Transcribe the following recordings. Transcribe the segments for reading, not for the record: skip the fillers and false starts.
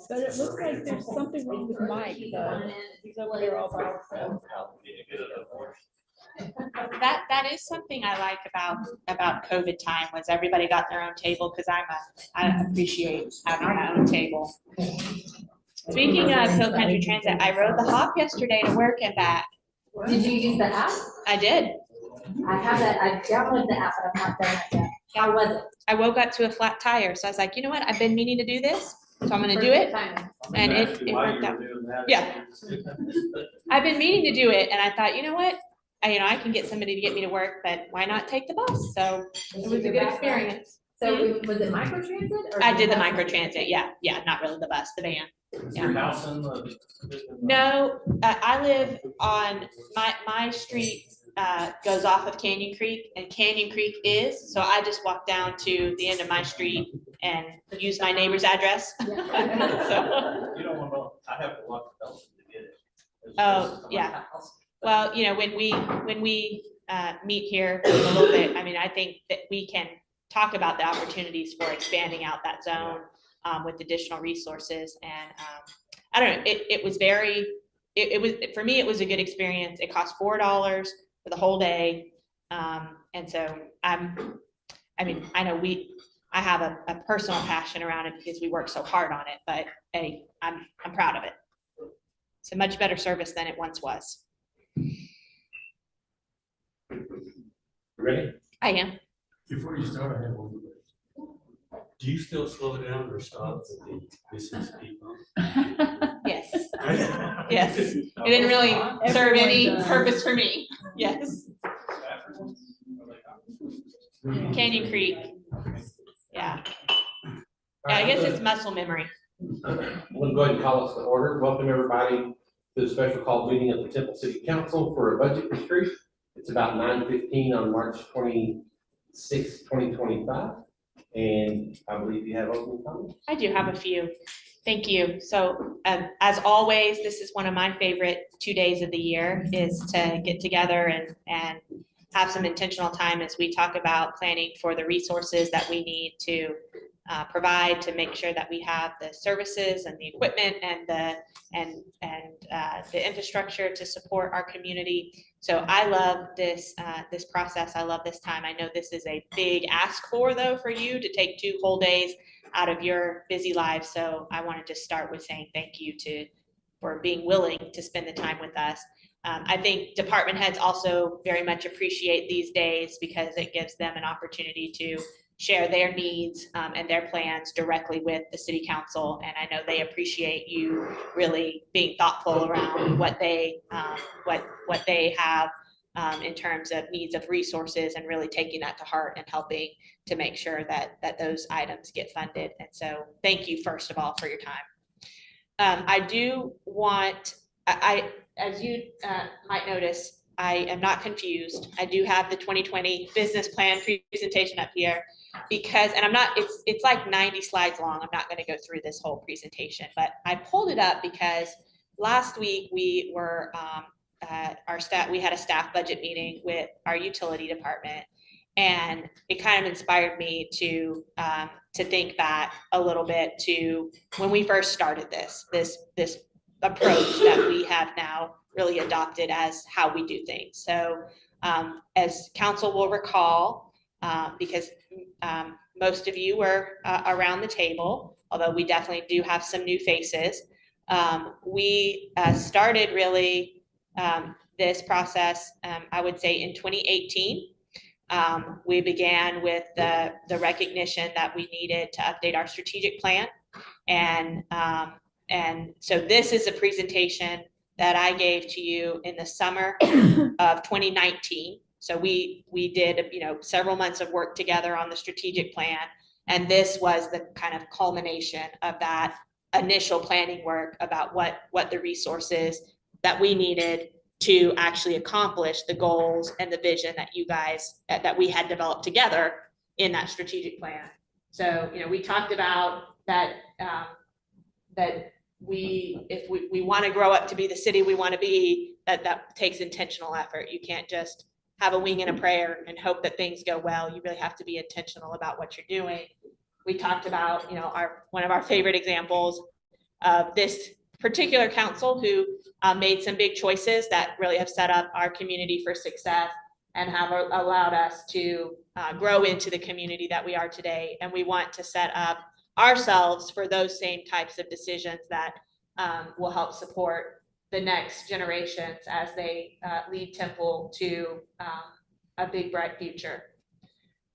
But it looks like there's something wrong with Mike, though. He's over there all by himself. That is something I like about COVID time was everybody got their own table because I appreciate having my own table. Speaking of Hill Country Transit, I rode the hop yesterday to work and back. Did you use the app? I did. I have that. I downloaded the app, but I'm not done it yet. How was it? I woke up to a flat tire, so I was like, you know what? I've been meaning to do this, so I'm going to do it. And it worked out. Yeah. I've been meaning to do it, and I thought, you know what? I can get somebody to get me to work, but why not take the bus? So it was a good experience. So was it microtransit? I did the microtransit. Yeah, not really the bus, the van. Is your house in the? No, I live on my street goes off of Canyon Creek, and Canyon Creek is, so I just walk down to the end of my street and use my neighbor's address. So, You don't want to, I have to walk the Belton to get it. Oh, yeah. Well, when we meet here a little bit, I think that we can talk about the opportunities for expanding out that zone with additional resources. And I don't know, it was for me, it was a good experience. It cost $4 for the whole day. And so I know I have a personal passion around it because we work so hard on it, but hey, I'm proud of it. It's a much better service than it once was. Ready? I am. Before you start, I have one question. Do you still slow down or stop at the distance people? Yes. Yes. It didn't really serve any purpose for me. Yes. Canyon Creek. Yeah. I guess it's muscle memory. I'm going to go ahead and call us to order. Welcome everybody to the special call meeting of the Temple City Council for a budget retreat. It's about 9:15 on March 26, 2025. And I believe you have opening comments. I do have a few. Thank you. So as always, this is one of my favorite 2 days of the year is to get together and have some intentional time as we talk about planning for the resources that we need to provide to make sure that we have the services and the equipment and the infrastructure to support our community. So I love this this process. I love this time. I know this is a big ask for you to take 2 whole days out of your busy lives. So I wanted to start with saying thank you for being willing to spend the time with us. I think department heads also very much appreciate these days because it gives them an opportunity to share their needs and their plans directly with the city council. And I know they appreciate you really being thoughtful around what they have in terms of needs of resources and really taking that to heart and helping to make sure that those items get funded. And so thank you, first of all, for your time. I do want, as you might notice, I am not confused. I do have the 2020 business plan presentation up here because, and it's like 90 slides long. I'm not going to go through this whole presentation, but I pulled it up because last week we were, we had a staff budget meeting with our utility department, and it kind of inspired me to think back a little bit to when we first started this approach that we have now really adopted as how we do things. So as council will recall, because most of you were around the table, although we definitely do have some new faces, we started really this process, I would say in 2018. We began with the recognition that we needed to update our strategic plan. And so this is a presentation that I gave to you in the summer of 2019. So we did, several months of work together on the strategic plan. And this was the kind of culmination of that initial planning work about what the resources that we needed to actually accomplish the goals and the vision that you guys, that we had developed together in that strategic plan. So, we talked about that, if we want to grow up to be the city we want to be, that takes intentional effort. You can't just have a wing and a prayer and hope that things go well. You really have to be intentional about what you're doing. we talked about, you know, one of our favorite examples of this particular council who made some big choices that really have set up our community for success and have allowed us to grow into the community that we are today. And we want to set up ourselves for those same types of decisions that will help support the next generations as they lead Temple to a big, bright future.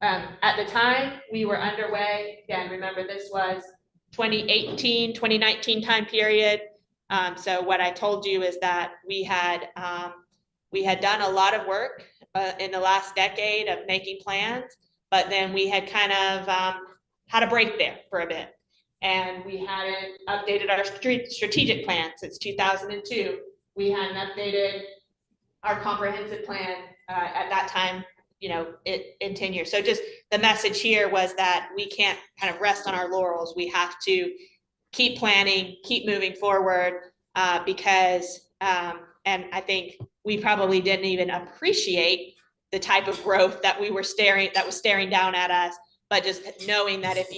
At the time we were underway, again, remember this was 2018, 2019 time period. So what I told you is that we had done a lot of work in the last decade of making plans, but then we had kind of had a break there for a bit. And we hadn't updated our strategic plan since 2002. We hadn't updated our comprehensive plan at that time, you know, in 10 years. So just the message here was that we can't kind of rest on our laurels. We have to keep planning, keep moving forward, because, and I think we probably didn't even appreciate the type of growth that was staring down at us. But just knowing that if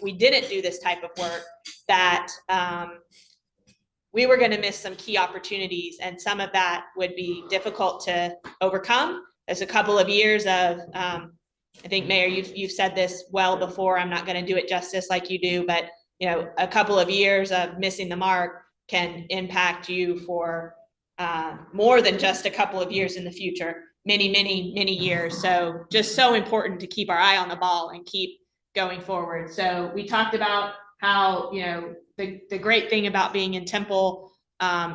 we didn't do this type of work, that we were going to miss some key opportunities, and some of that would be difficult to overcome. There's a couple of years of, I think, Mayor, you've said this well before. I'm not going to do it justice like you do, but you know, a couple of years of missing the mark can impact you for more than just a couple of years in the future. Many years. So just so important to keep our eye on the ball and keep going forward. So we talked about how, you know, the great thing about being in Temple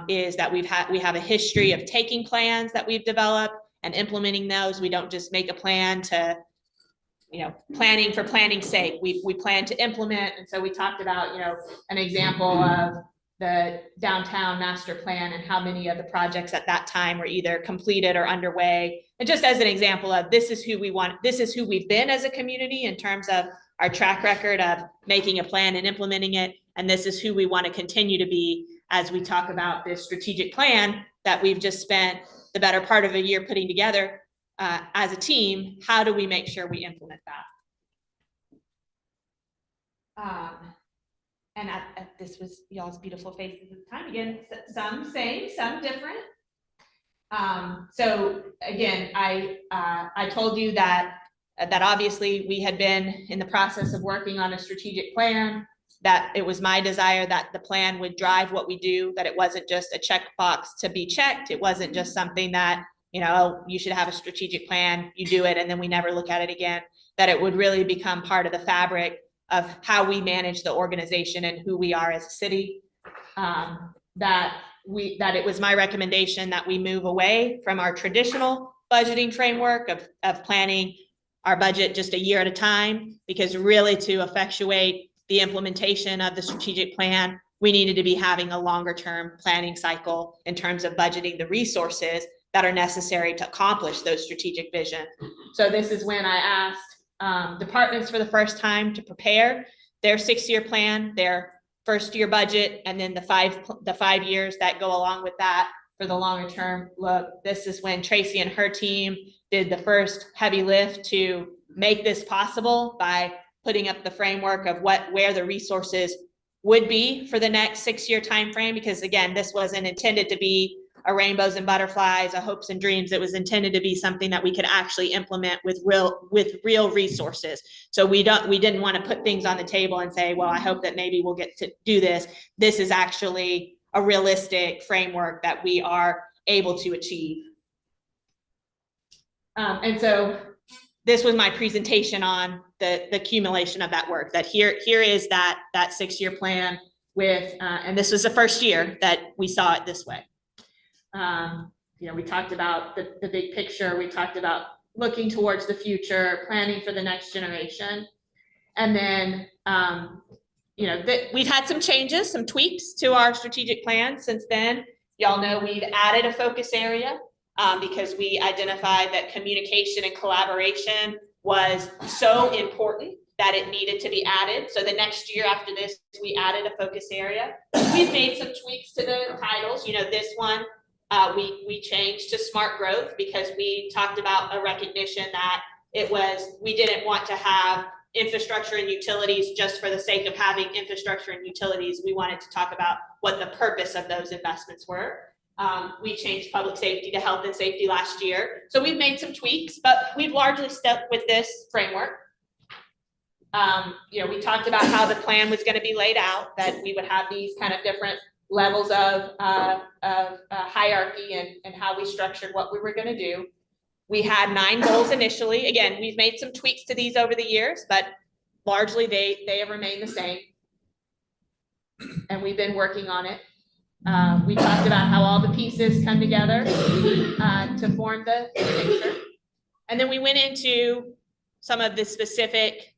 is that we have a history of taking plans that we've developed and implementing those. We don't just make a plan to, you know, planning for planning's sake. We plan to implement. And so we talked about, you know, an example of the downtown master plan and how many of the projects at that time were either completed or underway. And just as an example of this is who we've been as a community in terms of our track record of making a plan and implementing it. And this is who we want to continue to be as we talk about this strategic plan that we've just spent the better part of a year putting together as a team. How do we make sure we implement that? And this was y'all's beautiful faces at the time. Again, some same, some different. So again, I told you that obviously we had been in the process of working on a strategic plan, that it was my desire that the plan would drive what we do, that it wasn't just a checkbox to be checked. It wasn't just something that, you know, you should have a strategic plan, you do it, and then we never look at it again, that it would really become part of the fabric of how we manage the organization and who we are as a city. That it was my recommendation that we move away from our traditional budgeting framework of planning our budget just a year at a time, because really to effectuate the implementation of the strategic plan, we needed to be having a longer term planning cycle in terms of budgeting the resources that are necessary to accomplish those strategic vision. So this is when I asked departments for the first time to prepare their 6-year plan, their first year budget, and then the 5 years that go along with that for the longer term look. This is when Tracy and her team did the first heavy lift to make this possible by putting up the framework of where the resources would be for the next 6-year time frame. Because again, this wasn't intended to be a rainbows and butterflies, a hopes and dreams. It was intended to be something that we could actually implement with real resources. So we didn't want to put things on the table and say, well, I hope that maybe we'll get to do this. This is actually a realistic framework that we are able to achieve. And so this was my presentation on the accumulation of that work, that here is that 6-year plan with, and this was the first year that we saw it this way. You know, we talked about the big picture. We talked about looking towards the future, planning for the next generation. And then, you know, we've had some changes, some tweaks to our strategic plan since then. Y'all know we've added a focus area because we identified that communication and collaboration was so important that it needed to be added. So the next year after this, we added a focus area. We've made some tweaks to the titles. You know, this one, we changed to smart growth because we talked about a recognition that we didn't want to have infrastructure and utilities just for the sake of having infrastructure and utilities. We wanted to talk about what the purpose of those investments were. We changed public safety to health and safety last year. So we've made some tweaks, but we've largely stuck with this framework. We talked about how the plan was going to be laid out, that we would have these kind of different levels of hierarchy and how we structured what we were going to do. We had 9 goals initially. Again, we've made some tweaks to these over the years, but largely they have remained the same. And we've been working on it. We talked about how all the pieces come together to form the picture. And then we went into some of the specific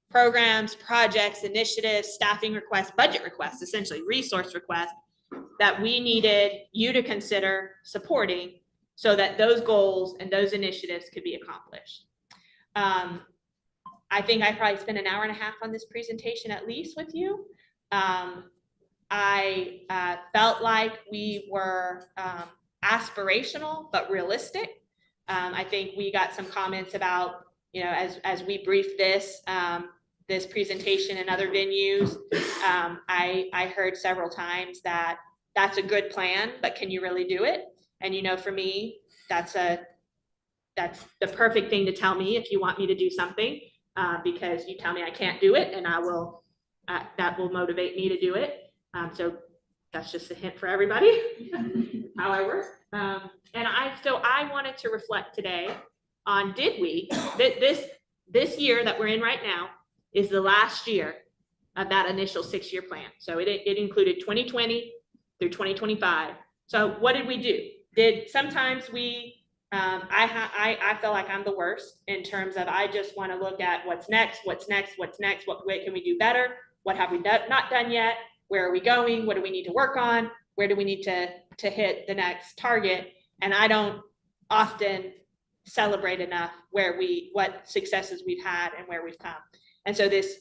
programs, projects, initiatives, staffing requests, budget requests, essentially resource requests that we needed you to consider supporting so that those goals and those initiatives could be accomplished. I think I probably spent an hour and a half on this presentation at least with you. I felt like we were aspirational but realistic. I think we got some comments about, as we briefed this presentation in other venues, I heard several times that that's a good plan, but can you really do it? And for me, that's the perfect thing to tell me if you want me to do something, because you tell me I can't do it, and that will motivate me to do it. So that's just a hint for everybody how I work. And I wanted to reflect today on this year that we're in right now is the last year of that initial 6-year plan. So it included 2020 through 2025. So what did we do? Sometimes I feel like I'm the worst in terms of I just want to look at what's next, what can we do better? What have we not done yet? Where are we going? What do we need to work on? Where do we need to hit the next target? And I don't often celebrate enough what successes we've had and where we've come. And so this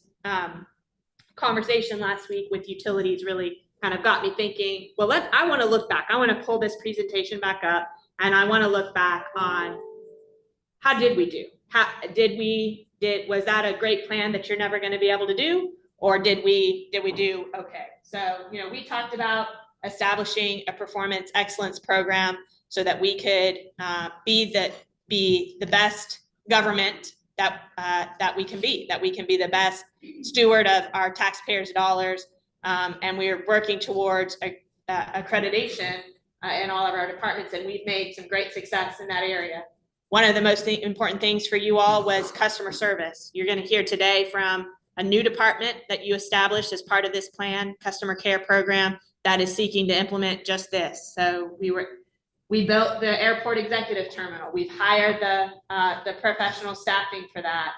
conversation last week with utilities really kind of got me thinking, well, I want to look back. I want to pull this presentation back up, and I want to look back on how did we do? Was that a great plan that you're never going to be able to do? Or did we do okay? So, we talked about establishing a performance excellence program so that we could be the best government that we can be, the best steward of our taxpayers' dollars. And we're working towards accreditation in all of our departments, and we've made some great success in that area. One of the most important things for you all was customer service. You're going to hear today from a new department that you established as part of this plan, customer care program, that is seeking to implement just this. So we built the airport executive terminal. We've hired the professional staffing for that.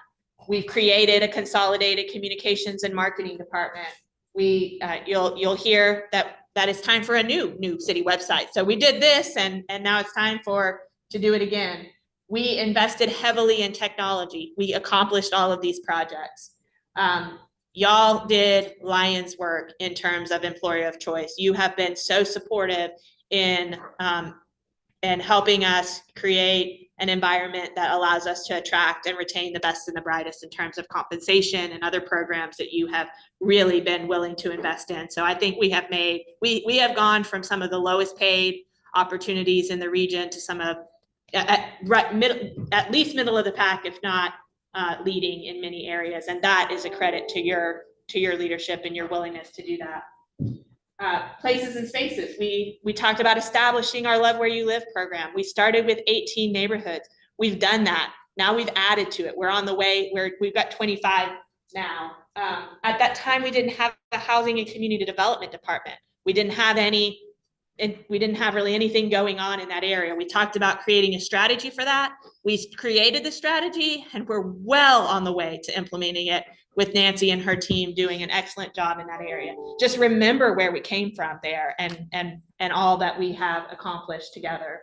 We've created a consolidated communications and marketing department. You'll hear that it's time for a new city website. So we did this, and now it's time to do it again. We invested heavily in technology. We accomplished all of these projects. Y'all did Lion's work in terms of employer of choice. You have been so supportive in helping us create an environment that allows us to attract and retain the best and the brightest in terms of compensation and other programs that you have really been willing to invest in. So I think we have gone from some of the lowest paid opportunities in the region to some of at least middle of the pack, if not leading in many areas. And that is a credit to your leadership and your willingness to do that. Places and spaces. We talked about establishing our Love Where You Live program. We started with 18 neighborhoods. We've done that. Now we've added to it. We're on the way where we've got 25 now. At that time, we didn't have a housing and community development department. We didn't have really anything going on in that area. We talked about creating a strategy for that. We created the strategy, and we're well on the way to implementing it, with Nancy and her team doing an excellent job in that area. Just remember where we came from there and all that we have accomplished together.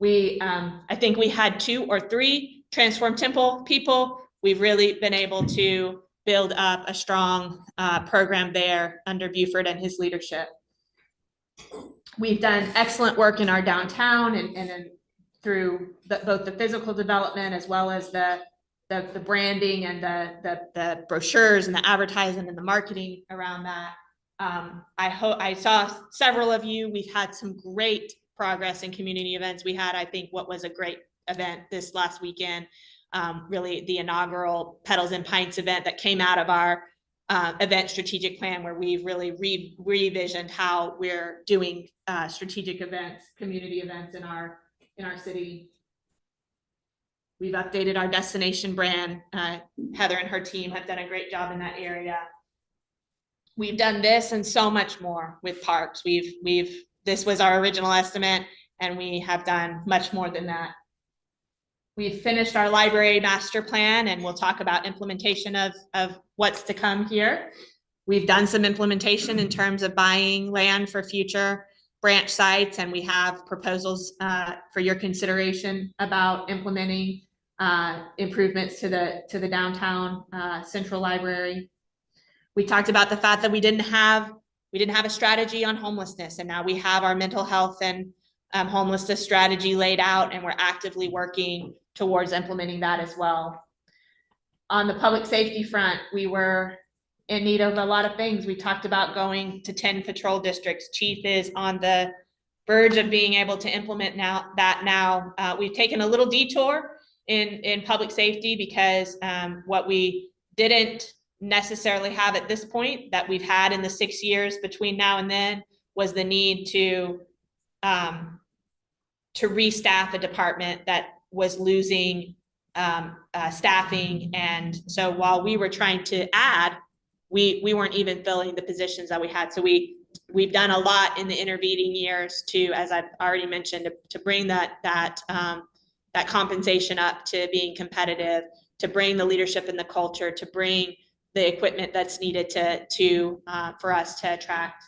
I think we had 2 or 3 Transform Temple people. We've really been able to build up a strong program there under Buford and his leadership. We've done excellent work in our downtown and through both the physical development as well as the the branding and the brochures and the advertising and the marketing around that. I saw several of you. We've had some great progress in community events. We had, I think, what was a great event this last weekend. Really the inaugural Petals and Pints event that came out of our event strategic plan, where we've really revisioned how we're doing strategic events, community events in our city. We've updated our destination brand. Heather and her team have done a great job in that area. We've done this and so much more with parks. This was our original estimate, and we have done much more than that. We've finished our library master plan, and we'll talk about implementation of what's to come here. We've done some implementation in terms of buying land for future branch sites, and we have proposals for your consideration about implementing improvements to the downtown central library. We talked about the fact that we didn't have a strategy on homelessness, and now we have our mental health and homelessness strategy laid out, and we're actively working towards implementing that as well. On the public safety front, we were in need of a lot of things. We talked about going to 10 patrol districts. Chief is on the verge of being able to implement now. We've taken a little detour in public safety because what we didn't necessarily have at this point that we've had in the 6 years between now and then was the need to restaff a department that was losing staffing. And so while we were trying to add, we weren't even filling the positions that we had. So we've done a lot in the intervening years to, as I've already mentioned, to bring that compensation up to being competitive, to bring the leadership and the culture, to bring the equipment that's needed for us to attract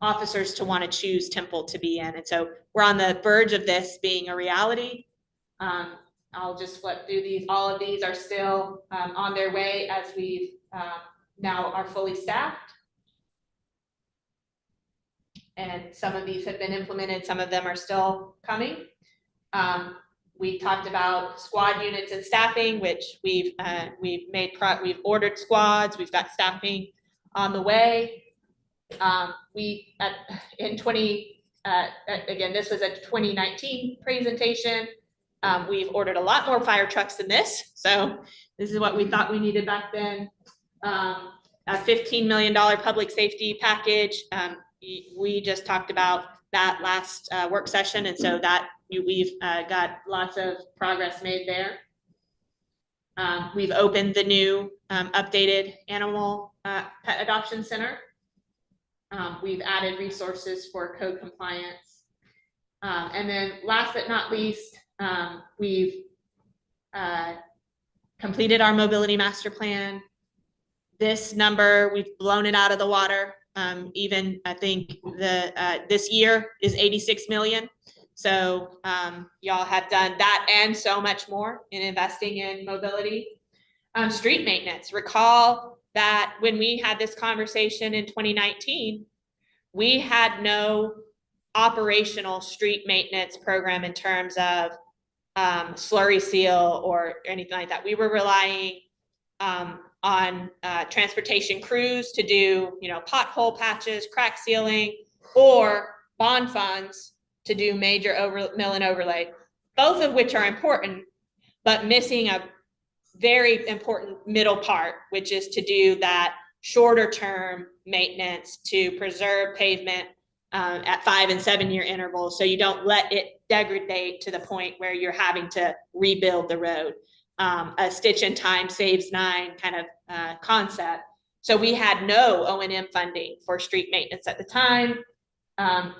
officers to want to choose Temple to be in. And so we're on the verge of this being a reality. I'll just flip through these. All of these are still on their way as we now are fully staffed. And some of these have been implemented, some of them are still coming. We talked about squad units and staffing, which we've ordered squads, we've got staffing on the way. Again, this was a 2019 presentation. We've ordered a lot more fire trucks than this. So this is what we thought we needed back then. A $15 million public safety package. We just talked about that last work session. And so that we've got lots of progress made there. We've opened the new updated animal pet adoption center. We've added resources for code compliance. And then last but not least, we've completed our mobility master plan. This number, we've blown it out of the water. Even I think this year is 86 million. So y'all have done that and so much more in investing in mobility. Street maintenance, recall that when we had this conversation in 2019, we had no operational street maintenance program in terms of slurry seal or anything like that. We were relying on transportation crews to do, pothole patches, crack sealing, or bond funds to do major mill and overlay, both of which are important, but missing a very important middle part, which is to do that shorter term maintenance to preserve pavement at 5 and 7 year intervals, so you don't let it degrade to the point where you're having to rebuild the road. A stitch in time saves 9 kind of concept. So we had no O&M funding for street maintenance at the time.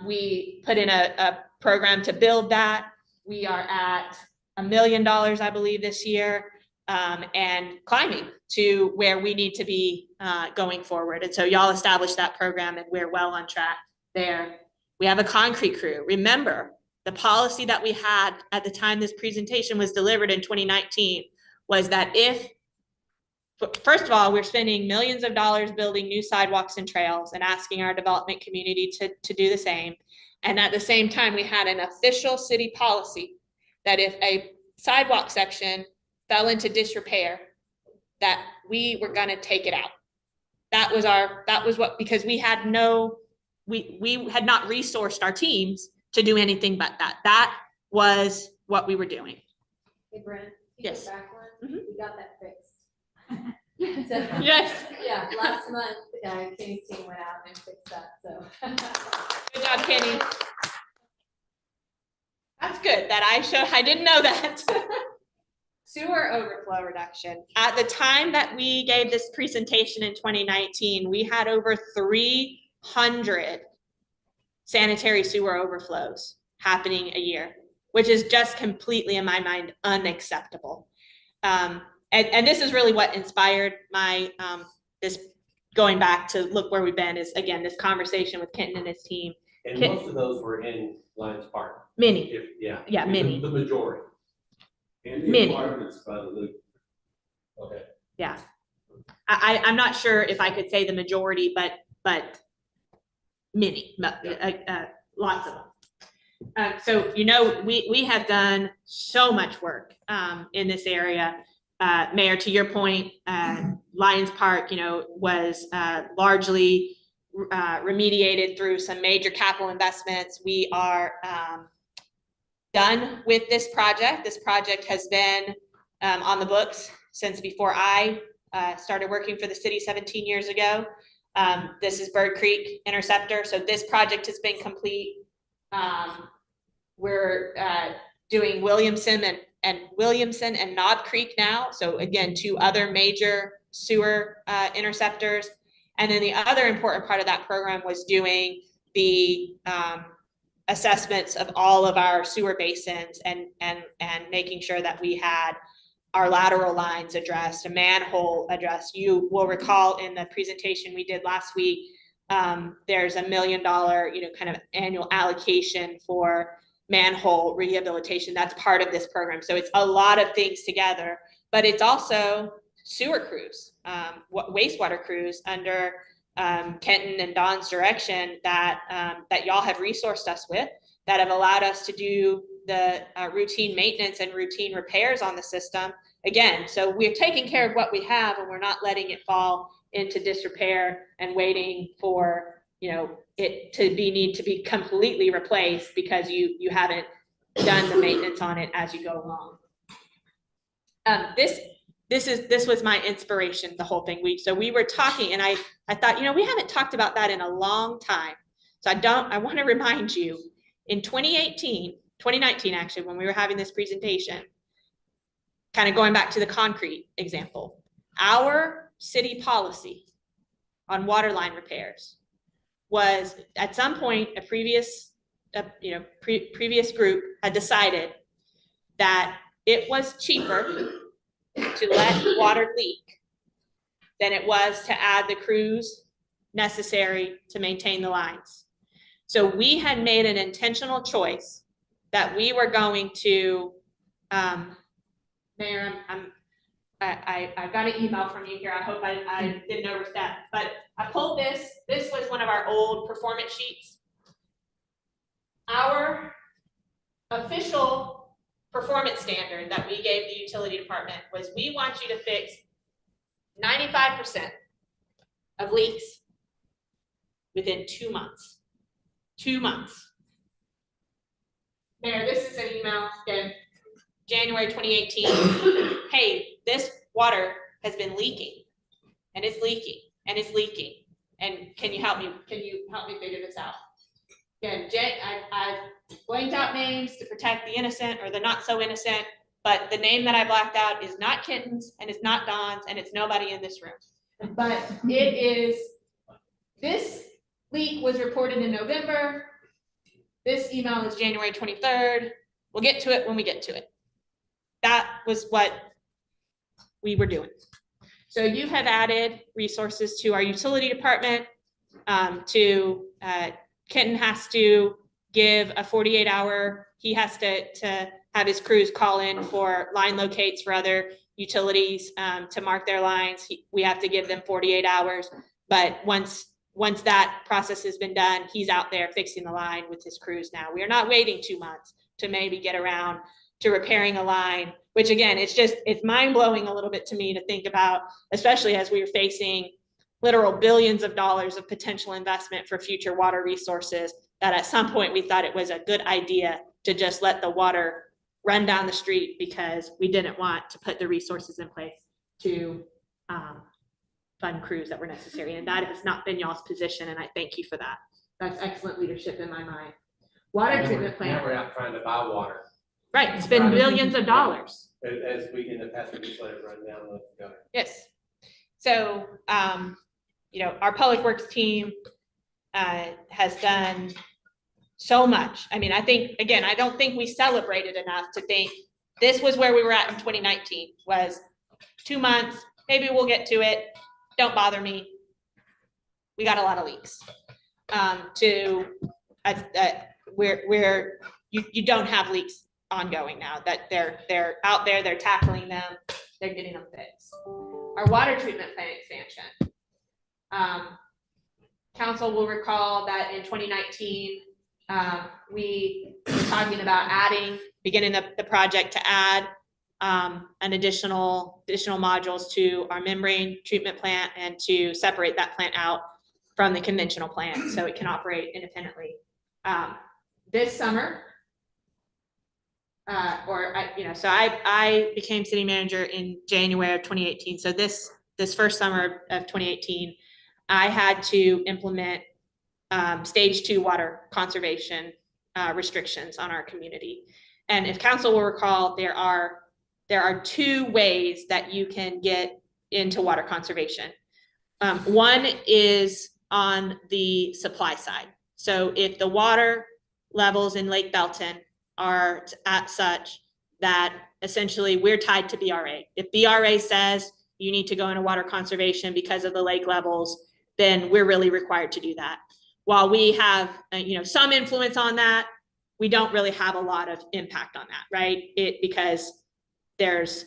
We put in a program to build that. We are at $1 million, I believe, this year, and climbing to where we need to be going forward. And so y'all established that program, and we're well on track there. We have a concrete crew. Remember, the policy that we had at the time this presentation was delivered in 2019 was that if, first of all, we're spending millions of dollars building new sidewalks and trails and asking our development community to do the same. And at the same time, we had an official city policy that if a sidewalk section fell into disrepair, that we were gonna take it out. That was what, because we had no, we had not resourced our teams to do anything but that. That was what we were doing. Hey, Brent. Yes. Back one, Mhm. we got that fixed. So, Yes, yeah, last month, Kenny's team went out and fixed that, so. good job, Kenny. That's good, I didn't know that. Sewer overflow reduction. At the time that we gave this presentation in 2019, we had over 300 sanitary sewer overflows happening a year, which is just completely, in my mind, unacceptable. And this is really what inspired my, this going back to look where we've been is, again, this conversation with Kenton and his team. And most of those were in Lions Park. Many, Yeah. Yeah, many. The majority. And Many. the apartments by the loop. Okay. yeah. I'm not sure if I could say the majority, but many, lots of them. So, we have done so much work in this area. Mayor, to your point, Lions Park, was largely remediated through some major capital investments. We are done with this project. This project has been on the books since before I started working for the city 17 years ago. This is Bird Creek Interceptor. So this project has been complete. We're doing Williamson and Knob Creek now. So again, 2 other major sewer interceptors. And then the other important part of that program was doing the assessments of all of our sewer basins and making sure that we had our lateral lines addressed, a manhole addressed. You will recall in the presentation we did last week, there's $1 million, kind of annual allocation for manhole rehabilitation. That's part of this program. So it's a lot of things together, but it's also sewer crews, wastewater crews under Kenton and Don's direction that y'all have resourced us with, that have allowed us to do the routine maintenance and routine repairs on the system. Again, so we're taking care of what we have and we're not letting it fall into disrepair and waiting for, it to need to be completely replaced because you haven't done the maintenance on it as you go along. This was my inspiration, the whole thing. So we were talking and I thought, we haven't talked about that in a long time. So I want to remind you, in 2019 actually, when we were having this presentation, kind of going back to the concrete example, our city policy on water line repairs was at some point a previous group had decided that it was cheaper to let water leak than it was to add the crews necessary to maintain the lines. So we had made an intentional choice that we were going to, Mayor, I got an email from you here. I hope I didn't overstep, but I pulled this. This was one of our old performance sheets. Our official performance standard that we gave the utility department was we want you to fix 95% of leaks within 2 months. 2 months. Mayor, this is an email, again, January 2018. Hey, this water has been leaking and it's leaking and it's leaking. And can you help me figure this out? Again, I've blanked out names to protect the innocent or the not so innocent, but the name that I blacked out is not Kenton's and it's not Don's and it's nobody in this room. But it is, this leak was reported in November. This email is January 23rd. We'll get to it when we get to it. That was what we were doing. So you have added resources to our utility department. Kenton has to give a 48-hour, he has to have his crews call in for line locates for other utilities to mark their lines. We have to give them 48 hours. But once that process has been done, he's out there fixing the line with his crews now. We are not waiting 2 months to maybe get around to repairing a line, which again, it's mind blowing a little bit to me to think about, especially as we are facing literal billions of dollars of potential investment for future water resources, that at some point we thought it was a good idea to just let the water run down the street because we didn't want to put the resources in place to fund crews that were necessary. And that has not been y'all's position, and I thank you for that. That's excellent leadership in my mind. Water treatment Now plant, we're out trying to buy water, right, it's been billions of dollars. as we in the past, we just let it run down the gutter. Yes. So, our public works team has done so much. I mean, I think, again, I don't think we celebrated enough to think this was where we were at in 2019, was 2 months, maybe we'll get to it, don't bother me. We got a lot of leaks. Where you don't have leaks ongoing now, that they're out there, they're tackling them, they're getting them fixed. Our water treatment plant expansion. Council will recall that in 2019, we were talking about beginning the project to add an additional modules to our membrane treatment plant and to separate that plant out from the conventional plant so it can operate independently. This summer, so I became city manager in January of 2018. So this first summer of 2018, I had to implement stage 2 water conservation restrictions on our community. And if council will recall, there are 2 ways that you can get into water conservation. One is on the supply side. So if the water levels in Lake Belton are at such that essentially we're tied to BRA. If BRA says you need to go into water conservation because of the lake levels, then we're really required to do that. While we have, some influence on that, we don't really have a lot of impact on that, right? Because there's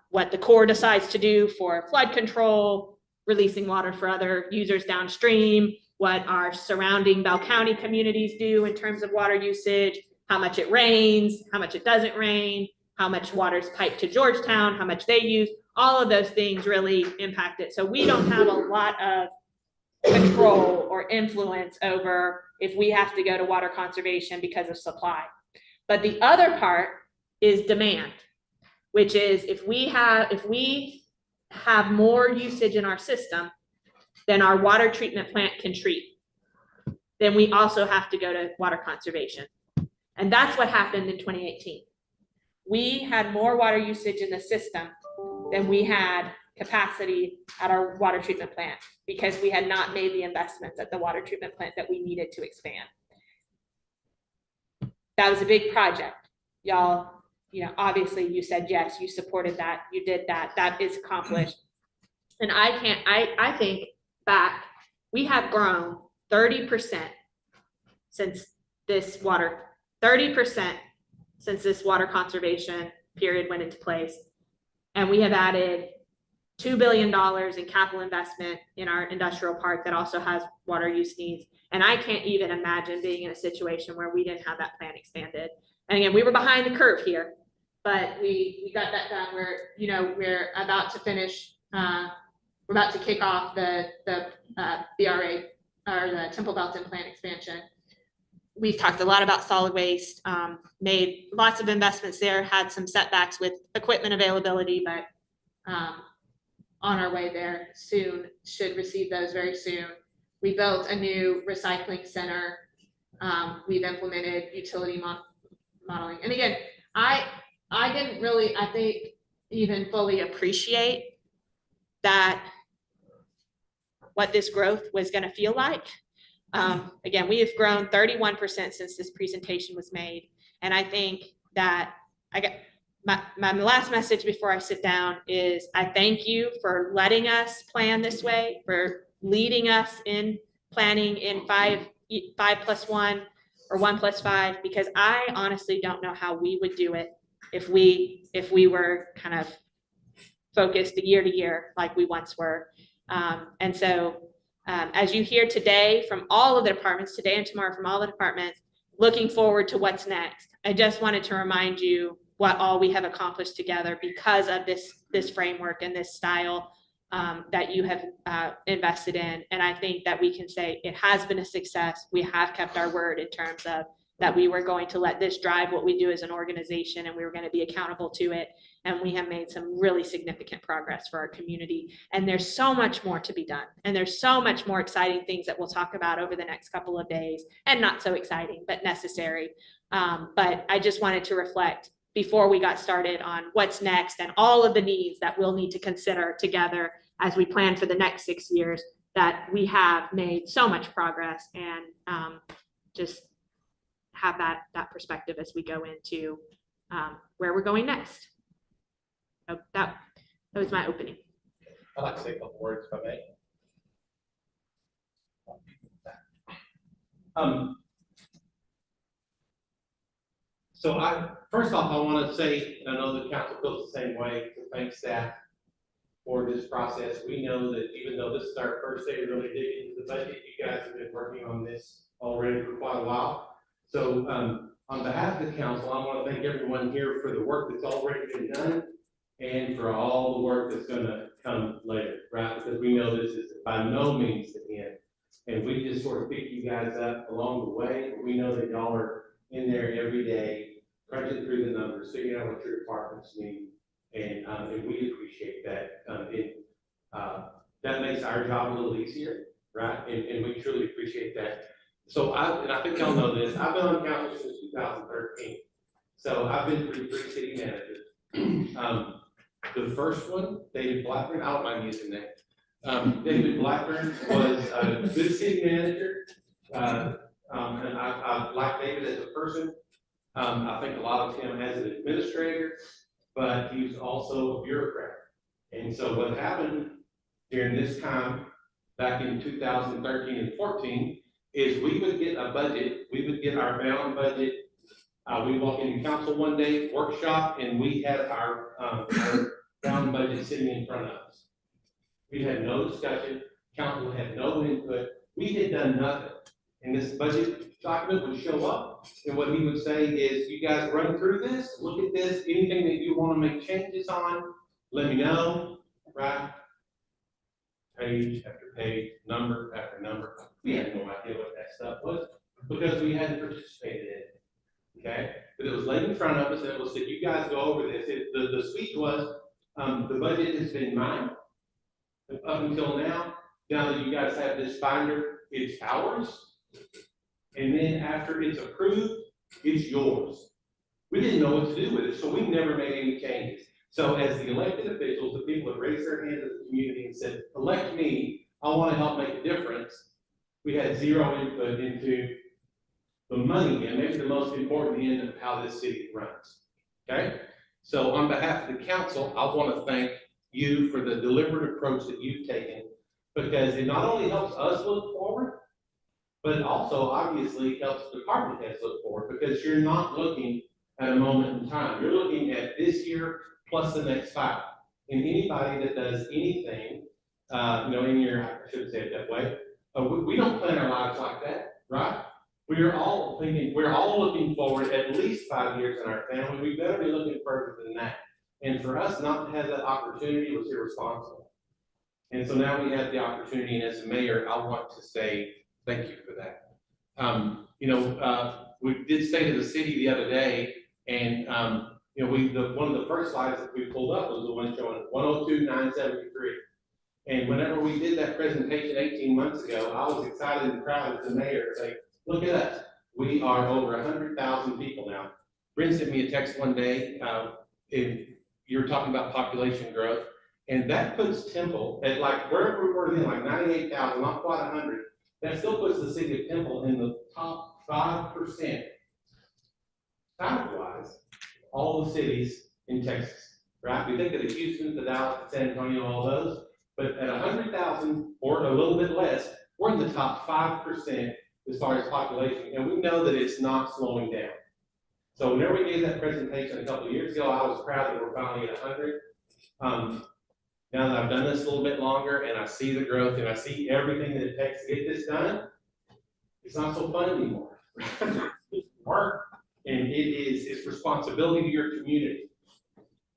what the Corps decides to do for flood control, releasing water for other users downstream, what our surrounding Bell County communities do in terms of water usage, how much it rains, how much it doesn't rain, how much water's piped to Georgetown, how much they use, all of those things really impact it. So we don't have a lot of control or influence over if we have to go to water conservation because of supply. But the other part is demand, which is if we have more usage in our system than our water treatment plant can treat, then we also have to go to water conservation. And that's what happened in 2018. We had more water usage in the system than we had capacity at our water treatment plant because we had not made the investments at the water treatment plant that we needed to expand. That was a big project. Y'all, obviously you said yes, you supported that, you did that, that is accomplished. And I think back, we have grown 30% since this water, 30% since this water conservation period went into place. And we have added $2 billion in capital investment in our industrial park that also has water use needs. And I can't even imagine being in a situation where we didn't have that plan expanded. And again, we were behind the curve here, but we got that done. We're about to finish, we're about to kick off the BRA or the Temple Belton plant expansion. We've talked a lot about solid waste, made lots of investments there, had some setbacks with equipment availability, but on our way there soon, should receive those very soon. We built a new recycling center. We've implemented utility modeling. And again, I didn't really, I think, even fully appreciate that what this growth was going to feel like. Again, we have grown 31% since this presentation was made. And I think that my last message before I sit down is I thank you for letting us plan this way, for leading us in planning in 5+1 or 1+5, because I honestly don't know how we would do it if we were kind of focused year to year like we once were. And so as you hear today from all of the departments, today and tomorrow from all the departments, looking forward to what's next, I just wanted to remind you what all we have accomplished together because of this framework and this style that you have invested in. And I think that we can say it has been a success. We have kept our word in terms of that we were going to let this drive what we do as an organization, and we were going to be accountable to it. And we have made some really significant progress for our community. And there's so much more to be done. And there's so much more exciting things that we'll talk about over the next couple of days, and not so exciting, but necessary. But I just wanted to reflect before we got started on what's next and all of the needs that we'll need to consider together as we plan for the next 6 years, that we have made so much progress, and just have that perspective as we go into where we're going next. So that was my opening. I'd like to say a couple words if I may. So first off, I want to say, and I know the council feels the same way, to thank staff for this process. We know that even though this is our first day to really dig into the budget, you guys have been working on this already for quite a while. So on behalf of the council, I want to thank everyone here for the work that's already been done and for all the work that's going to come later, right? Because we know this is by no means the end. And we just sort of pick you guys up along the way. We know that y'all are in there every day, crunching through the numbers, figuring out what your departments need. And we appreciate that. That makes our job a little easier, right? And we truly appreciate that. So I think y'all know this, I've been on council since 2013. So I've been through 3 city managers. The first one, David Blackburn, I don't mind using that. David Blackburn was a good city manager. And I like David as a person. I think a lot of him as an administrator, but he was also a bureaucrat. And so what happened during this time, back in 2013 and 14, is we would get a budget, we would get our bound budget. We walk into council one day, workshop, and we had our bound budget sitting in front of us. We had no discussion, council had no input, we had done nothing. And this budget document would show up, and what he would say is, you guys run through this, look at this, anything that you want to make changes on, let me know, right? Page after page, number after number. We had no idea what that stuff was because we hadn't participated in it. Okay, but it was laid in front of us, and it was said, you guys go over this. The speech was, the budget has been mine up until now. Now that you guys have this binder, it's ours. And then after it's approved, it's yours. We didn't know what to do with it, so we never made any changes. So as the elected officials, the people that raised their hands in the community and said, elect me, I want to help make a difference, we had zero input into the money and maybe the most important end of how this city runs. Okay? So on behalf of the council, I want to thank you for the deliberate approach that you've taken, because it not only helps us look forward, but it also obviously helps the department heads look forward, because you're not looking at a moment in time. You're looking at this year plus the next 5. And anybody that does anything, in your, I shouldn't say it that way, we don't plan our lives like that, right? We're all looking forward at least 5 years in our family. We better be looking further than that. And for us not to have that opportunity was irresponsible. And so now we have the opportunity, and as a mayor, I want to say thank you for that. We did stay to the city the other day, and one of the first slides that we pulled up was the one showing 102,973. And whenever we did that presentation 18 months ago, I was excited and proud as the mayor to say, look at us. We are over 100,000 people now. Bryn sent me a text one day, if you're talking about population growth, and that puts Temple at like wherever we were then, like 98,000, not quite 100. That still puts the city of Temple in the top 5%, size-wise, all the cities in Texas, right? We think of the Houston, the Dallas, the San Antonio, all those, but at 100,000 or a little bit less, we're in the top 5% as far as population, and we know that it's not slowing down. So whenever we gave that presentation a couple of years ago, I was proud that we're finally at 100. Now that I've done this a little bit longer and I see the growth and I see everything that it takes to get this done, it's not so fun anymore. Work, And it's responsibility to your community.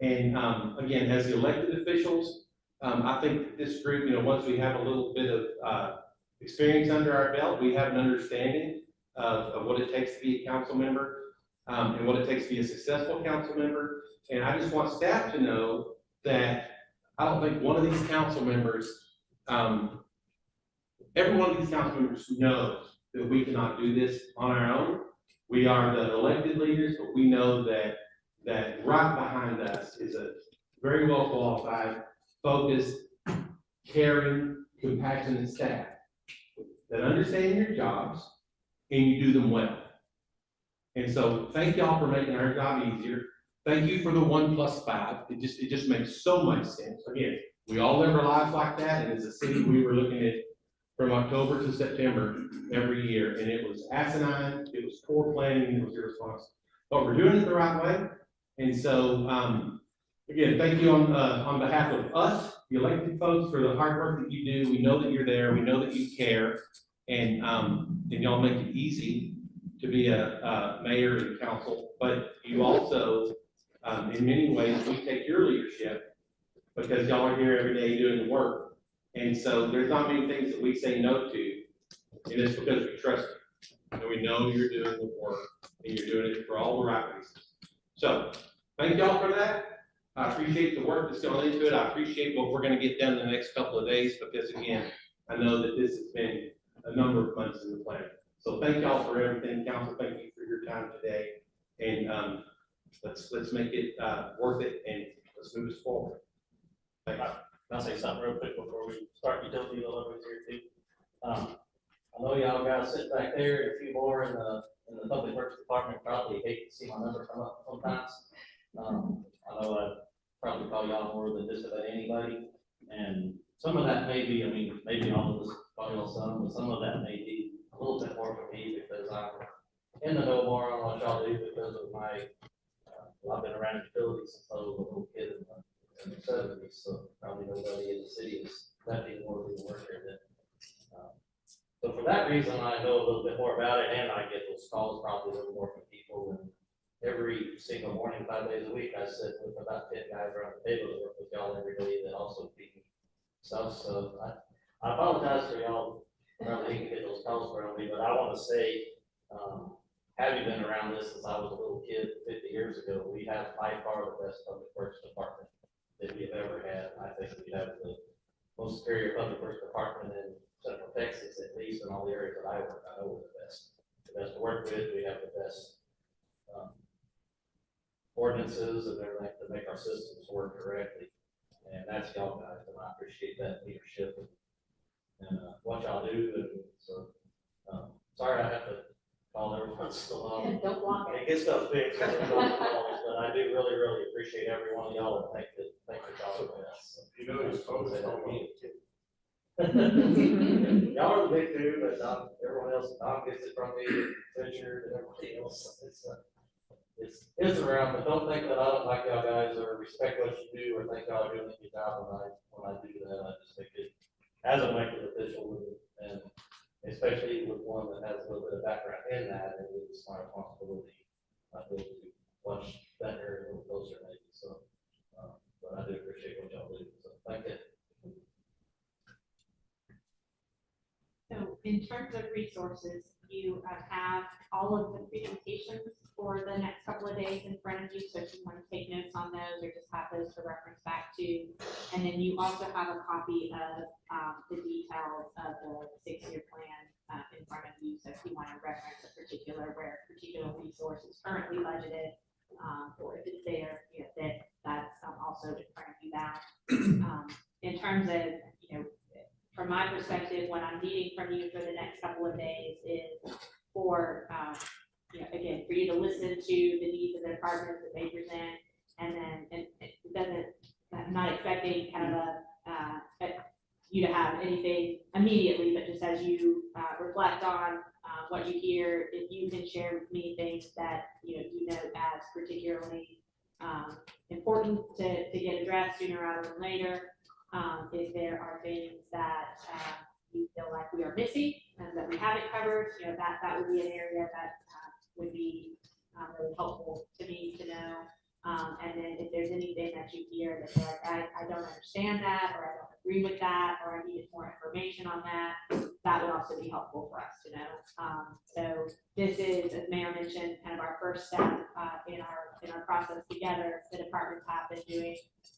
And, again, as the elected officials, I think that this group, once we have a little bit of, experience under our belt, we have an understanding of what it takes to be a council member, and what it takes to be a successful council member. And I just want staff to know that I don't think one of these council members, every one of these council members knows that we cannot do this on our own. We are the elected leaders, but we know that right behind us is a very well qualified, focused, caring, compassionate staff that understand your jobs and you do them well. And so thank y'all for making our job easier. Thank you for the 1+5. It just makes so much sense. Again, we all live our lives like that, and as a city, we were looking at from October to September every year, and it was asinine, it was poor planning, it was irresponsible. But we're doing it the right way. And so, again, thank you on behalf of us, the elected folks, for the hard work that you do. We know that you're there, we know that you care, and y'all make it easy to be a mayor and council, but you also, in many ways, we take your leadership because y'all are here every day doing the work. And so there's not many things that we say no to, and it's because we trust you. And we know you're doing the work, and you're doing it for all the right reasons. So, thank y'all for that. I appreciate the work that's gone into it. I appreciate what we're gonna get done in the next couple of days, because again, I know that this has been a number of months in the plan. So thank y'all for everything, council. Thank you for your time today. And let's make it worth it, and let's move us forward. Thank you. Can I say something real quick before we start utility deliveries here too? I know y'all guys sit back there, and a few more in the public works department probably hate to see my number come up sometimes. I know I probably call y'all more than just about anybody, and some of that may be, I mean, maybe all of us call y'all some, but some of that may be a little bit more for me because I'm in the know more on what y'all do because of my, I've been around utilities since I was a little kid in the 70s, so probably nobody in the city is that big more than worker than. So for that reason, I know a little bit more about it, and I get those calls probably a little more from people. And every single morning, 5 days a week, I sit with about 10 guys around the table that work with y'all every day that also feed me stuff. So I apologize for y'all probably didn't get those calls from me, but I want to say, having been around this since I was a little kid 50 years ago, we have by far the best public works department that we have ever had. I think we have the most superior public works department in Central Texas, at least in all the areas that I work. I know we're the best to work with. We have the best ordinances and everything to make our systems work correctly. And that's y'all guys, and I appreciate that leadership and what y'all do. And so, sorry I have to call every once in a while. Don't block it. It gets stuff fixed, but I do really, really appreciate every one of y'all, and thank you y'all for that. You know, it's totally Y'all are the big two, but everyone else, Tom gets it from me, Richard, and everybody else. It's around, but don't think that I don't like y'all guys or respect what you do or think y'all are doing a good job when I do that. I just think it, as an elected official, and especially with one that has a little bit of background in that, and it's my responsibility to watch that area a little closer maybe. So, but I do appreciate what y'all do. So thank you. So in terms of resources, you have all of the presentations for the next couple of days in front of you. So if you want to take notes on those or just have those to reference back to. And then you also have a copy of the details of the 6-year plan in front of you. So if you want to reference a particular resource is currently budgeted, or if it's there, that's also in front of you now. In terms of, from my perspective, what I'm needing from you for the next couple of days is for, again, for you to listen to the needs of the departments that they present, and then it doesn't, I'm not expecting kind of you to have anything immediately, but just as you reflect on what you hear, if you can share with me things that you know as particularly important to get addressed sooner rather than later. If there are things that you feel like we are missing and that we haven't covered, that would be an area that would be really helpful to me to know. And then if there's anything that you hear that you're like, I don't understand that, or I don't agree with that, or I needed more information on that, that would also be helpful for us to know. So this is, as Mayor mentioned, kind of our first step in our process together. The departments have been doing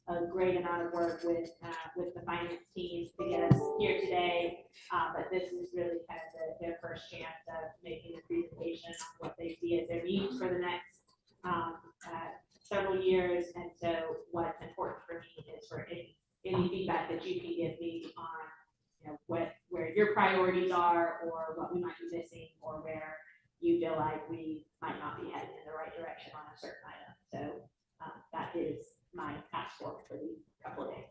a great amount of work with the finance teams to get us here today. But this is really kind of their first chance of making a presentation on what they see as their needs for the next several years. And so what's important for me is for any feedback that you can give me on, where your priorities are, or what we might be missing, or where you feel like we might not be heading in the right direction on a certain item. So that is my task force for these couple of days.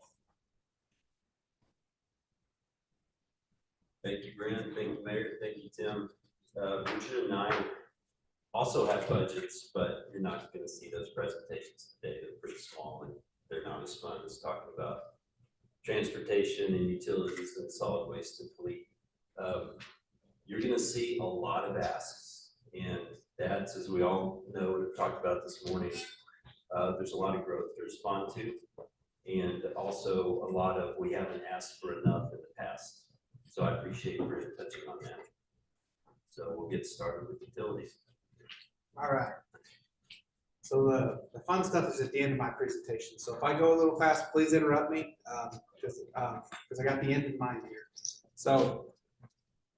Thank you, Brent. Thank you, Mayor. Thank you, Tim. Richard and I also have budgets, but you're not going to see those presentations today. They're pretty small and they're not as fun as talking about transportation and utilities and solid waste and fleet. You're going to see a lot of asks, and that's, as we all know and have talked about this morning, there's a lot of growth to respond to, and also a lot of we haven't asked for enough in the past. So I appreciate Brent touching on that. So we'll get started with utilities. All right. So the fun stuff is at the end of my presentation. So if I go a little fast, please interrupt me, because I got the end in mind here. So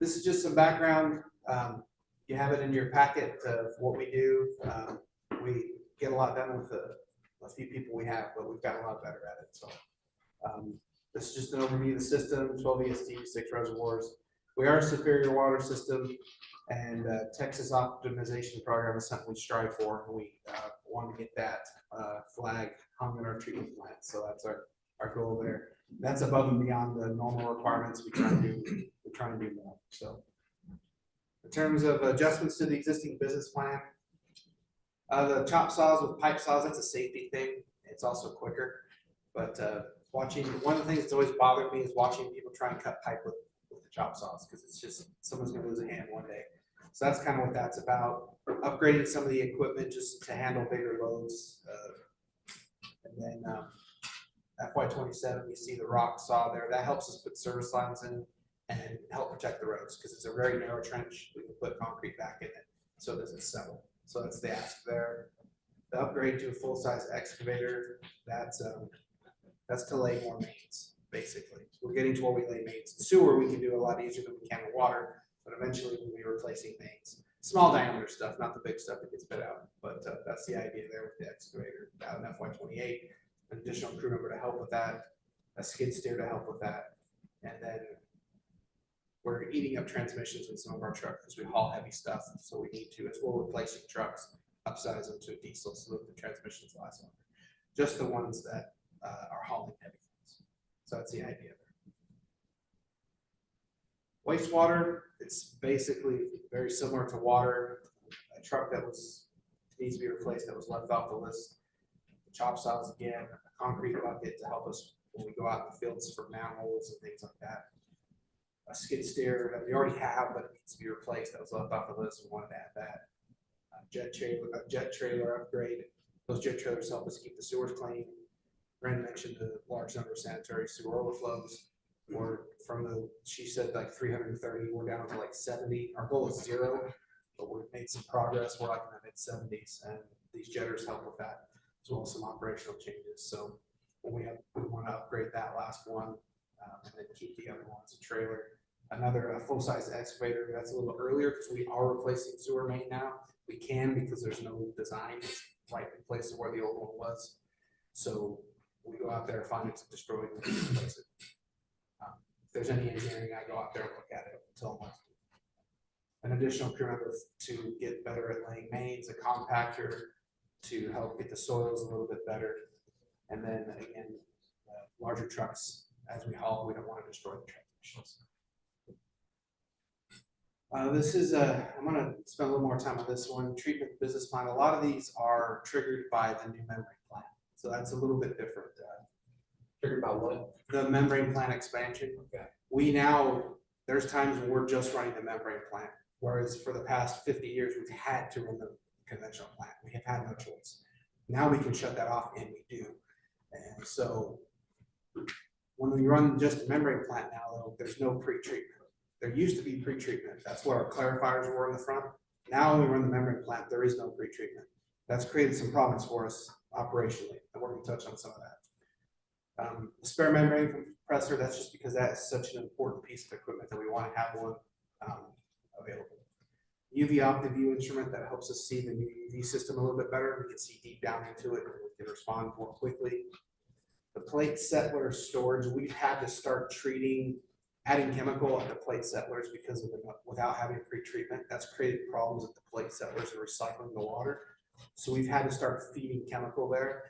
this is just some background. You have it in your packet of what we do. We get a lot done with a few people we have, but we've gotten a lot better at it. So this is just an overview of the system: 12 ESD, 6 reservoirs. We are a superior water system, and Texas Optimization Program is something we strive for, and we want to get that flag hung in our treatment plant. So that's our goal there. That's above and beyond the normal requirements. We try to do more. So in terms of adjustments to the existing business plan, the chop saws with pipe saws, that's a safety thing. It's also quicker, but one of the things that's always bothered me is watching people try and cut pipe with the chop saws, because it's just, someone's gonna lose a hand one day. So that's kind of what that's about. Upgrading some of the equipment just to handle bigger loads. And then FY27, you see the rock saw there. That helps us put service lines in and help protect the roads, because it's a very narrow trench. We can put concrete back in it so it doesn't settle. So that's the ask there. The upgrade to a full-size excavator, that's to lay more mains, basically. We're getting to where we lay mains. Sewer, we can do a lot easier than we can with water, but eventually we'll be replacing mains. Small diameter stuff, not the big stuff that gets spit out, but that's the idea there with the excavator out in FY28. An additional crew member to help with that, a skid steer to help with that, and then we're eating up transmissions in some of our trucks because we haul heavy stuff, so we need to, as we're replacing trucks, upsize them to a diesel so that the transmissions last longer. Just the ones that are hauling heavy things. So that's the idea there. Wastewater, it's basically very similar to water. A truck that needs to be replaced that was left off the list. The chop saws again, a concrete bucket to help us when we go out in the fields for manholes and things like that. A skid steer that we already have, but it needs to be replaced. That was left off the list. We wanted to add that. A jet trailer upgrade. Those jet trailers help us keep the sewers clean. Brandon mentioned the large number of sanitary sewer overflows. We're she said like 330, we're down to like 70. Our goal is 0, but we've made some progress. We're like in the mid-70s, and these jetters help with that, as well as some operational changes. So when we want to upgrade that last one, and then keep the other ones a trailer. Another full-size excavator, that's a little earlier because we are replacing sewer main now. We can because there's no design. It's right in place of where the old one was. So we go out there, find it's destroyed, and replace it. If there's any engineering, I go out there and look at it until an additional crew member to get better at laying mains, a compactor to help get the soils a little bit better. And then again, larger trucks as we haul, we don't want to destroy the transmissions. This is I'm going to spend a little more time on this one. Treatment business plan. A lot of these are triggered by the new membrane plan, so that's a little bit different. Triggered by what? The membrane plan expansion. Okay. There's times when we're just running the membrane plan, whereas for the past 50 years we've had to run the conventional plant. We have had no choice. Now we can shut that off, and we do. And so when we run just a membrane plant now, though, there's no pre-treatment. There used to be pre-treatment. That's what our clarifiers were in the front. Now when we run the membrane plant, there is no pre-treatment. That's created some problems for us operationally, and we're going to touch on some of that. The spare membrane compressor, that's just because that is such an important piece of equipment that we want to have one available. UV OptiView instrument that helps us see the new UV system a little bit better. We can see deep down into it and we can respond more quickly. The plate settler storage, we've had to start adding chemical at the plate settlers because of without having pre-treatment. That's created problems at the plate settlers and recycling the water. So we've had to start feeding chemical there.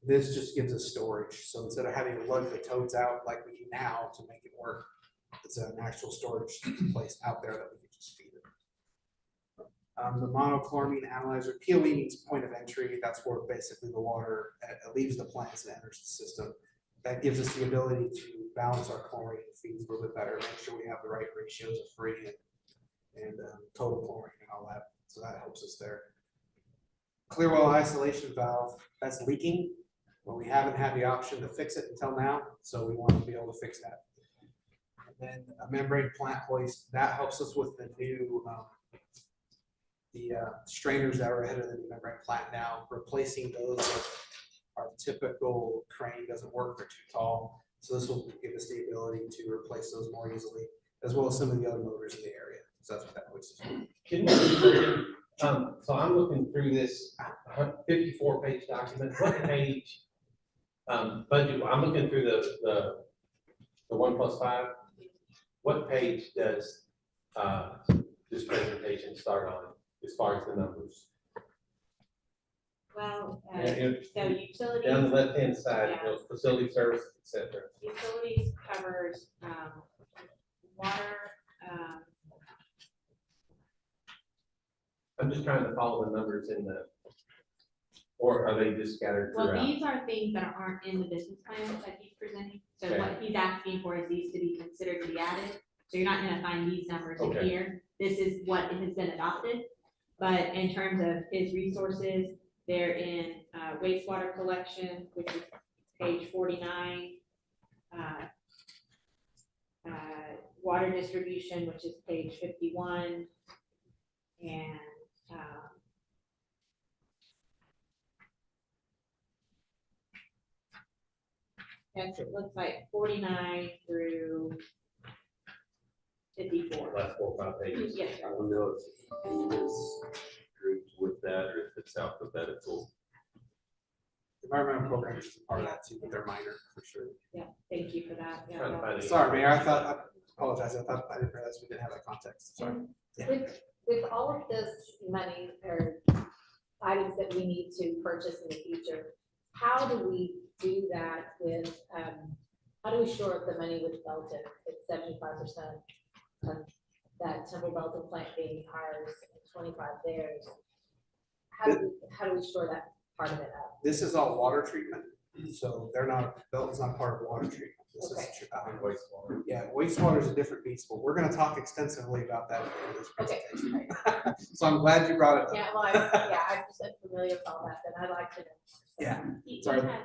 This just gives us storage. So instead of having to lug the totes out like we do now to make it work, it's an actual storage place out there that we can just feed it. The monochloramine analyzer, POE means point of entry. That's where basically the water leaves the plants and enters the system. That gives us the ability to balance our chlorine feeds a little bit better, make sure we have the right ratios of free and total chlorine and all that. So that helps us there. Clear well isolation valve, that's leaking. Well, we haven't had the option to fix it until now, so we want to be able to fix that. And then a membrane plant hoist, that helps us with the new strainers that are ahead of the new membrane plant now. Replacing those with our typical crane doesn't work, they're too tall. So this will give us the ability to replace those more easily, as well as some of the other motors in the area. So that's what that hoist is for. Can you, so I'm looking through this 54-page document. What page budget? I'm looking through the 1+5. What page does this presentation start on as far as the numbers? Well, And so utilities. down the left-hand side, Yeah. you know, facility service, etc. Utilities covers, water, I'm just trying to follow the numbers in the, or are they just scattered well, throughout? these are things that aren't in the business plan that he's presenting. So Okay. what he's asking for is these to be considered to be added. So you're not gonna find these numbers in Okay. here. This is what has been adopted. But in terms of his resources, they're in wastewater collection, which is page 49. Water distribution, which is page 51. And yes, it looks like 49 through 54. Last 4 or 5 pages. Yes, I don't know if it's grouped with that or if it's alphabetical. Environmental programs is part of that too, but they're minor for sure. yeah, thank you for that. Yeah, Trying to find it. Sorry, Mayor, I apologize. I didn't realize we didn't have that context. Sorry. Yeah. With all of this money or items that we need to purchase in the future, how do we do that with, how do we shore up the money with Belton? It's 75% of that Temple Belton plant being ours and 25 theirs. How do we shore that part of it up? This is all water treatment, so they're not, Belton's not part of water treatment. This is, Wastewater. yeah, wastewater is a different beast, but we're gonna talk extensively about that in this Okay. presentation. So I'm glad you brought it up. Yeah, well, I'm just unfamiliar with all that, then I'd like to know. Yeah. He Sorry. has,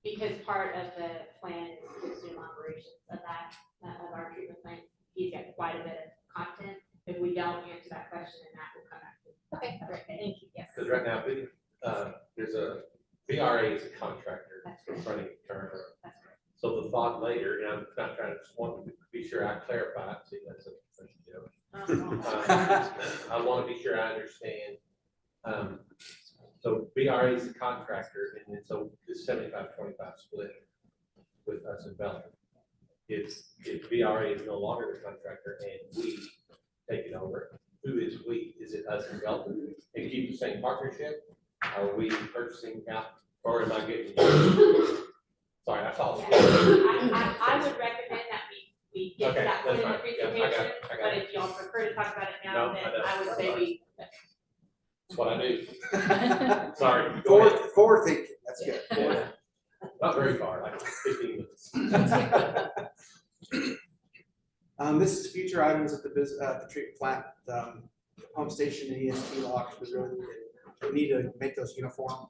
because part of the plan is to assume operations of that, of our treatment plant. He's got quite a bit of content. If we don't answer that question, then that will come back to. Okay, great, thank you, yes. Because right now, there's a VRA is a contractor That's that's running it currently. That's correct. So the thought later, and I'm not trying to, just want to be sure I clarify, see, that's a joke. I want to be sure I understand. So VRA is the contractor, and then so this 75-25 split with us and Belton. If VRA is no longer the contractor and we take it over, who is we? Is it us and Belton? And keep the same partnership? Are we purchasing out, or am I getting? Sorry, I saw. I would recommend that we get to Okay, that point in the that's fine. Yeah, I got it, presentation, I got but it. if y'all prefer to talk about it now, No, then I don't. I would say we. That's what I do. Sorry. Go ahead. Forward thinking, that's good. Yeah. Not very far, like 15 minutes. This is future items at the treatment plant. pump station and EST locks, we need to make those uniform.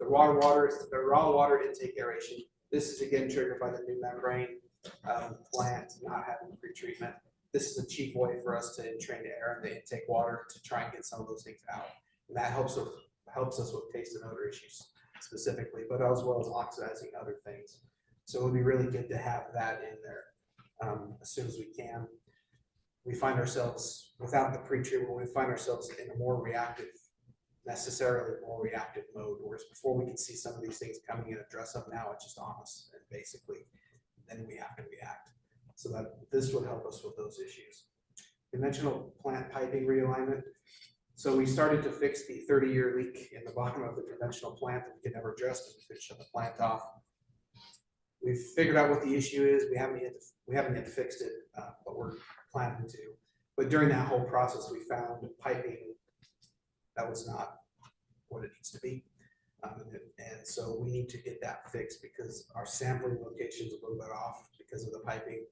The raw water intake aeration, this is again triggered by the new membrane plant not having pretreatment. This is a cheap way for us to entrain the air and the intake water to try and get some of those things out. And that helps us with taste and odor issues specifically, but as well as oxidizing other things. So it would be really good to have that in there as soon as we can. We find ourselves, without the pre-treatment, we find ourselves in a more reactive, necessarily more reactive mode, whereas before we could see some of these things coming and address them, now it's just on us, and basically, then we have to react. So that this would help us with those issues. Conventional plant piping realignment. So we started to fix the 30-year leak in the bottom of the conventional plant that we could never address because we couldn't shut the plant off. We've figured out what the issue is. We haven't yet fixed it, but we're planning to. But during that whole process, we found piping that was not what it needs to be. And so we need to get that fixed because our sampling location is a little bit off because of the piping.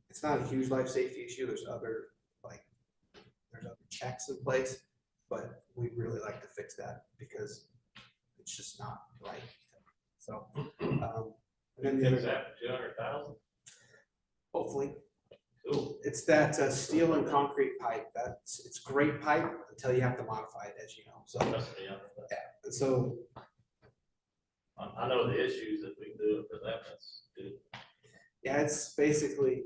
It's not a huge life safety issue. There's other checks in place, but we'd really like to fix that because it's just not right. So, and then the other, $200,000. hopefully, Ooh. it's that steel and concrete pipe. It's great pipe until you have to modify it, as you know. So, Trust me, yeah. So, I know the issues if we can do it for that. That's good. yeah, it's basically,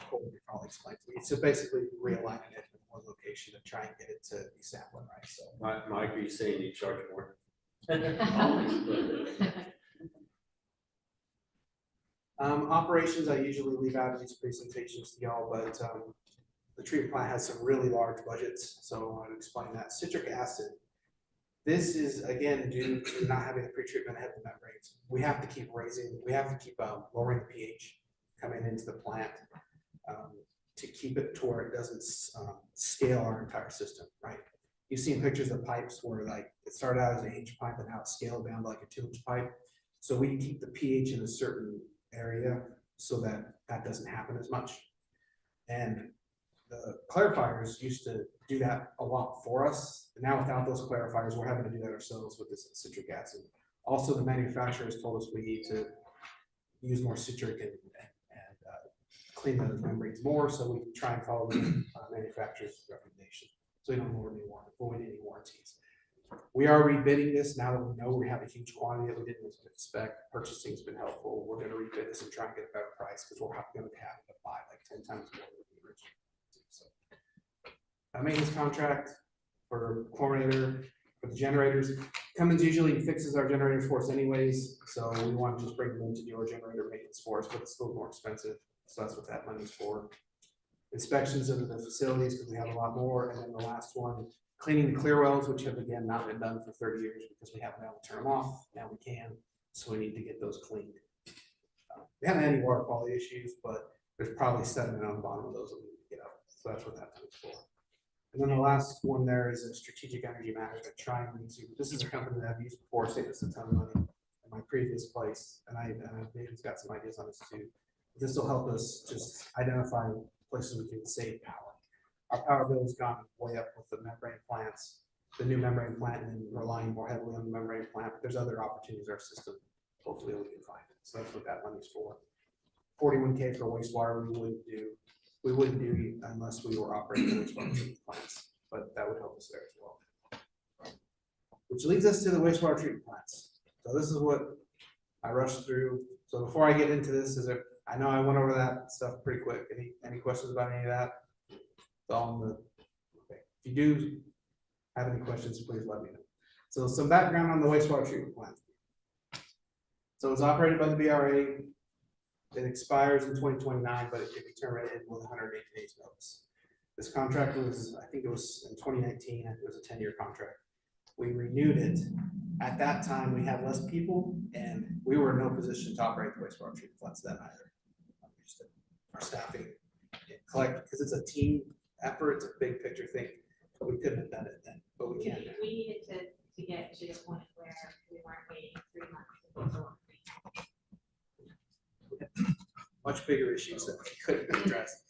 Colton could probably explain to me. It's just basically realigning it in one location to try and get it to be sampling right. So, Mike, are you saying you charge more? operations, I usually leave out of these presentations to y'all, but the treatment plant has some really large budgets, so I want to explain that. Citric acid. This is again due to not having the pretreatment ahead of the membranes. We have to keep lowering the pH coming into the plant to keep it to where it doesn't scale our entire system, right? You've seen pictures of pipes where like it started out as an 1-inch pipe and now it's scaled down to like a 2-inch pipe. So we keep the pH in a certain area so that that doesn't happen as much. And the clarifiers used to do that a lot for us. And now without those clarifiers, we're having to do that ourselves with this citric acid. Also, the manufacturers told us we need to use more citric and clean those membranes more, so we can try and follow the manufacturer's recommendation. So we don't avoid any warranties. We are rebidding this now that we know we have a huge quantity that we didn't expect. Purchasing's been helpful. We're going to rebid this and try and get a better price because we're going to have to buy like 10 times more than we originally did. So, a maintenance contract for chlorinator for the generators. Cummins usually fixes our generators for us anyways, so we want to just bring them in to do our generator maintenance for us, but it's still more expensive. So that's what that money's for. Inspections of the facilities, because we have a lot more. And then the last one, cleaning the clear wells, which have again not been done for 30 years because we haven't been able to turn them off. Now we can, so we need to get those cleaned. We haven't had any water quality issues, but there's probably sediment on the bottom of those that we need to get out. So that's what that money's for. And then the last one there is a strategic energy management. This is a company that I've used before, saved us a ton of money in my previous place, and David's got some ideas on this too. This will help us just identify places we can save power. Our power bill has gone way up with the membrane plants, the new membrane plant, and relying more heavily on the membrane plant. But there's other opportunities in our system. Hopefully we can find it. So that's what that money's for. 41K for wastewater we wouldn't do unless we were operating the wastewater treatment plants, but that would help us there as well. Which leads us to the wastewater treatment plants. So this is what I rushed through. So before I get into this, I know I went over that stuff pretty quick. Any questions about any of that? It's all in the, okay. If you do have any questions, please let me know. So some background on the wastewater treatment plant. So it's operated by the BRA. It expires in 2029, but it can be terminated with 180 days notice. This contract was, I think it was in 2019, it was a 10-year contract. We renewed it. At that time, we had less people, and we were in no position to operate the wastewater treatment plants then either. Our staffing collect, because it's a team effort, it's a big picture thing. We couldn't have done it then, but we can now. We needed to get to the point where we weren't waiting 3 months to go. Much bigger issues that we couldn't address,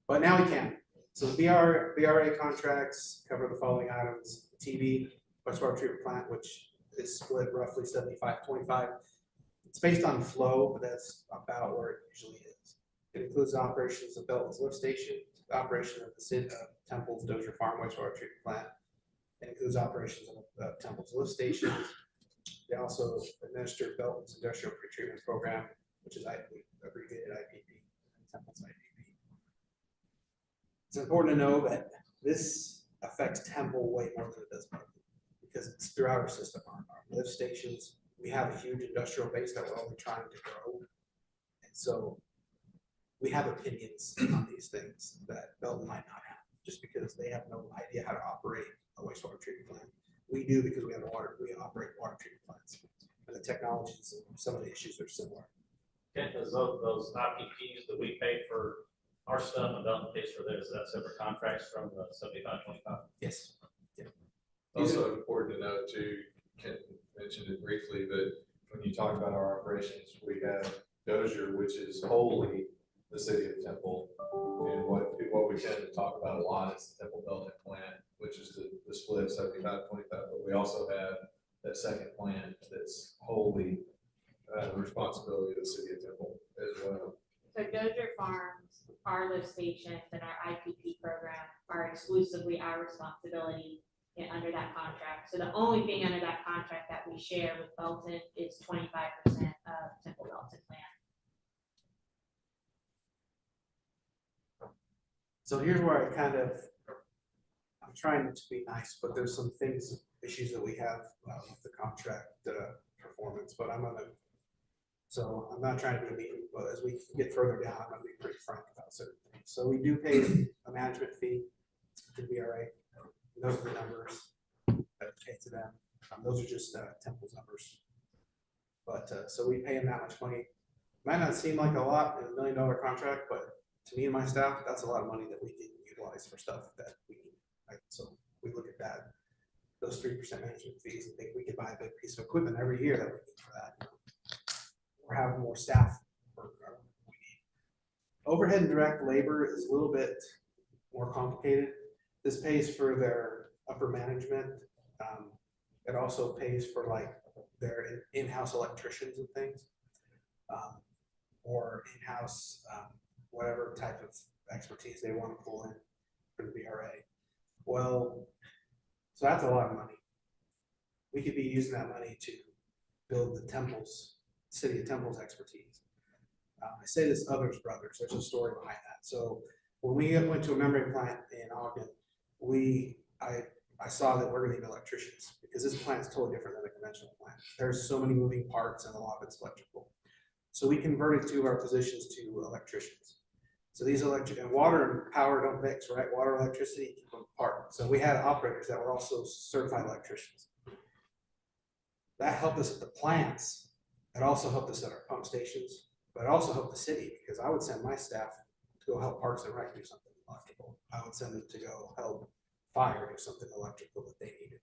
but now we can. So the BRA contracts cover the following items: TV, wastewater treatment plant, which is split roughly 75-25. It's based on flow, but that's about where it usually is. It includes the operations of Belton's lift station, the operation of the city of Temple's Dozier Farm wastewater treatment plant. It includes operations of Temple's lift stations. They also administer Belton's industrial pretreatment program, which is abbreviated IPP, Temple's IPP. It's important to know that this affects Temple way more than it does Belton, because it's throughout our system. Our lift stations, we have a huge industrial base that we're only trying to grow. And so we have opinions on these things that Belton might not have, just because they have no idea how to operate a wastewater treatment plant. We do, because we operate water treatment plants. And the technologies and some of the issues are similar. Okay, those IPPs that we pay for our stuff and Belton pays for theirs, that's separate contracts from the 75-25. Yes. Also important to note too, Ken mentioned it briefly, but when you talk about our operations, we have Dozier, which is wholly the city of Temple. And what we tend to talk about a lot is the Temple Belton plant, which is the split 75-25, but we also have that second plant that's wholly the responsibility of the city of Temple as well. So Dozier Farms, our lift stations, and our IPP program are exclusively our responsibility under that contract. So the only thing under that contract that we share with Belton is 25% of Temple Belton plant. So here's where I'm trying to be nice, but there's some issues that we have with the contract performance, but I'm not trying to be mean, but as we get further down, I'm gonna be pretty frank about certain things. So we do pay a management fee to BRA. Those are the numbers that are paid to them. Those are just Temple's numbers. But so we pay them that much money. Might not seem like a lot in $1 million contract, but to me and my staff, that's a lot of money that we can utilize for stuff that we need. Right? So we look at that, those 3% management fees, and think we could buy a big piece of equipment every year that we need for that. Or have more staff for we need. Overhead and direct labor is a little bit more complicated. This pays for their upper management. It also pays for like their in-house electricians and things, or in-house whatever type of expertise they want to pull in for the BRA. Well, so that's a lot of money. We could be using that money to build the city of Temple's expertise. I say this others brothers, there's a story behind that. So when we went to a membrane plant in Ogden, I saw that we're gonna need electricians because this plant is totally different than a conventional plant. There's so many moving parts and a lot of it's electrical. So we converted 2 of our positions to electricians. So these and water and power don't mix, right? Water and electricity keep them apart. So we had operators that were also certified electricians. That helped us at the plants. It also helped us at our pump stations, but it also helped the city because I would send my staff to go help Parks and Rec do something electrical. I would send them to go help fire do something electrical that they needed,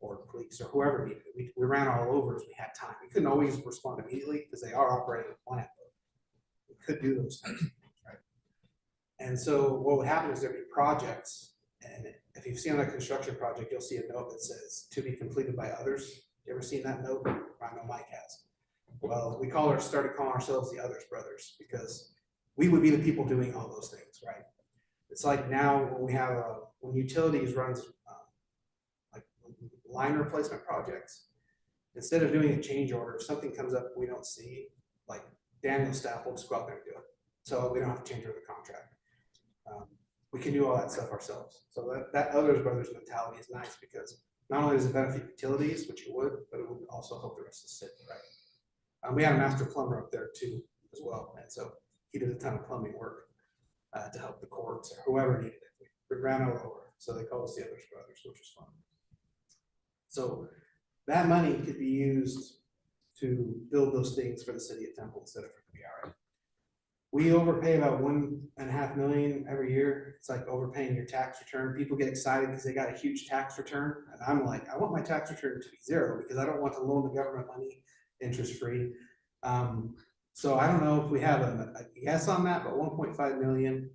or police, or whoever needed it. We ran all over as we had time. We couldn't always respond immediately because they are operating a plant, but we could do those things, right? And so what would happen is there'd be projects, and if you've seen on a construction project, you'll see a note that says to be completed by others. You ever seen that note? I know Mike has. Well, we started calling ourselves the Others Brothers because we would be the people doing all those things, right? It's like now when we have when utilities runs like line replacement projects, instead of doing a change order, if something comes up we don't see, like Daniel's staff will just go out there and do it. So we don't have to change over the contract. We can do all that stuff ourselves. So that Others Brothers mentality is nice because not only does it benefit utilities, which it would, but it would also help the rest of the city, right? We had a master plumber up there too, as well. And so he did a ton of plumbing work to help the courts or whoever needed it. We ran all over. So they call us the Others Brothers, which is fun. So that money could be used to build those things for the city of Temple instead of for the BRA. We overpay about $1.5 million every year. It's like overpaying your tax return. People get excited because they got a huge tax return. And I'm like, I want my tax return to be 0 because I don't want to loan the government money interest-free. So I don't know if we have a guess on that, but 1.5 million.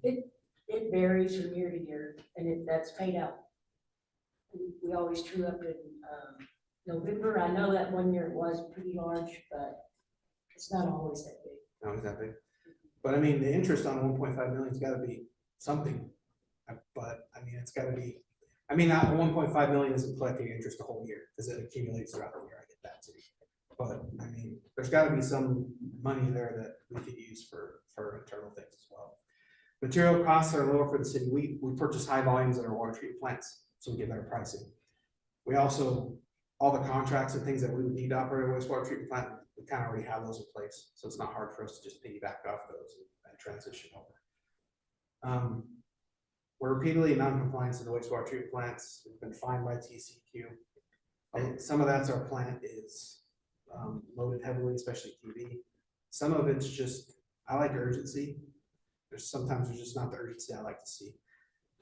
It varies from year to year, and that's paid out. We always true up in, November. I know that one year it was pretty large, but it's not always that big. Not exactly. But I mean, the interest on 1.5 million's gotta be something. But I mean, it's gotta be, I mean, not 1.5 million isn't collecting interest the whole year, because it accumulates throughout the year, I get that too. But I mean, there's gotta be some money there that we could use for internal things as well. Material costs are lower for the city. We purchase high volumes at our water treatment plants, so we get better pricing. We also, all the contracts and things that we would need to operate a wastewater treatment plant, we kind of already have those in place, so it's not hard for us to just piggyback off those and transition over. We're repeatedly in non-compliance in the wastewater treatment plants. We've been fined by TCEQ. Some of that's our plant is loaded heavily, especially TV. Some of it's just, I like urgency. Sometimes there's just not the urgency I like to see.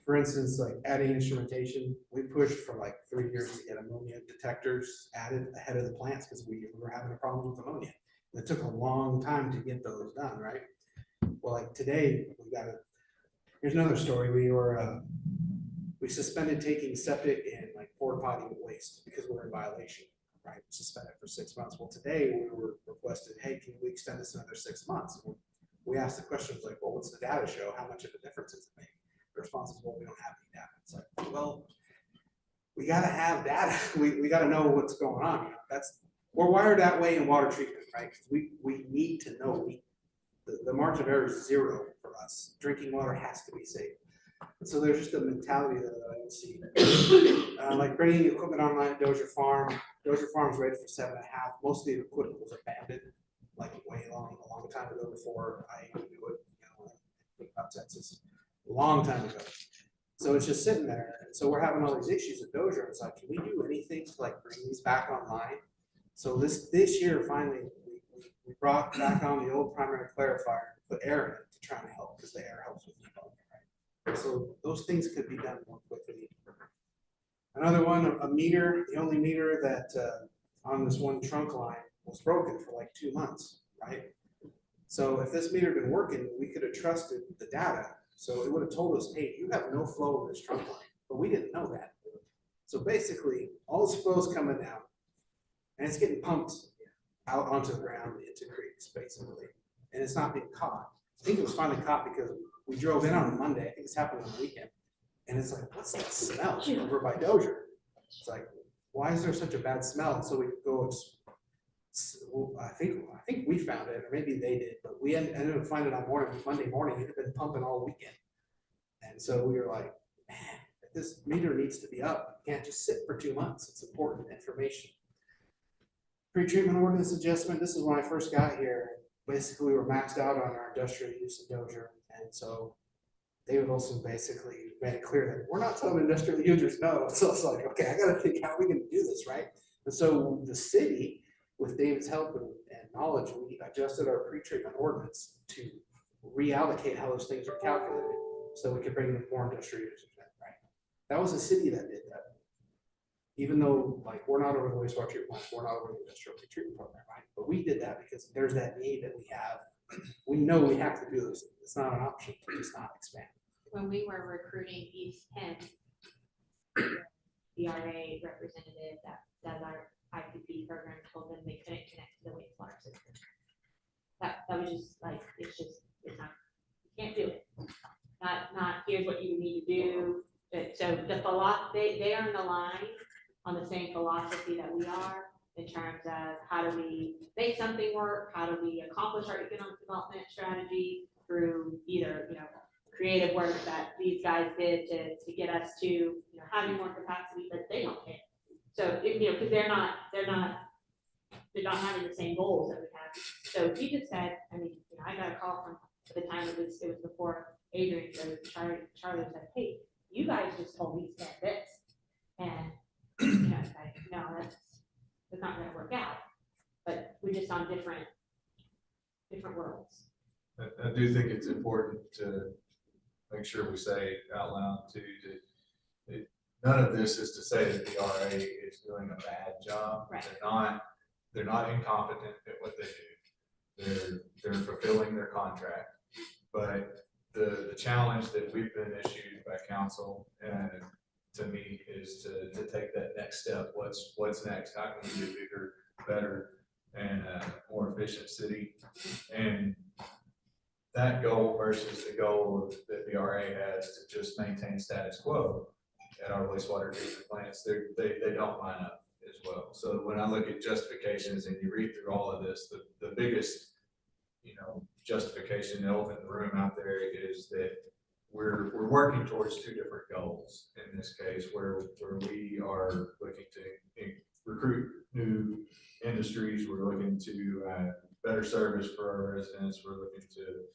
For instance, like adding instrumentation, we pushed for like 3 years to get ammonia detectors added ahead of the plants because we were having a problem with ammonia. And it took a long time to get those done, right? Well, like today, here's another story. We suspended taking septic and like porta potty waste because we're in violation, right? Suspended for 6 months. Well, today we were requested, hey, can we extend this another 6 months? And we asked the questions like, well, what's the data show? How much of a difference does it make? The response is, well, we don't have any data. It's like, well, we gotta have data. We gotta know what's going on. You know, we're wired that way in water treatment, right? Because we need to know. The margin of error is 0 for us. Drinking water has to be safe. And so there's just a mentality that I don't see. Like bringing equipment online at Dozier Farm. Dozier Farm's ready for 7.5. Most of the equipment was abandoned like a long time ago before I knew it. You know, think about Texas. A long time ago. So it's just sitting there. And so we're having all these issues at Dozier. It's like, can we do anything to like bring these back online? So this year, finally, we brought back on the old primary clarifier, put air in it to try and help because the air helps with pneumonia, right? So those things could be done more quickly. Another one, a meter, the only meter that on this one trunk line was broken for like 2 months, right? So if this meter had been working, we could have trusted the data. So it would have told us, hey, you have no flow in this trunk line, but we didn't know that. So basically, all this flow is coming down, and it's getting pumped out onto the ground into creeks, basically, and it's not being caught. I think it was finally caught because we drove in on a Monday. I think it's happening on the weekend, and it's like, what's that smell over by Dozier? It's like, why is there such a bad smell? And so we go. I think we found it, or maybe they did, but we ended up finding it on Monday morning. It had been pumping all weekend, and so we were like, man, this meter needs to be up. It can't just sit for 2 months. It's important information. Pre-treatment ordinance adjustment. This is when I first got here. Basically, we were maxed out on our industrial use in Dozier, and so David Olson basically made it clear that we're not telling industrial users no. So it's like, okay, I got to think how we can do this, right? And so the city, with David's help and knowledge, we adjusted our pre-treatment ordinance to reallocate how those things are calculated so we could bring in more industrial users, right? That was the city that did that. Even though like we're not over the wastewater treatment plant, we're not over the industrial treatment program, right? But we did that because there's that need that we have. We know we have to do this. It's not an option to just not expand. When we were recruiting East Penn, the RA representative that does our IPP program told them they couldn't connect to the wastewater system. That was just like, it's not, you can't do it. Not here's what you need to do. But so they are in the line on the same philosophy that we are in terms of how do we make something work? How do we accomplish our economic development strategy through either, creative work that these guys did to get us to, having more capacity, but they don't care. So, because they're not having the same goals that we have. So he just said, I got a call from, at the time it was before Adrian, so Charlie said, hey, you guys just told me to get this. And, it's like, no, that's not gonna work out. But we're just on different worlds. I do think it's important to make sure we say out loud too, that none of this is to say that the RA is doing a bad job. Right. They're not incompetent at what they do. They're fulfilling their contract, but the challenge that we've been issued by council, to me, is to take that next step. What's next? How can we be a bigger, better, and more efficient city? And that goal versus the goal that the RA has to just maintain status quo at our wastewater treatment plants, they don't line up as well. So when I look at justifications and you read through all of this, the biggest, justification, the elephant in the room out there is that we're working towards two different goals in this case, where we are looking to recruit new industries, we're looking to better service for our residents, we're looking to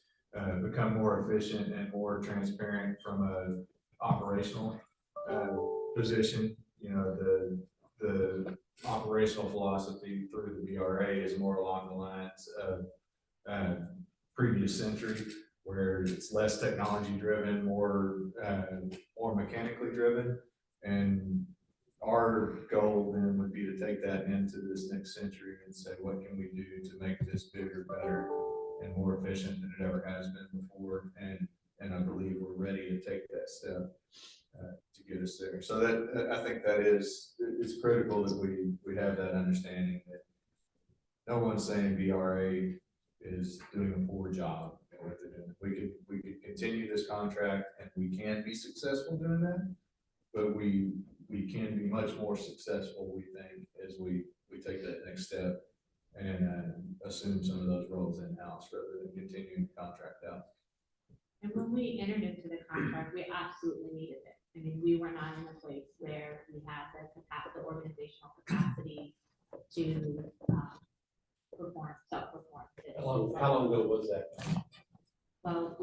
become more efficient and more transparent from a operational position. The operational philosophy through the BRA is more along the lines of previous century, where it's less technology driven, more mechanically driven. And our goal then would be to take that into this next century and say, what can we do to make this bigger, better, and more efficient than it ever has been before? And I believe we're ready to take that step to get us there. So that, I think that it's critical that we have that understanding that no one's saying BRA is doing a poor job at what they're doing. We could continue this contract and we can be successful doing that, but we can be much more successful, we think, as we take that next step and assume some of those roles in-house rather than continuing to contract out. And when we entered into the contract, we absolutely needed it. I mean, we were not in a place where we had the organizational capacity to self-perform. How long ago was that? Well,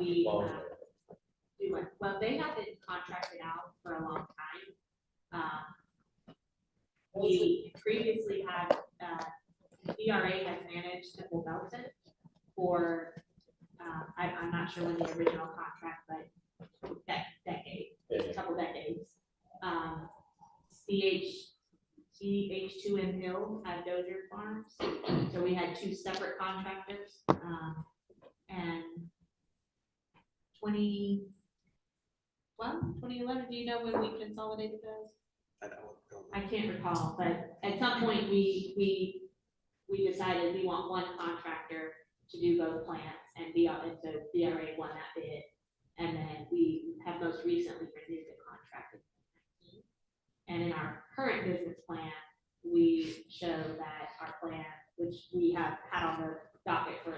they have been contracted out for a long time. We previously had, DRA has managed Temple Belton for, I'm not sure when the original contract, but a couple decades. CH2M Hill had Dozier Farms, so we had two separate contractors. And 2011, do you know when we consolidated those? I can't recall, but at some point we decided we want one contractor to do both plants, and so BRA won that bid. And then we have most recently renewed the contract. And in our current business plan, we show that our plan, which we have had on the docket for,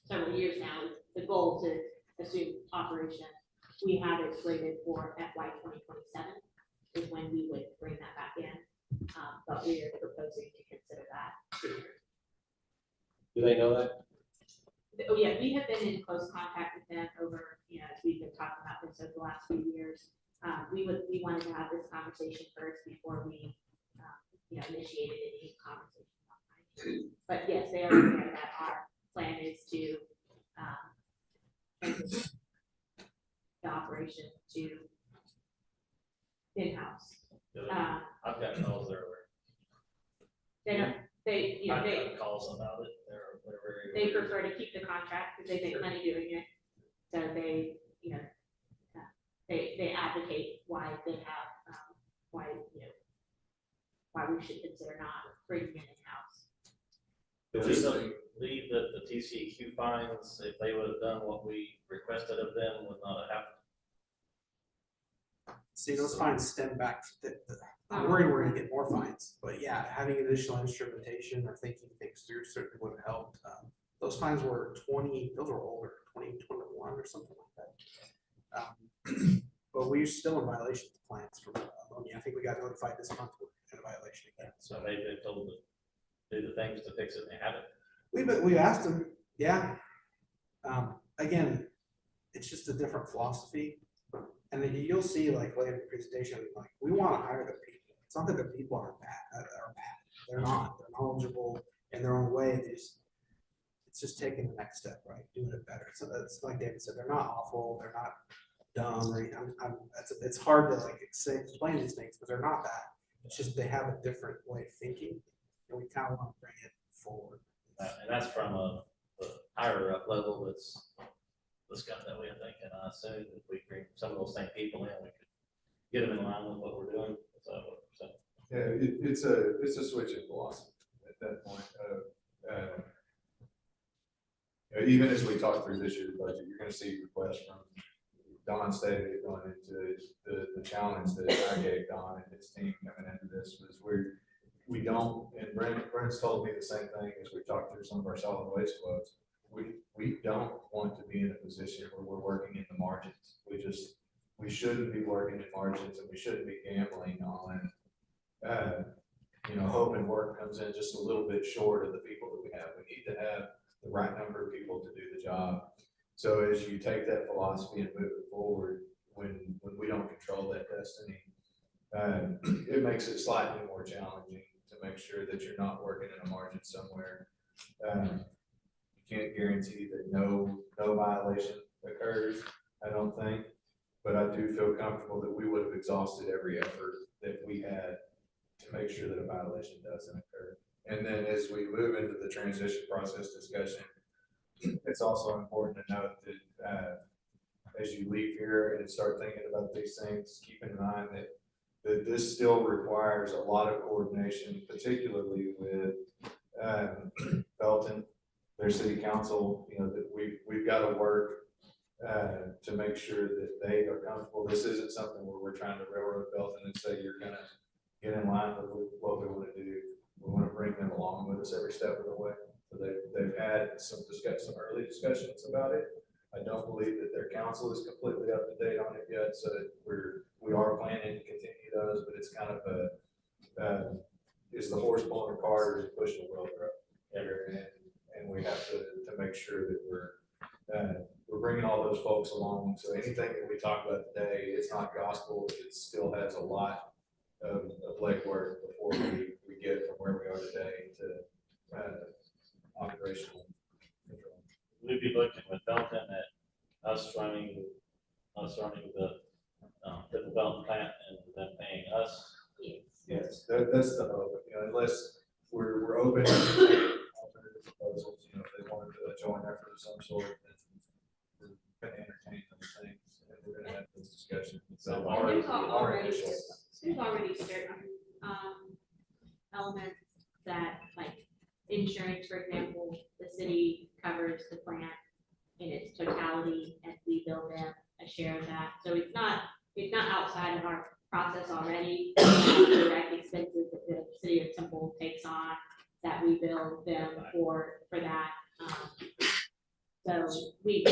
several years now, is the goal to assume operation. We have it slated for FY 2027 is when we would bring that back in. But we are proposing to consider that sooner. Do they know that? Oh, yeah, we have been in close contact with them over, as we've been talking about this over the last few years. We wanted to have this conversation first before we, initiated any conversation. But yes, they are aware that our plan is to transition the operation to in-house. I've got calls there where They I've got calls about it. They're very. they prefer to keep the contract because they make money doing it. So they, they advocate why they have, why we should consider not bringing it in-house. But we still believe that the TCEQ fines, if they would have done what we requested of them, would not have happened. See, those fines stem back, I'm worried we're gonna get more fines, but yeah, having additional instrumentation or thinking things through certainly would have helped. Those fines were those were older, 2021 or something like that. But we're still in violation of the plans from ammonia. I think we got notified this month, we're in a violation again. So they've been told to do the things to fix it, and they haven't. We asked them, yeah. Again, it's just a different philosophy. And then you'll see like later in the presentation, like we want to hire the people. It's not that the people are bad. They're not. They're knowledgeable in their own way. It's just taking the next step, right? Doing it better. So that's like David said. They're not awful. They're not dumb. Or it's hard to like explain these things because they're not that. It's just they have a different way of thinking, and we kind of want to bring it forward. And that's from the higher up level that's discussed that way, I think, and soon, if we bring some of those same people in, we could get them in line with what we're doing, so. Yeah, it's a switch in philosophy at that point. Even as we talk through this year's budget, you're gonna see requests from Don Staley going into the challenge that I gave Don and his team coming into this was we don't, and Brent's told me the same thing as we talked through some of our solid waste quotes. We don't want to be in a position where we're working in the margins. We shouldn't be working in margins, and we shouldn't be gambling on, hoping work comes in just a little bit short of the people that we have. We need to have the right number of people to do the job. So as you take that philosophy and move it forward, when we don't control that destiny, it makes it slightly more challenging to make sure that you're not working in a margin somewhere. You can't guarantee that no violation occurs, I don't think, but I do feel comfortable that we would have exhausted every effort that we had to make sure that a violation doesn't occur. And then as we move into the transition process discussion, it's also important to note that as you leave here and start thinking about these things, keep in mind that this still requires a lot of coordination, particularly with Belton, their city council. That we've got to work to make sure that they are comfortable. This isn't something where we're trying to railroad Belton and say you're gonna get in line with what we want to do. We want to bring them along with us every step of the way. So they've had some early discussions about it. I don't believe that their council is completely up to date on it yet, so we are planning to continue those, but it's kind of is the horse pulling the cart or is it pushing the wheel up? And we have to make sure that we're bringing all those folks along. So anything that we talk about today, it's not gospel. It still has a lot of legwork before we get from where we are today to operational control. We'd be looking with Belton at us running the Belton plant and them paying us. Yes, that's the hope. Unless we're open to alternative proposals, if they wanted a joint effort of some sort, then we're going to entertain those things and we're going to have those discussions. So There's already certain elements that, like insurance, for example, the city covers the plant in its totality and we bill them a share of that. So it's not outside of our process already. Direct expenses that the city of Temple takes on that we bill them for that. So we,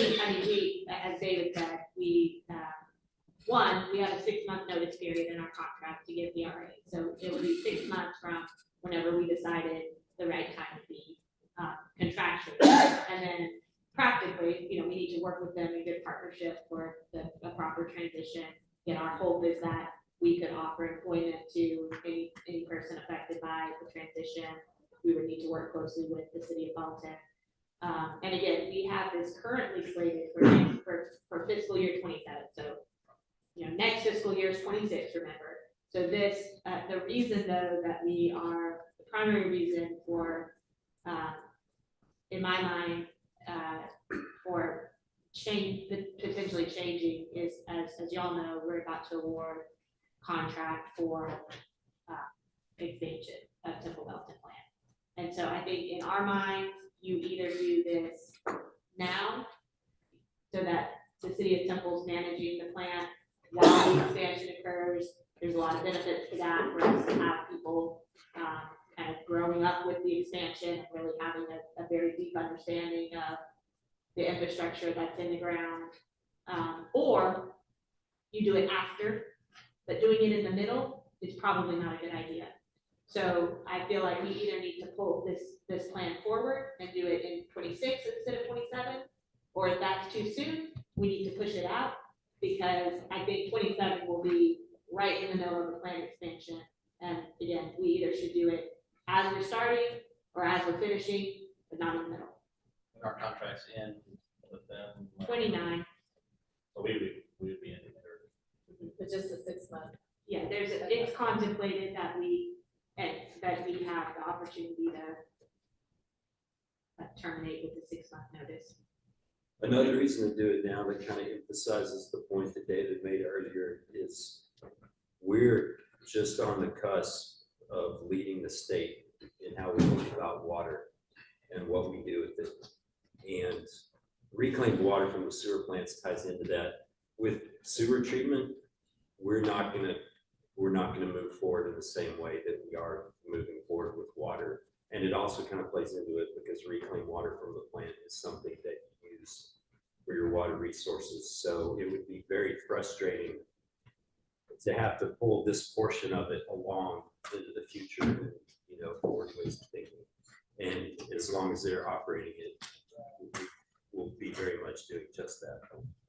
as David said, we have a 6-month notice period in our contract to give the RA. So it will be 6 months from whenever we decided the right time to be contractual. And then practically, we need to work with them in good partnership for a proper transition. Again, our hope is that we could offer employment to any person affected by the transition. We would need to work closely with the city of Belton. And again, we have this currently slated for fiscal year 27. So, next fiscal year is 26, remember. So this, the reason though that the primary reason for, in my mind, for potentially changing is, as y'all know, we're about to award contract for expansion of Temple Belton plant. And so I think in our minds, you either do this now so that the city of Temple is managing the plant while the expansion occurs. There's a lot of benefits to that for us to have people kind of growing up with the expansion and really having a very deep understanding of the infrastructure that's in the ground. Or you do it after, but doing it in the middle is probably not a good idea. So I feel like we either need to pull this plan forward and do it in 26 instead of 27, or if that's too soon, we need to push it out, because I think 27 will be right in the middle of the plant expansion. And again, we either should do it as we're starting or as we're finishing, but not in the middle. And our contracts end with them. 29. So we would be in there. But just a 6 month. Yeah, it's contemplated that we have the opportunity to terminate with the 6 month notice. Another reason to do it now that kind of emphasizes the point that David made earlier is we're just on the cusp of leading the state in how we think about water and what we do with it. And reclaimed water from the sewer plants ties into that. With sewer treatment, we're not gonna move forward in the same way that we are moving forward with water. And it also kind of plays into it because reclaimed water from the plant is something that you use for your water resources. So it would be very frustrating to have to pull this portion of it along into the future, and, you know, forward ways of thinking. And as long as they're operating it, we'll be very much doing just that.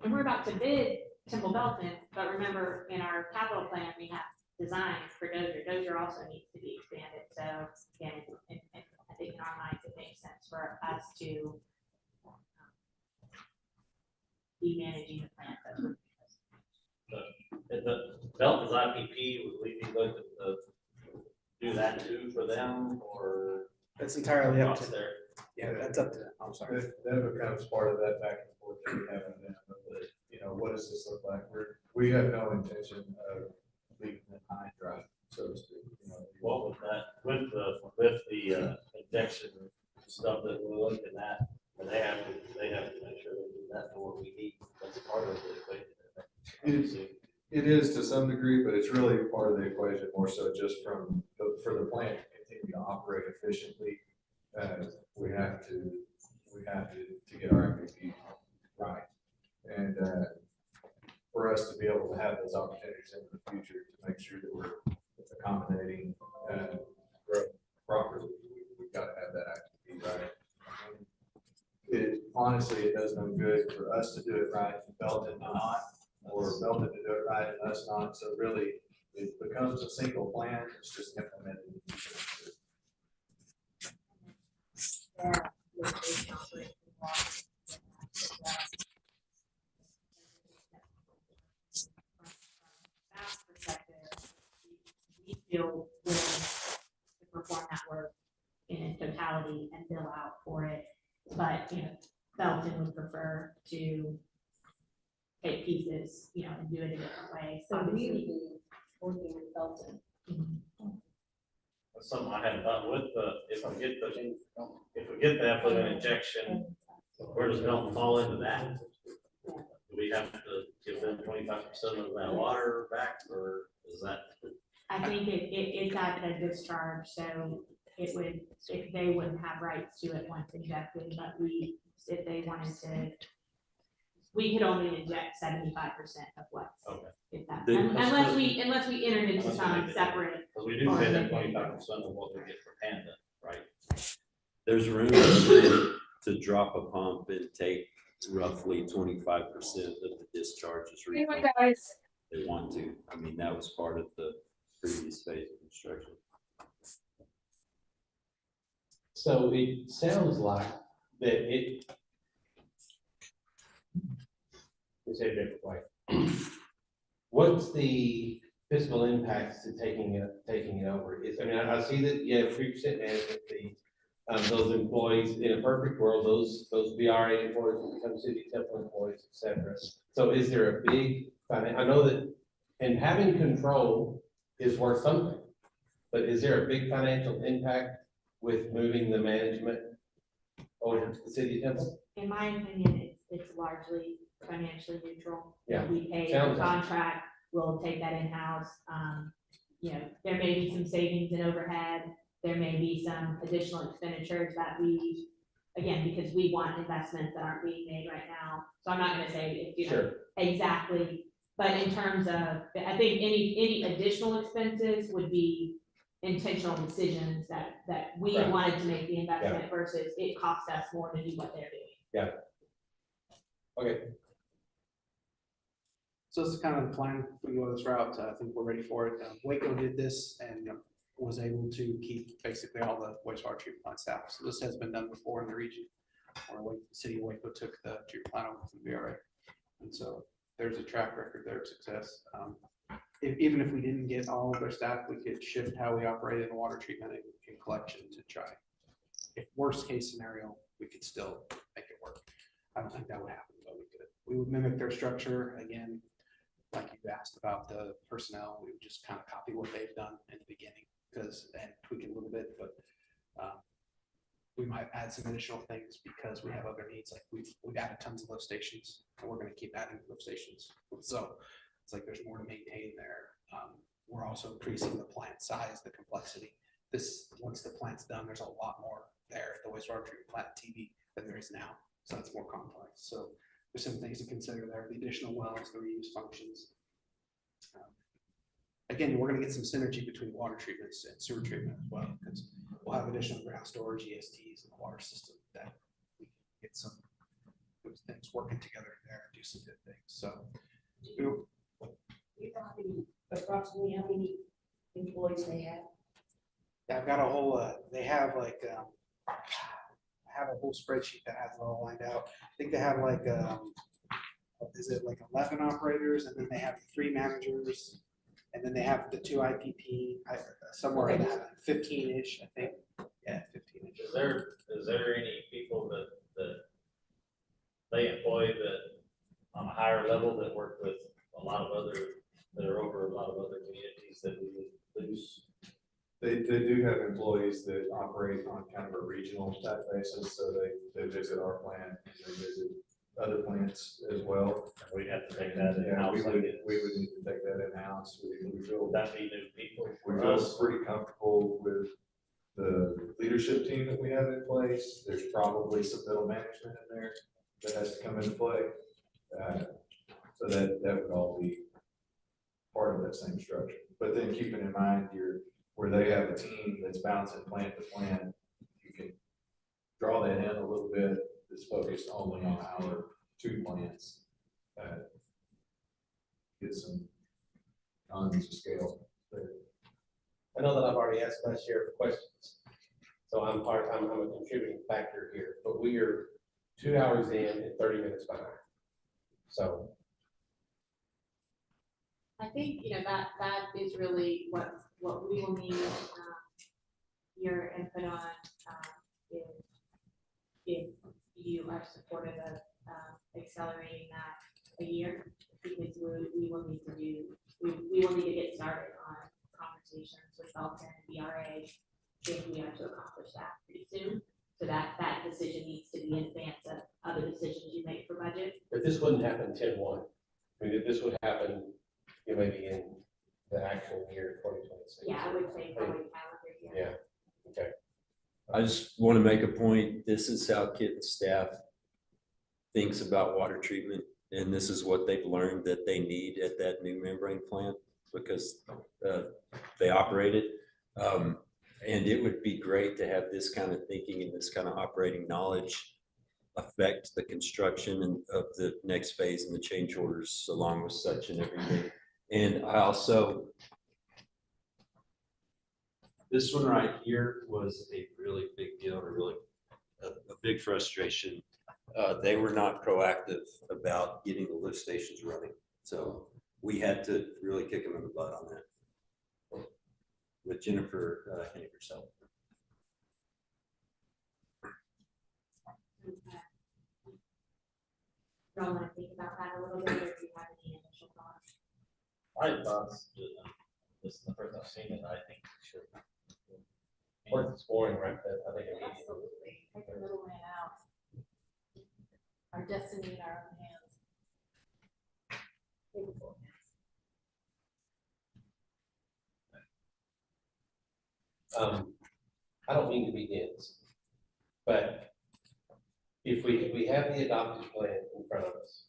And we're about to bid Temple Belton, but remember in our capital plan, we have designs for Dozier. Dozier also needs to be expanded. So again, I think in our minds, it makes sense for us to be managing the plant. If the Belton's IPP, would we be looking to do that too for them, or? That's entirely up to What's there? Yeah, that's up to them. I'm sorry. That becomes part of that back and forth that we have with them, but, you know, what does this look like? We have no intention of leaving it high and dry, so to speak. You know, What with that, with the injection stuff that we're looking at, and they have to make sure they do that for what we need. That's part of the equation. It is to some degree, but it's really part of the equation more so just for the plant to continue to operate efficiently. We have to get our MVP right. And for us to be able to have those opportunities in the future to make sure that we're accommodating growth properly, we've got to have that activity right. Honestly, it does no good for us to do it right and Belton not, or Belton to do it right and us not. So really, it becomes a single plan. It's just implemented. We feel willing to perform that work in its totality and bill out for it. But, you know, Belton would prefer to take pieces, you know, and do it a different way. So we would Obviously. be working with Belton. That's something I hadn't thought with if we get that for the injection, where does Belton fall into that? Do we have to give them 25% of that water back, or is that? I think it's at a discharge, so it would, if they wouldn't have rights to it once injected, but if they wanted to, we could only inject 75% of what's. Okay. If that, The- unless we entered into Unless we some did. separate. Because we do pay them 25% of what we get for Panda, right? There's room to drop a pump and take roughly 25% of the discharges. Anyway, guys. They want to. I mean, that was part of the previous phase of construction. So it sounds like that let's say it a different way. What's the fiscal impacts to taking it over? I see that you have 3% management fee. Those employees, in a perfect world, those VRA employees will become city Temple employees, et cetera. So is there a big, I know that, and having control is worth something, but is there a big financial impact with moving the management over to the city of Temple? In my opinion, it's largely financially neutral. Yeah, We pay the sounds like it. contract, we'll take that in-house. You know, there may be some savings in overhead. There may be some additional expenditures that we, again, because we want investments that aren't being made right now. So I'm not gonna say, you know, Sure. exactly, but in terms of, I think any additional expenses would be intentional decisions that we Right. wanted to make the investment versus it cost us more to do what they're doing. Okay, So this is kind of the plan. If we go this route, I think we're ready for it. Waco did this and was able to keep basically all the wastewater treatment plant staff. So this has been done before in the region. Where the city of Waco took the treatment plant over from VRA. And so there's a track record there of success. Even if we didn't get all of their staff, we could shift how we operate in water treatment and collection to try. If worst case scenario, we could still make it work. I don't think that would happen, but we would mimic their structure again. Like you asked about the personnel, we would just kind of copy what they've done in the beginning, and tweak it a little bit, but we might add some additional things because we have other needs, like we've added tons of lift stations, and we're gonna keep adding lift stations. So it's like there's more to maintain there. We're also increasing the plant size, the complexity. Once the plant's done, there's a lot more there at the wastewater treatment plant TV than there is now, so it's more complex. So there's some things to consider there, the additional wells, the reuse functions. Again, we're gonna get some synergy between water treatments and sewer treatment as well, because we'll have additional ground storage, ESTs in the water system that we can get some good things working together there and do some good things. So Approximately how many employees they have? I've got a whole, they have like, I have a whole spreadsheet that has it all lined out. I think they have like, is it like 11 operators, and then they have 3 managers, and then they have the 2 IPP, somewhere in that 15-ish, I think. Yeah, 15-ish. Is there any people that they employ that on a higher level that work with a lot of other, that are over a lot of other communities that we would lose? They do have employees that operate on kind of a regional type basis, so they visit our plant, and they visit other plants as well. We have to take that Yeah, in-house. we would need to take that in-house. We feel Would that be new people we for feel us? pretty comfortable with the leadership team that we have in place. There's probably some middle management in there that has to come into play. So that would all be part of that same structure. But then keeping in mind where they have a team that's bouncing plant to plant, you can draw that in a little bit. It's focused only on our 2 plants. Get some economies of scale there. I know that I've already asked my share of questions, so I'm a contributing factor here, but we are 2 hours in and 30 minutes behind. So I think, that is really what we will need, your input on, if you are supportive of, accelerating that a year, because we will need to get started on conversations with Belton and BRA, if we are to accomplish that pretty soon. So that decision needs to be in advance of other decisions you make for budget. but this wouldn't happen 10-1. I mean, this would happen, maybe in the actual year 2026. Yeah, I would say probably calendar year. Yeah, okay. I just want to make a point. This is how Kit staff thinks about water treatment, and this is what they've learned that they need at that new membrane plant because they operate it. And it would be great to have this kind of thinking and this kind of operating knowledge affect the construction of the next phase and the change orders along with such and everything. And I also, this one right here was a really big deal, a big frustration. They were not proactive about getting the lift stations running. So we had to really kick them in the butt on that with Jennifer Henniger's. Y'all want to think about that a little bit, or do you have any initial thoughts? I thought, this is the first I've seen it, I think we should. Worth exploring, right? I think it needs. Absolutely. Take the middleman out. Our destiny in our own hands. Capable hands. I don't mean to be dense, but if we have the adopted plan in front of us,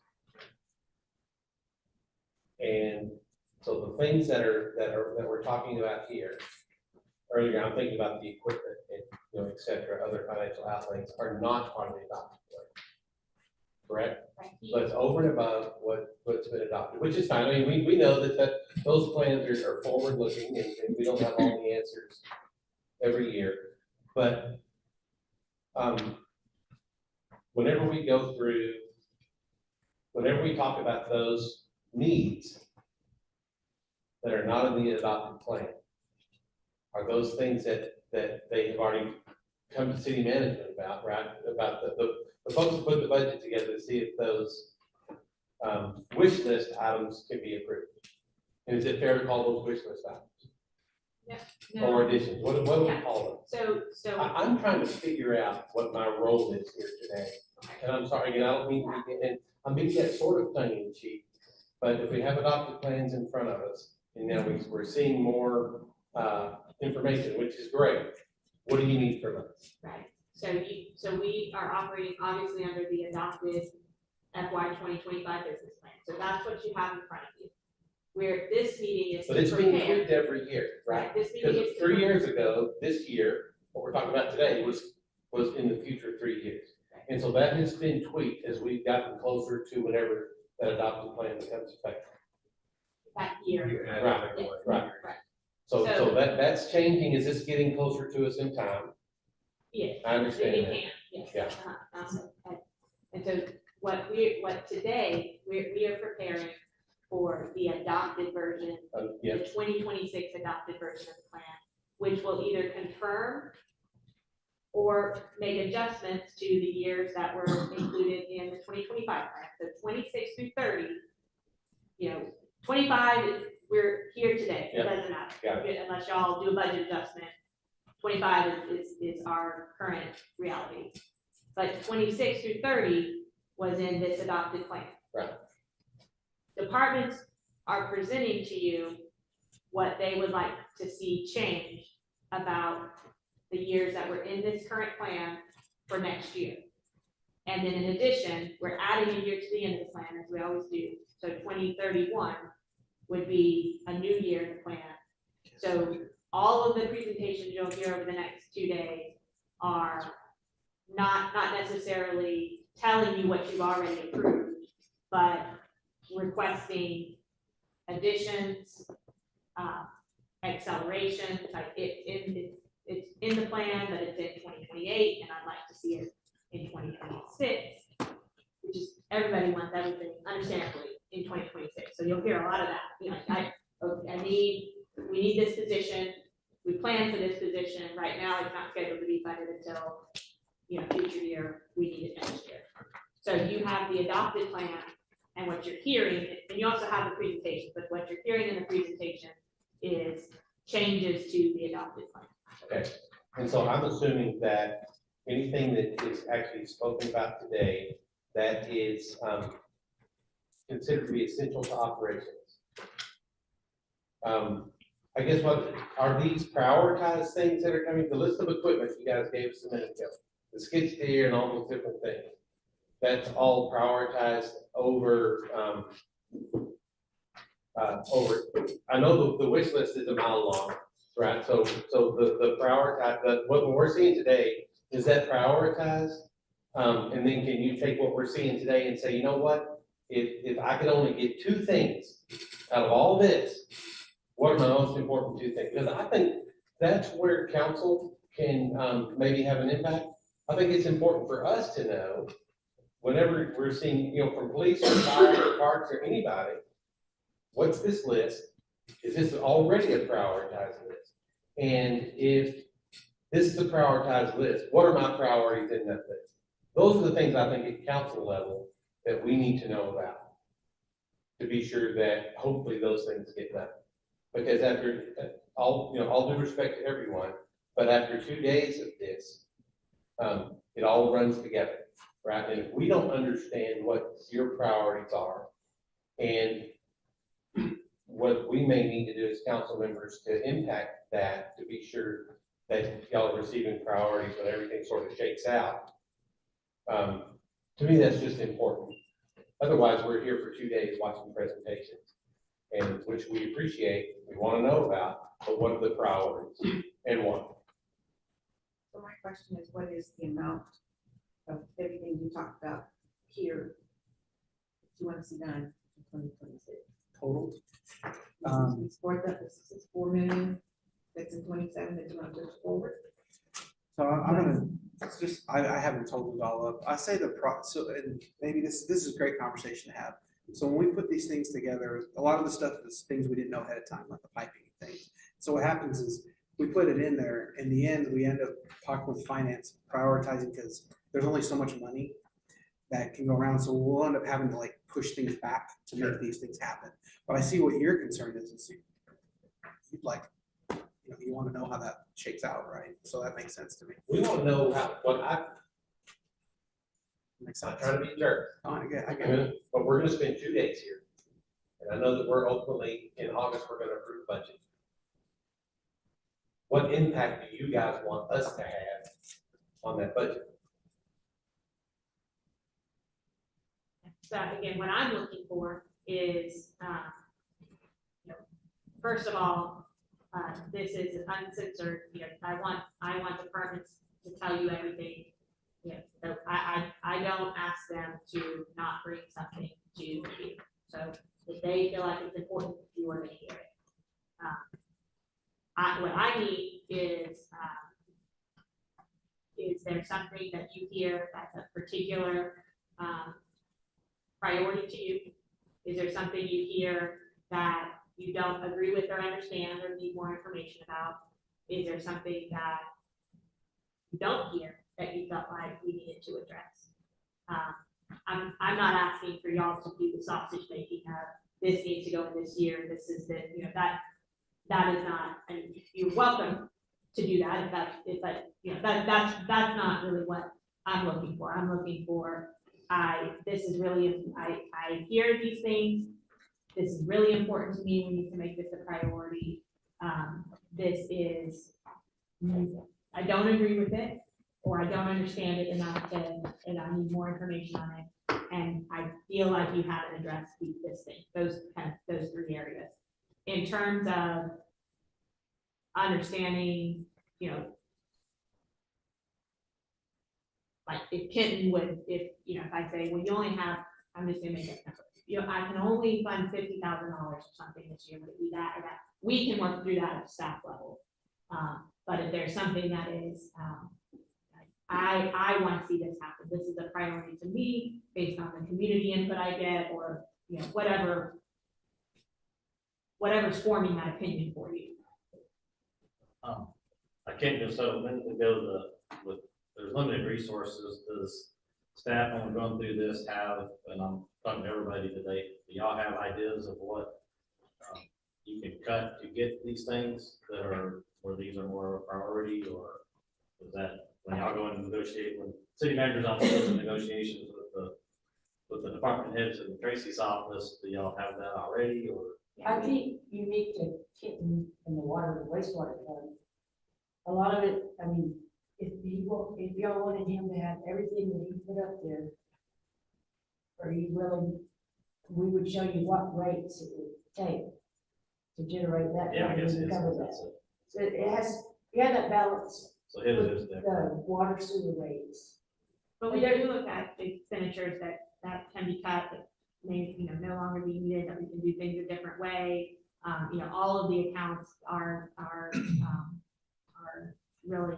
and so the things that we're talking about here, earlier, I'm thinking about the equipment and, et cetera, other financial outlays are not part of the adopted plan. Correct? But it's over and above what's been adopted, which is fine. I mean, we know that those plans are forward looking and we don't have all the answers every year. But whenever we go through, whenever we talk about those needs that are not in the adopted plan, are those things that they have already come to city management about, right? About the folks who put the budget together to see if those wish list items can be approved. And is it fair to call those wish list items or additions? What do we call them? So, I'm trying to figure out what my role is here today. And I'm sorry, and I don't mean to be, and I'm being that sort of tongue in cheek, but if we have adopted plans in front of us, and now we're seeing more information, which is great, what do you need from us? right, so we are operating obviously under the adopted FY 2025 business plan. So that's what you have in front of you. Where this meeting is But to it's being prepare. tweaked every year, right? This meeting Because is to 3 years ago, this year, what we're talking about today was in the future 3 years. And so that has been tweaked as we've gotten closer to whenever that adopted plan becomes effective. that year. Right, Yeah. right. Right. So So- that's changing. Is this getting closer to us in time? Yes. I understand It that. can, yes. Yeah. And so what today, we are preparing for the adopted version, Yeah, the 2026 adopted version of the plan, which will either confirm or make adjustments to the years that were included in the 2025 plan. So 26 through 30, 25, we're here today, it Yeah. doesn't matter. Got Unless y'all do a budget adjustment. 25 is our current reality. But 26 through 30 was in this adopted plan. Right. Departments are presenting to you what they would like to see change about the years that were in this current plan for next year. And then in addition, we're adding a year to the end of the plan, as we always do. So 2031 would be a new year in the plan. So all of the presentations you'll hear over the next 2 days are not necessarily telling you what you've already approved, but requesting additions, acceleration, like it's in the plan, but it's in 2028, and I'd like to see it in 2026, which is, everybody wants everything understandably in 2026. So you'll hear a lot of that. We need this position. We plan for this position. Right now, it's not scheduled to be funded until, future year, we need it next year. So you have the adopted plan and what you're hearing, and you also have the presentation, but what you're hearing in the presentation is changes to the adopted plan. okay. And so I'm assuming that anything that is actually spoken about today, that is considered to be essential to operations. I guess what, are these prioritized things that are coming? The list of equipment you guys gave us a minute ago, the skid steer and all those different things, that's all prioritized over, I know the wish list is a mile long, right? So the prioritize, what we're seeing today, is that prioritized? And then can you take what we're seeing today and say, you know what? If I could only get 2 things out of all this, what are my most important 2 things? Because I think that's where council can maybe have an impact. I think it's important for us to know, whenever we're seeing, from police or fire or parks or anybody, what's this list? Is this already a prioritized list? And if this is the prioritized list, what are my priorities in that list? Those are the things I think at council level that we need to know about, to be sure that hopefully those things get done. Because after all due respect to everyone, but after 2 days of this, it all runs together, right? And if we don't understand what your priorities are, and what we may need to do as council members to impact that, to be sure that y'all are receiving priorities when everything sort of shakes out. To me, that's just important. Otherwise, we're here for 2 days watching presentations, and which we appreciate, we want to know about, but what are the priorities and why? So my question is, what is the amount of everything you talked about here that you want to see done in 2026? Total. We scored that, this is 4 million, that's in 27 that you want to push forward. So I'm gonna, it's just, I haven't totaled it all up. I say and maybe this is a great conversation to have. So when we put these things together, a lot of the stuff is things we didn't know ahead of time, like the piping things. So what happens is, we put it in there. In the end, we end up talking with finance, prioritizing, because there's only so much money that can go around, so we'll end up having to like push things back to make these things happen. But I see what your concern is you'd like, you want to know how that shakes out, right? So that makes sense to me. We want to know Makes not sense. trying to be jerk, I get it. but we're gonna spend 2 days here. And I know that we're ultimately, in August, we're gonna approve budget. What impact do you guys want us to have on that budget? So again, what I'm looking for is, first of all, this is uncensored, I want departments to tell you everything. So I don't ask them to not bring something to you. So if they feel like it's important, you are going to hear it. What I need is there something that you hear that's a particular priority to you? Is there something you hear that you don't agree with or understand or need more information about? Is there something that you don't hear that you felt like we needed to address? I'm not asking for y'all to do the sausage making of this needs to go in this year, this is the, that is not, and you're welcome to do that, that's not really what I'm looking for. I'm looking for, this is really, I hear these things, this is really important to me, we need to make this a priority. This is, I don't agree with it, or I don't understand it enough and I need more information on it. And I feel like you haven't addressed this thing, those 3 areas. In terms of understanding, like if Kenton would, if I say, well, you only have, I'm just gonna make it number, I can only fund $50,000 or something this year, would it be that or that? We can work through that at staff level. But if there's something that is, I want to see this happen. This is a priority to me based on the community input I get, or whatever's forming that opinion for you. I can't just so minute ago there's limited resources. Does staff when we're going through this have, and I'm talking to everybody today, do y'all have ideas of what you can cut to get these things that are, where these are more of a priority, or is that when y'all go and negotiate, when city managers on those negotiations with the department heads in Tracy's office, do y'all have that already, or? I think unique to Kenton and the water and wastewater fund, a lot of it, I mean, if y'all wanted him to have everything that he put up there, are you willing, we would show you what rates it would take to generate that. Yeah, I guess to it's, cover that. that's it. So it has, you have that balance So his with is there. the water sewer rates. But we do look at the expenditures that can be cut, that may, no longer be needed, that we can do things a different way. All of the accounts are really,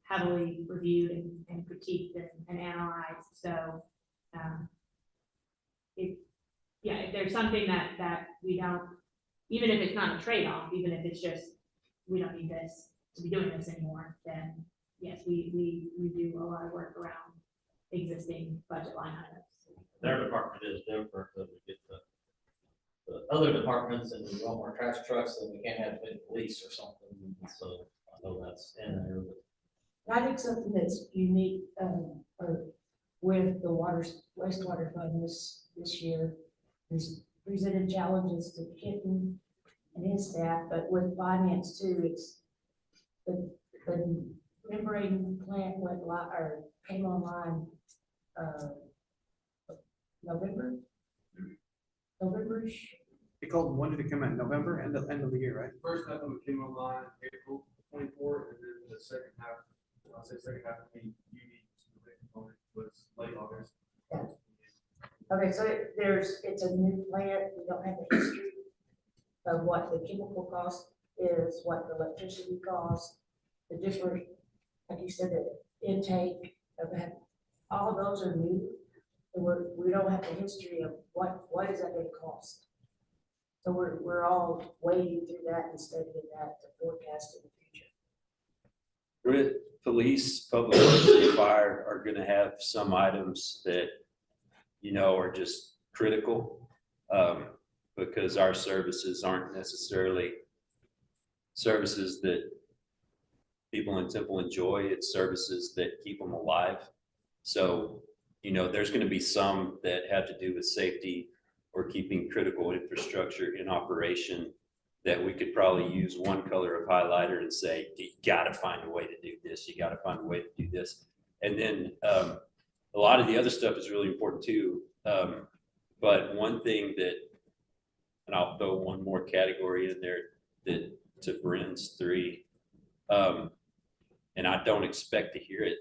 heavily reviewed and critiqued and analyzed. So, if there's something that we don't, even if it's not a trade-off, even if it's just, we don't need this to be doing this anymore, then yes, we do a lot of work around existing budget line items. Their department is different, but we get the other departments, and we want more trash trucks, and we can't have big police or something, so I know that's in there, but. I think something that's unique, or with the wastewater fund this year, there's presented challenges to Kenton and his staff, but with finance too, it's the membrane plant came online, November-ish. When did it come in? November, end of the year, right? First half of it came online April 24, and then the second half, I'll say second half of the unique component was late August. Yeah. Okay, so it's a new plant, we don't have the history of what the chemical cost is, what the electricity cost, the different, like you said, the intake of that, all of those are new. And we don't have the history of what is that going to cost. So we're all wading through that and studying that to forecast in the future. Police, public works, and fire are gonna have some items that, are just critical. Because our services aren't necessarily services that people in Temple enjoy. It's services that keep them alive. So, there's gonna be some that have to do with safety or keeping critical infrastructure in operation that we could probably use one color of highlighter and say, you gotta find a way to do this, you gotta find a way to do this. And then a lot of the other stuff is really important too. But one thing that, and I'll throw one more category in there that to Brent's 3, and I don't expect to hear it,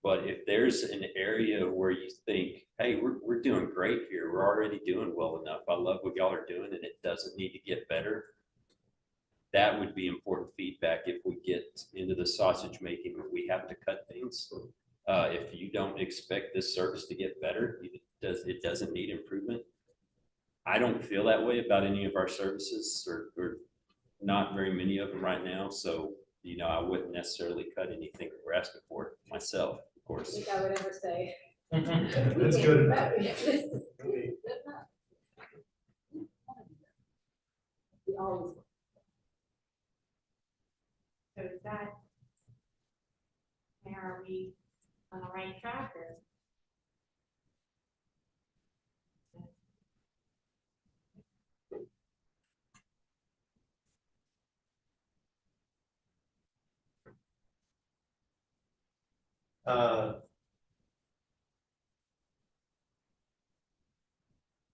but if there's an area where you think, hey, we're doing great here, we're already doing well enough, I love what y'all are doing and it doesn't need to get better, that would be important feedback if we get into the sausage making where we have to cut things. If you don't expect this service to get better, it doesn't need improvement. I don't feel that way about any of our services, or not very many of them right now. So, I wouldn't necessarily cut anything that we're asking for myself, of I course. think I would ever say. That's good enough. We always. So is that, are we on the right track or?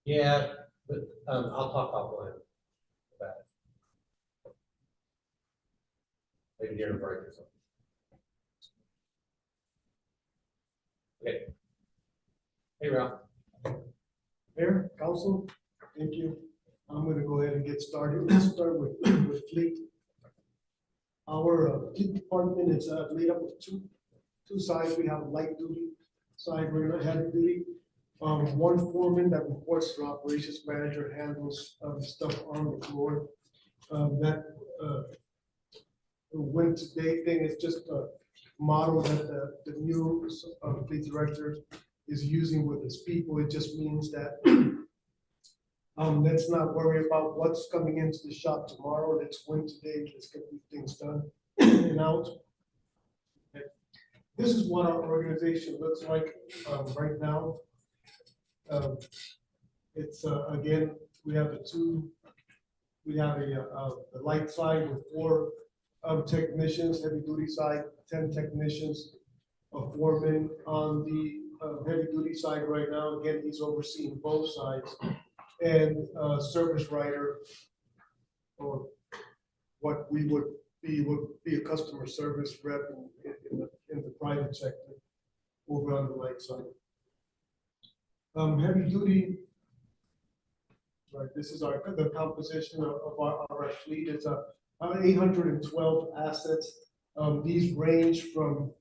Yeah, but I'll talk offline about it. Maybe during a break or something. Okay. Hey, Ralph. Mayor, council, thank you. I'm gonna go ahead and get started. Let's start with fleet. Our fleet department is made up of two sides. We have a light duty side, we're not heavy duty. One foreman that reports to operations manager handles stuff on the floor. That when today thing is just a model that the new fleet director is using with his people. It just means that let's not worry about what's coming into the shop tomorrow. Let's win today. Let's get these things done and out. Okay. This is what our organization looks like right now. It's again, we have the light side with 4 technicians, heavy duty side, 10 technicians, a foreman on the heavy duty side right now. Again, he's overseeing both sides, and service writer, or what we would be a customer service rep in the private sector over on the light side. Heavy duty, right, this is the composition of our fleet. It's 812 assets. These range from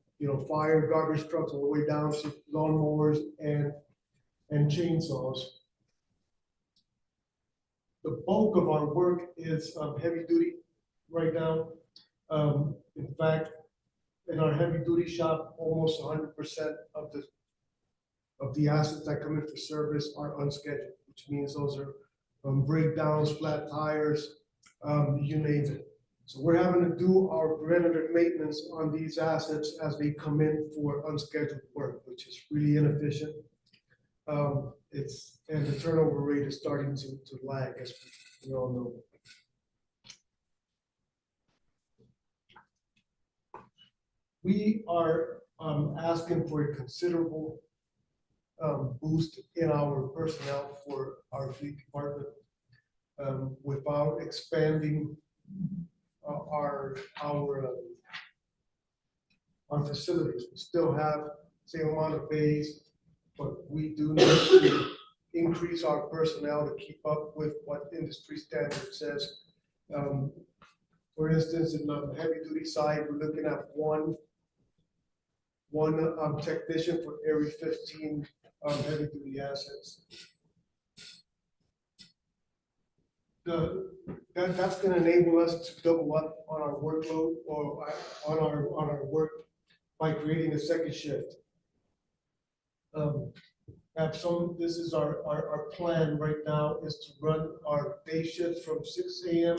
fire, garbage trucks, all the way down to lawnmowers and chainsaws. The bulk of our work is heavy duty right now. In fact, in our heavy duty shop, almost 100% of the assets that come in for service are unscheduled, which means those are breakdowns, flat tires, you name it. So we're having to do our preventative maintenance on these assets as they come in for unscheduled work, which is really inefficient. And the turnover rate is starting to lag, as we all know. We are asking for a considerable boost in our personnel for our fleet department without expanding our facilities. We still have the same amount of bays, but we do need to increase our personnel to keep up with what industry standard says. For instance, in the heavy duty side, we're looking at one technician for every 15 heavy duty assets. That's going to enable us to double up on our workload or on our work by creating a second shift. This is our plan right now is to run our day shift from 6 AM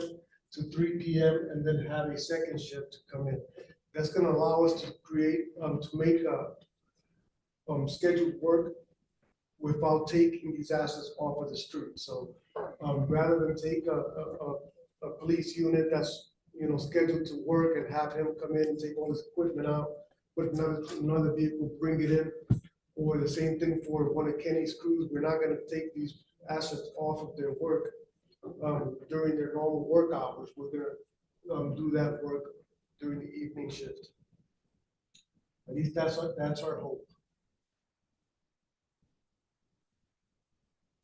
to 3 PM and then have a second shift to come in. That's gonna allow us to create, to make scheduled work without taking these assets off of the street. So rather than take a police unit that's, you know, scheduled to work and have him come in and take all his equipment out, put another vehicle, bring it in, or the same thing for one of Kenny's crews, we're not gonna take these assets off of their work during their normal work hours. We're gonna do that work during the evening shift. At least that's our hope.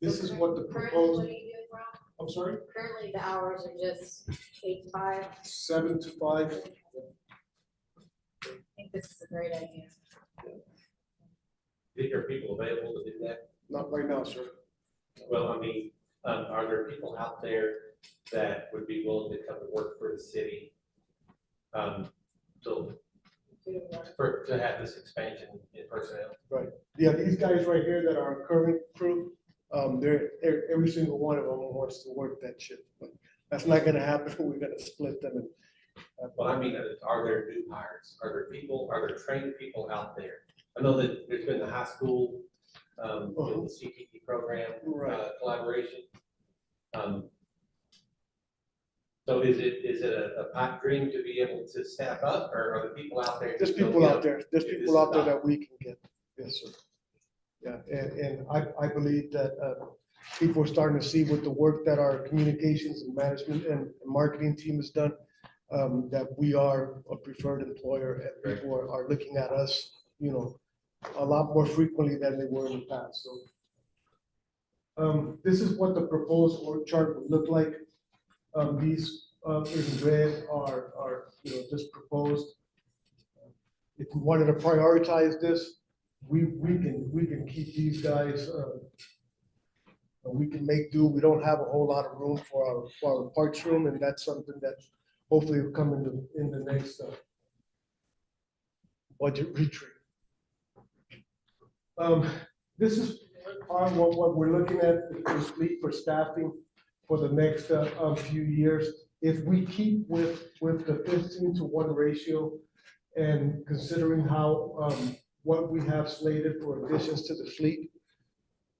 This is what the Currently, proposed, what are you doing, Rob? I'm sorry, Currently, the hours are just 8 to 5. 7 to 5. I think this is a great idea. Is there people available to do that? Not right now, sir. Well, I mean, are there people out there that would be willing to come to work for the city? To have this expansion in personnel? Right. Yeah, these guys right here that are our current crew, they're every single one of them wants to work that shift. But that's not gonna happen. We're gonna split them. And Well, I mean, are there new hires? Are there trained people out there? I know that there's been the high school, with the CPT program, Right. collaboration. So is it a pipe dream to be able to staff up, or are the people out there? There's people out there. There's people out there that we can get. Yes, sir. Yeah, and I believe that people are starting to see with the work that our communications and management and marketing team has done, that we are a preferred employer and people are looking at us, you know, a lot more frequently than they were in the past. So this is what the proposed org chart would look like. These in red are, you know, just proposed. If we wanted to prioritize this, we can keep these guys, we can make do. We don't have a whole lot of room for our parts room, and that's something that hopefully will come in the next budget retreat. This is what we're looking at is fleet for staffing for the next few years. If we keep with the 15-to-1 ratio and considering how what we have slated for additions to the fleet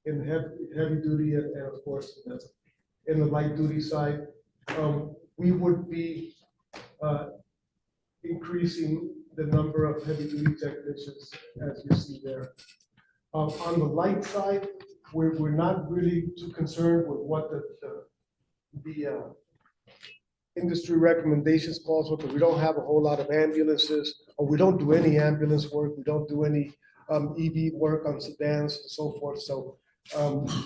in heavy duty and of course in the light duty side, we would be increasing the number of heavy duty technicians as you see there. On the light side, we're not really too concerned with what the industry recommendations calls for, because we don't have a whole lot of ambulances, or we don't do any ambulance work. We don't do any EV work on sedans and so forth. So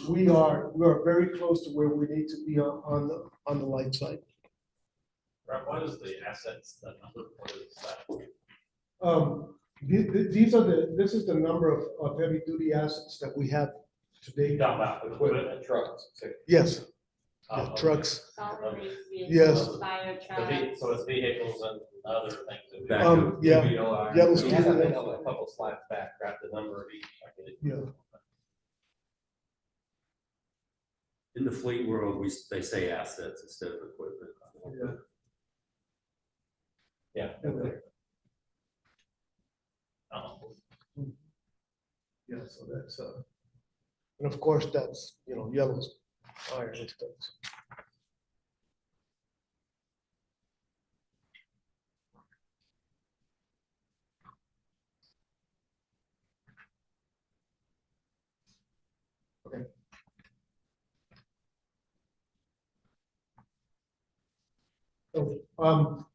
we are very close to where we need to be on the light side. Rob, what is the assets, the number, what is that? This is the number of heavy duty assets that we have today. Talking about equipment and trucks. Yes, Oh, trucks. Solid waste Yes. vehicles, fire okay. trucks. So it's vehicles and other things that we. Backhoe. Yeah. WLI. Yeah, We had that a couple slides back, right, the number of each. Yeah. In the fleet world, they say assets instead of equipment. Yeah. Yeah, so that's, and of course, that's, you know, yellows, iron and stuff. Okay. So,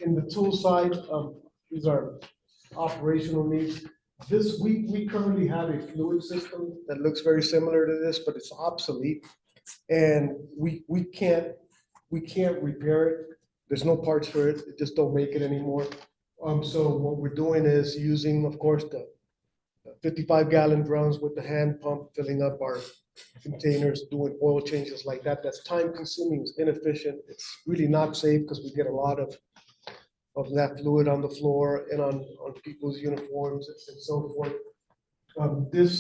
in the tool side, these are operational needs. This, we currently have a fluid system that looks very similar to this, but it's obsolete. And we can't repair it. There's no parts for it. It just don't make it anymore. So what we're doing is using, of course, the 55-gallon drums with the hand pump, filling up our containers, doing oil changes like that. That's time consuming, it's inefficient. It's really not safe because we get a lot of of that fluid on the floor and on people's uniforms and so forth. This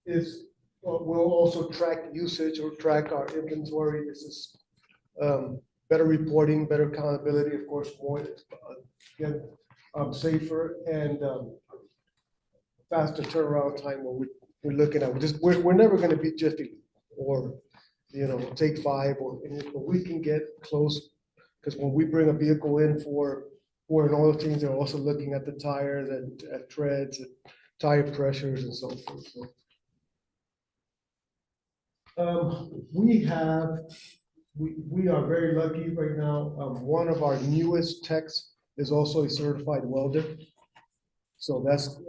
is, we'll also track usage or track our inventory. This is better reporting, better accountability, of course, more, again, safer and faster turnaround time when we're looking at, we're never gonna be Jiffy Lube or, Take 5 but we can get close. Because when we bring a vehicle in for an oil change, they're also looking at the tires and at treads and tire pressures and so forth. So, we are very lucky right now. One of our newest techs is also a certified welder. So that's,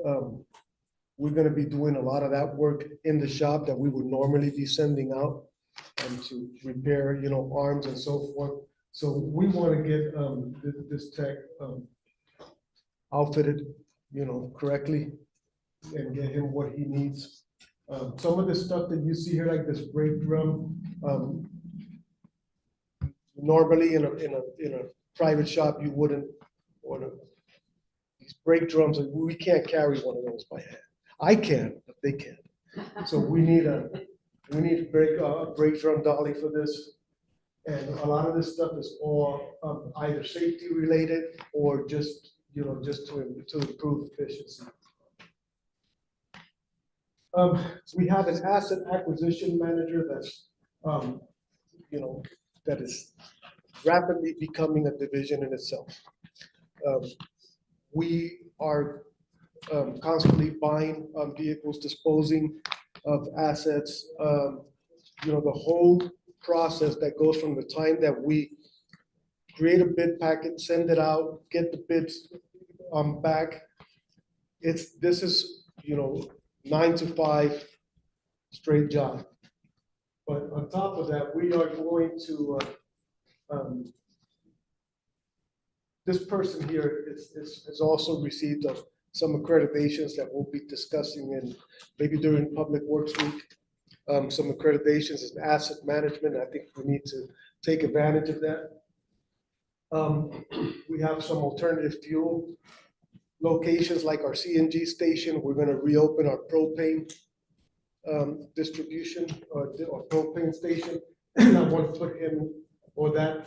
we're gonna be doing a lot of that work in the shop that we would normally be sending out to repair, arms and so forth. So we want to get this tech outfitted, correctly and get him what he needs. Some of the stuff that you see here, like this brake drum, normally in a private shop, you wouldn't order these brake drums. We can't carry one of those by hand. I can, but they can't. So we need a brake drum dolly for this. And a lot of this stuff is all either safety related or just to improve efficiency. We have an asset acquisition manager that's, that is rapidly becoming a division in itself. We are constantly buying vehicles, disposing of assets, the whole process that goes from the time that we create a bid packet, send it out, get the bids back. This is 9 to 5 straight job. But on top of that, we are going to this person here has also received some accreditations that we'll be discussing in maybe during Public Works Week. Some accreditations in asset management. I think we need to take advantage of that. We have some alternative fuel locations like our CNG station. We're going to reopen our propane distribution or propane station. I want to put him or that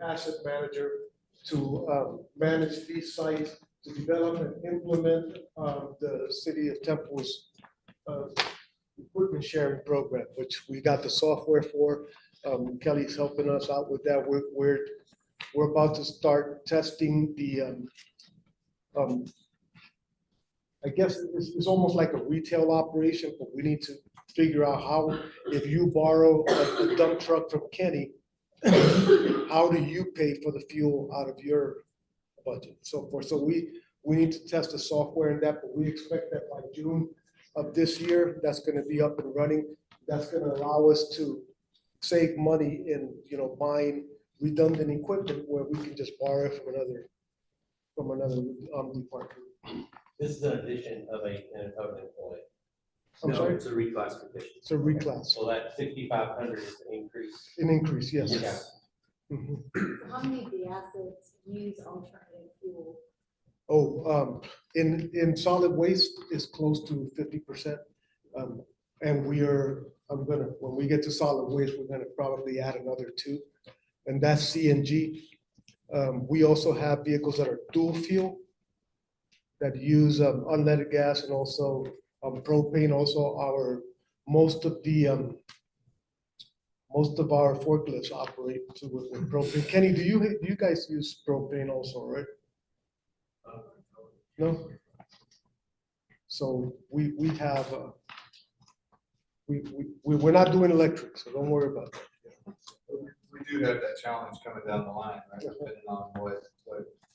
asset manager to manage these sites, to develop and implement the City of Temple's equipment sharing program, which we got the software for. Kelly's helping us out with that. We're about to start testing the, I guess it's almost like a retail operation, but we need to figure out how, if you borrow a dump truck from Kenny, how do you pay for the fuel out of your budget, so forth. So we need to test the software in that, but we expect that by June of this year, that's going to be up and running. That's going to allow us to save money in, buying redundant equipment where we can just borrow it from another department. This is an addition of an employee. I'm No, sorry? it's a reclassification. It's a reclass. So that 6,500 is an increase. An increase, yes. Yes. Mhm. How many of the assets use alternative fuel? In solid waste is close to 50%. And when we get to solid waste, we're gonna probably add another 2, and that's CNG. We also have vehicles that are dual fuel that use unleaded gas and also propane. Also, most of our forklifts operate with propane. Kenny, do you guys use propane also, right? No? So we have, we're not doing electric, so don't worry about that. We do have that challenge coming down the line, right, depending on what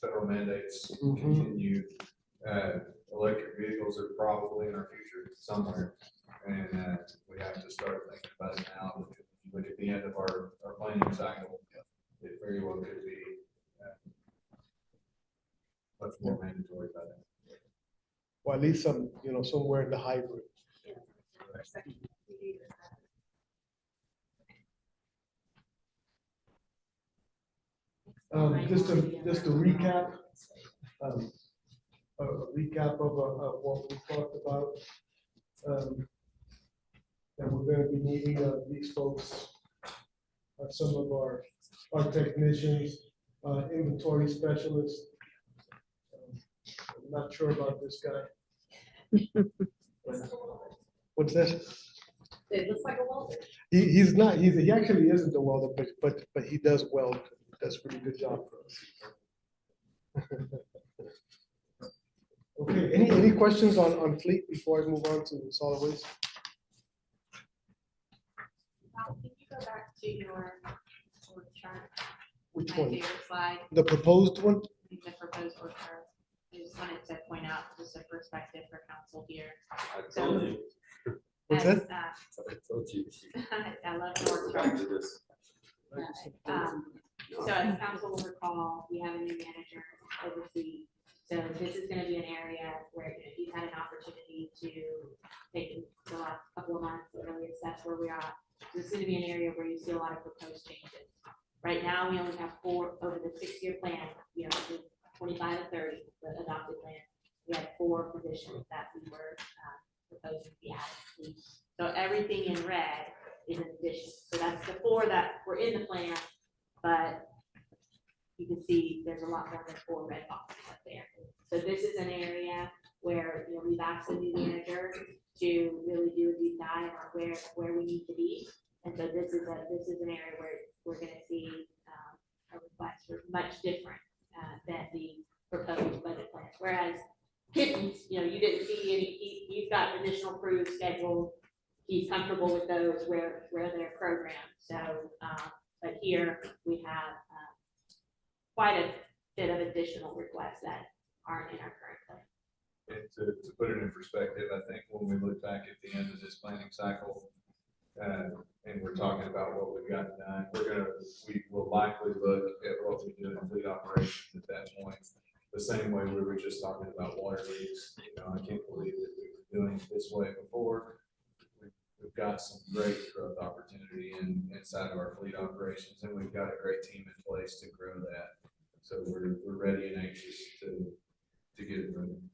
federal mandates continue. Electric vehicles are probably in our future somewhere, and we have to start thinking about it now. Look at the end of our planning cycle, it very well could be much more mandatory by then. Or at least somewhere in the hybrid. Just a recap. A recap of what we talked about. That we're gonna be needing these folks, some of our technicians, inventory specialists. I'm not sure about this guy. What's that? It looks like a welder. He's not, he actually isn't a welder, but he does weld, does a pretty good job for us. Okay, any questions on fleet before I move on to solid waste? Can you go back to your chart? Which My one? favorite slide, The proposed one? the proposed org chart. I just wanted to point out just a perspective for council here. I told you, What's As, that? I told you. I love the org Back chart. to this. So as council will recall, we have a new manager oversee. So this is gonna be an area where he's had an opportunity to take the last couple of months to really assess where we are. This is gonna be an area where you see a lot of proposed changes. Right now, we only have 4 over the 6-year plan, you know, the 25 and 30, the adopted plan. We had 4 positions that we were proposing to be added. So everything in red is an addition. So that's the 4 that were in the plan, but you can see there's a lot more than 4 red boxes up there. So this is an area where, you know, we've asked the new manager to really do a deep dive on where we need to be. And so this is an area where we're gonna see a request for much different than the proposed budget plans. Whereas Kittens, you know, you didn't see any, he's got additional crews scheduled. He's comfortable with those where they're programmed. So, but here we have quite a bit of additional requests that aren't in our current plan. And to put it in perspective, I think when we look back at the end of this planning cycle, and we're talking about what we've got done, we will likely look at what we do in fleet operations at that point. The same way we were just talking about water leaks, you know, I can't believe that we were doing it this way before. We've got some great growth opportunity inside of our fleet operations, and we've got a great team in place to grow that. So we're ready and anxious to get it moving.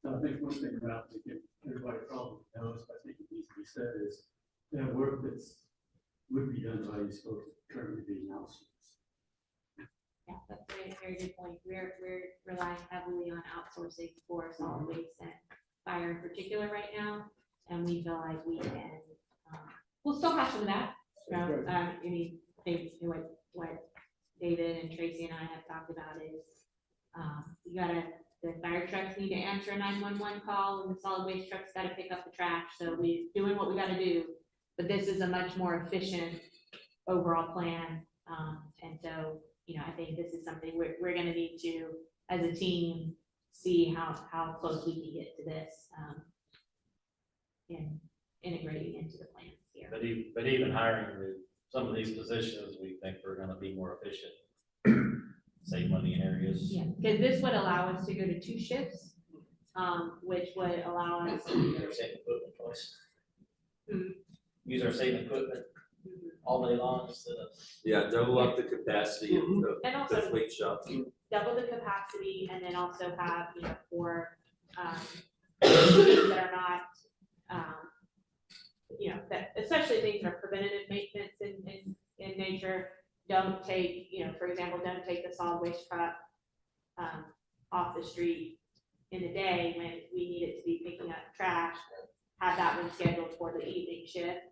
I think one thing about to give everybody probably knows, but I think it needs to be said is that work would be done by these folks currently being outsourced. Yeah, that's a very good point. We're relying heavily on outsourcing for solid waste and fire in particular right now. And we feel like we can, we'll still have some of that. You know, I mean, things, what David and Tracy and I have talked about is, the fire trucks need to answer a 911 call, and the solid waste trucks gotta pick up the trash. So we're doing what we gotta do, but this is a much more efficient overall plan. And so, you know, I think this is something we're gonna need to, as a team, see how close we can get to this, and integrating into the plans here. But even hiring some of these positions, we think we're gonna be more efficient. Save money in areas. Yeah, because this would allow us to go to 2 shifts, which would allow us. Use our same equipment twice. Mhm. Use our same equipment all day long instead of. Yeah, double up the capacity of And the also fleet shop. double the capacity, and then also have, you know, for things that are not, you know, that especially things that are preventative maintenance in nature. Don't take, you know, for example, don't take the solid waste truck off the street in the day when we need it to be picking up trash. Have that one scheduled for the evening shift,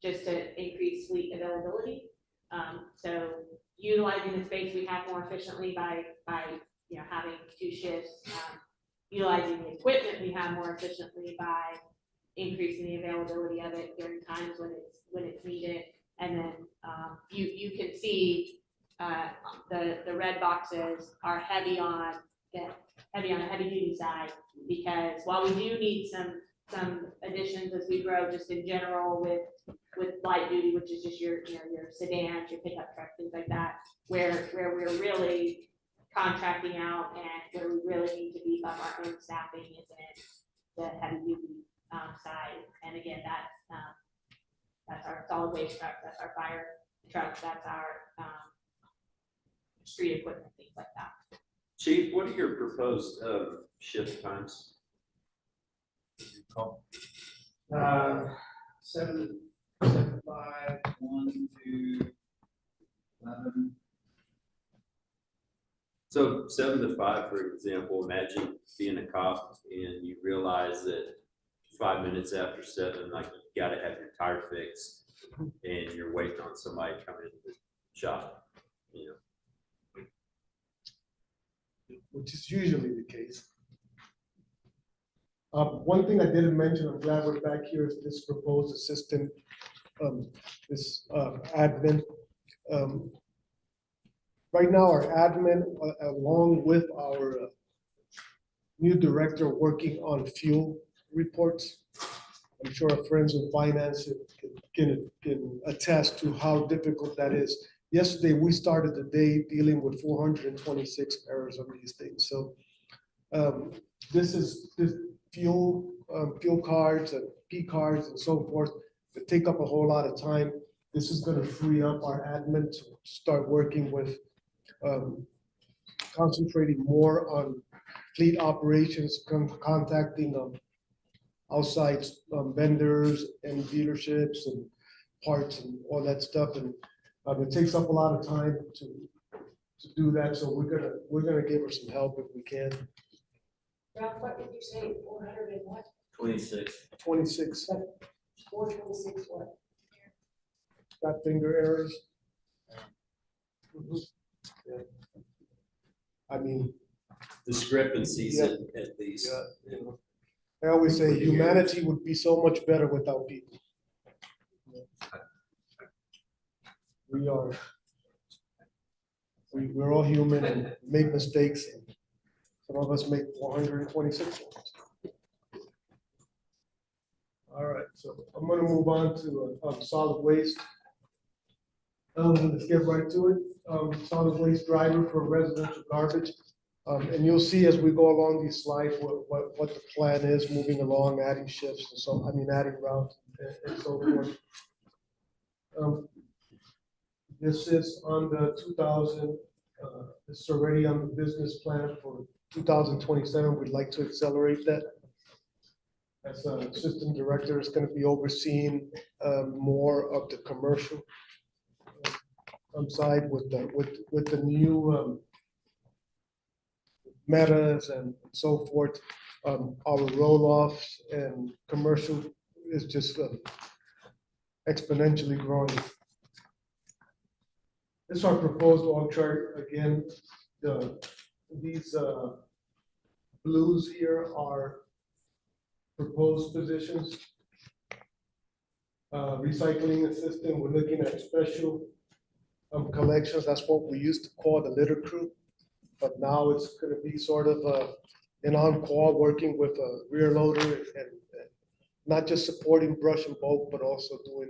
just to increase fleet availability. So utilizing the space we have more efficiently by you know, having 2 shifts, utilizing the equipment we have more efficiently by increasing the availability of it during times when it's needed. And then you can see the red boxes are heavy on the heavy duty side, because while we do need some additions as we grow just in general with light duty, which is just your sedans, your pickup trucks, things like that, where we're really contracting out and where we really need to beef up our own staffing is in the heavy duty side. And again, that's our solid waste trucks, that's our fire trucks, that's our street equipment, things like that. Chief, what are your proposed shift times? 7 to 5, 1 to 11. So 7 to 5, for example, imagine being a cop and you realize that 5 minutes after 7, like you gotta have your tire fixed and you're waiting on somebody to come into the shop, you know. Which is usually the case. One thing I didn't mention, I'm glad we're back here, is this proposed assistant, this admin. Right now, our admin, along with our new director working on fuel reports. I'm sure our friends in finance can attest to how difficult that is. Yesterday, we started the day dealing with 426 errors on these things. So this fuel cards and P cards and so forth that take up a whole lot of time. This is going to free up our admin to start working with concentrating more on fleet operations, contacting outside vendors and dealerships and parts and all that stuff. And it takes up a lot of time to do that. So we're gonna give her some help if we can. Ralph, what did you say, 400 and what? 26. 26 426 what? fat finger errors. Yeah. I mean, Discrepancies Yeah. at least. yeah, you know, I always say humanity would be so much better without people. We're all human and make mistakes. Some of us make 426 ones. All right, so I'm gonna move on to solid waste. Let's get right to it. Solid waste driver for residential garbage. And you'll see as we go along these slides, what the plan is, moving along, adding shifts and so, adding routes and so forth. This is on the 2000, this is already on the business plan for 2027. We'd like to accelerate that. As assistant director is going to be overseeing more of the commercial side with the new metas and so forth. Our roll-offs and commercial is just exponentially growing. This is our proposed org chart. Again, these blues here are proposed positions. Recycling assistant, we're looking at special collections. That's what we used to call the litter crew. But now it's going to be sort of an on-call working with a rear loader and not just supporting brush and bulk, but also doing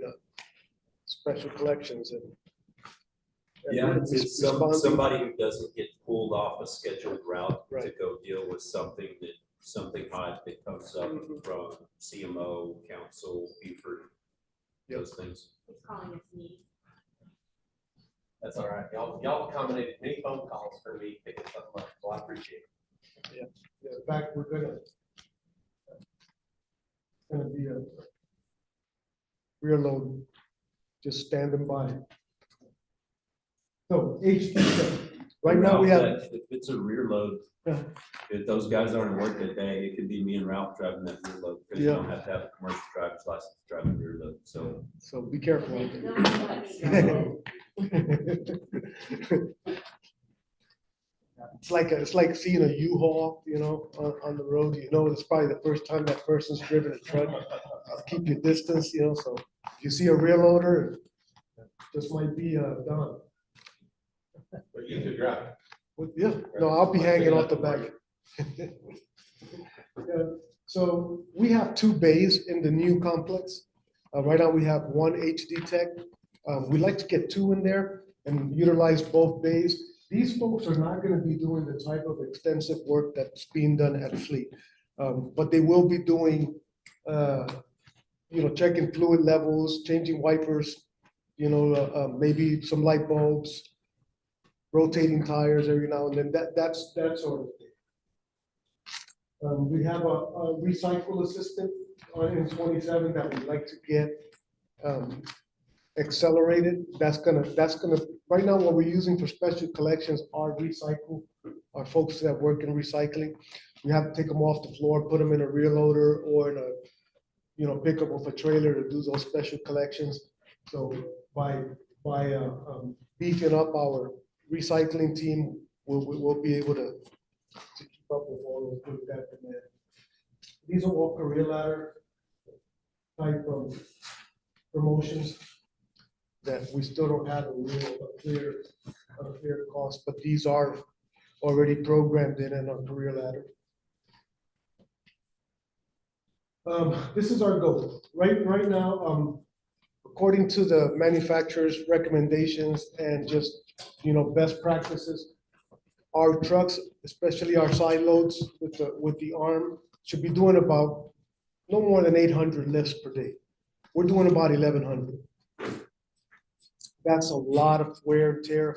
special collections and Yeah, it's responding. somebody who doesn't get pulled off a scheduled route to Right. go deal with something hot that comes up from CMO, council, Buford, those things. He's calling us neat. That's all right. Y'all accommodated many phone calls for me picking something up, so I appreciate it. Yeah, in fact, we're gonna be a rear load, just standing by. So HD, right now we have, If it's a rear load, Yeah. if those guys aren't at work that day, it could be me and Ralph driving that rear load, because you Yeah. don't have to have a commercial driver's license to drive a rear load, so. so be careful. out No, there. It's like seeing a U-Haul, on the road, it's probably the first time that person's driven a truck. Keep your distance, so if you see a rear loader, this might be Don. But you could drive. Well, yeah, no, I'll be hanging off the back. Yeah, so we have 2 bays in the new complex. Right now we have 1 HD tech. We'd like to get 2 in there and utilize both bays. These folks are not going to be doing the type of extensive work that's being done at Fleet. But they will be doing, checking fluid levels, changing wipers, maybe some light bulbs, rotating tires every now and then, that's that sort of thing. We have a recycle assistant in 27 that we'd like to get accelerated. That's gonna, right now, what we're using for special collections are are folks that work in recycling. We have to take them off the floor, put them in a rear loader or in a, pick up with a trailer to do those special collections. So by beefing up our recycling team, we'll be able to keep up with all of that demand. These are all career ladder type of promotions that we still don't have a clear cost, but these are already programmed in our career ladder. This is our goal. Right now, according to the manufacturer's recommendations and just, best practices, our trucks, especially our side loads with the arm, should be doing about no more than 800 lifts per day. We're doing about 1,100. That's a lot of wear and tear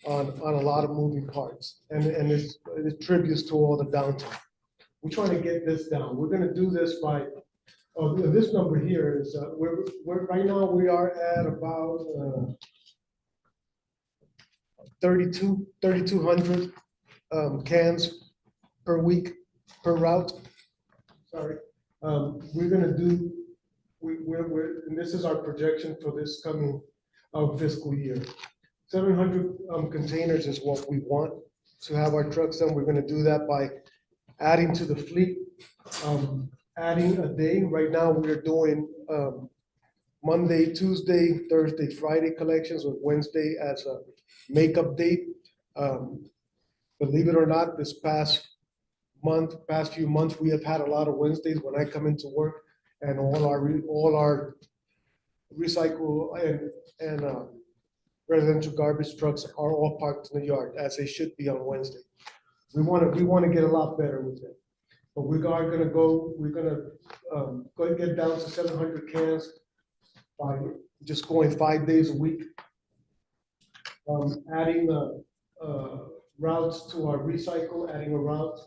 on a lot of moving parts, and it attributes to all the downtime. We're trying to get this down. We're gonna do this by, this number here is, we're right now we are at about 3,200 cans per week, per route. Sorry. We're gonna do, and this is our projection for this coming fiscal year. 700 containers is what we want to have our trucks done. We're gonna do that by adding to the fleet, adding a day. Right now, we're doing Monday, Tuesday, Thursday, Friday collections with Wednesday as a makeup date. Believe it or not, this past few months, we have had a lot of Wednesdays when I come into work, and all our recycle and residential garbage trucks are all parked in the yard, as they should be on Wednesday. We want to get a lot better with it, but we're gonna go and get down to 700 cans by just going 5 days a week. Adding routes to our recycle, adding a route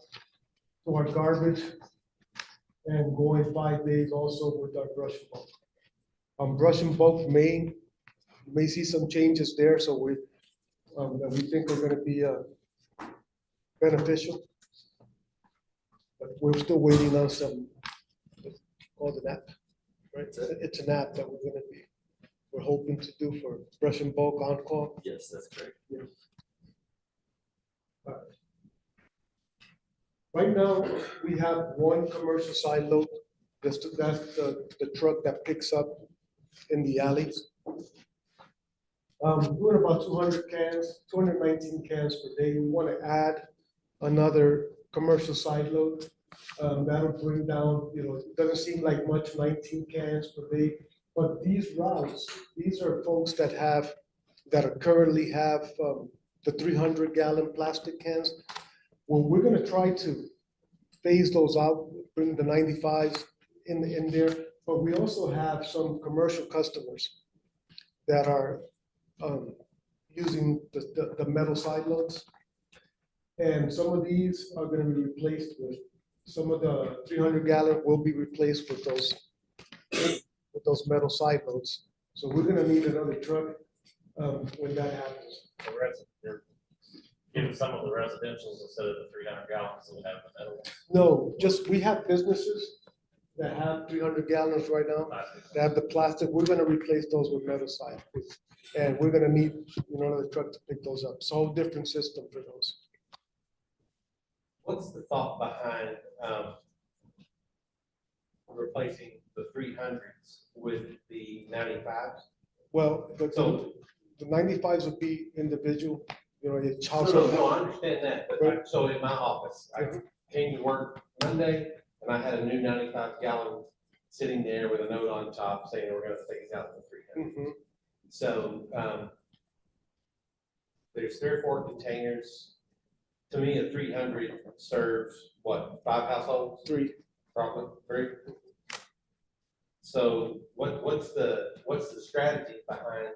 to our garbage, and going 5 days also with our brush and bulk. Brush and bulk you may see some changes there, so that we think are gonna be beneficial. But we're still waiting on some, called an app, right? It's an app that we're hoping to do for brush and bulk on call. Yes, that's correct. Yeah. Right now, we have one commercial side load. That's the truck that picks up in the alleys. Doing about 200 cans, 219 cans per day. We want to add another commercial side load. That'll bring down, it doesn't seem like much, 19 cans per day. But these routes, these are folks that currently have the 300-gallon plastic cans. Well, we're gonna try to phase those out, bring the 95s in there, but we also have some commercial customers that are using the metal side loads. And some of these are gonna be replaced with, some of the 300-gallon will be replaced with those metal side loads. So we're gonna need another truck when that happens. They're giving some of the residentials instead of the 300 gallons that we have the metal. No, just, we have businesses that have 300 gallons right now, that have the plastic. We're gonna replace those with metal side. And we're gonna need, another truck to pick those up. It's a whole different system for those. What's the thought behind replacing the 300s with the 95s? Well, So the 95s would be individual, it's No, household. no, I understand that, but so in my office, I came to work Monday and I had a new 95-gallon sitting there with a note on top saying we're gonna phase out the 300. So, there's 3 or 4 containers. To me, a 300 serves what, 5 households? 3. Probably 3. So what's the strategy behind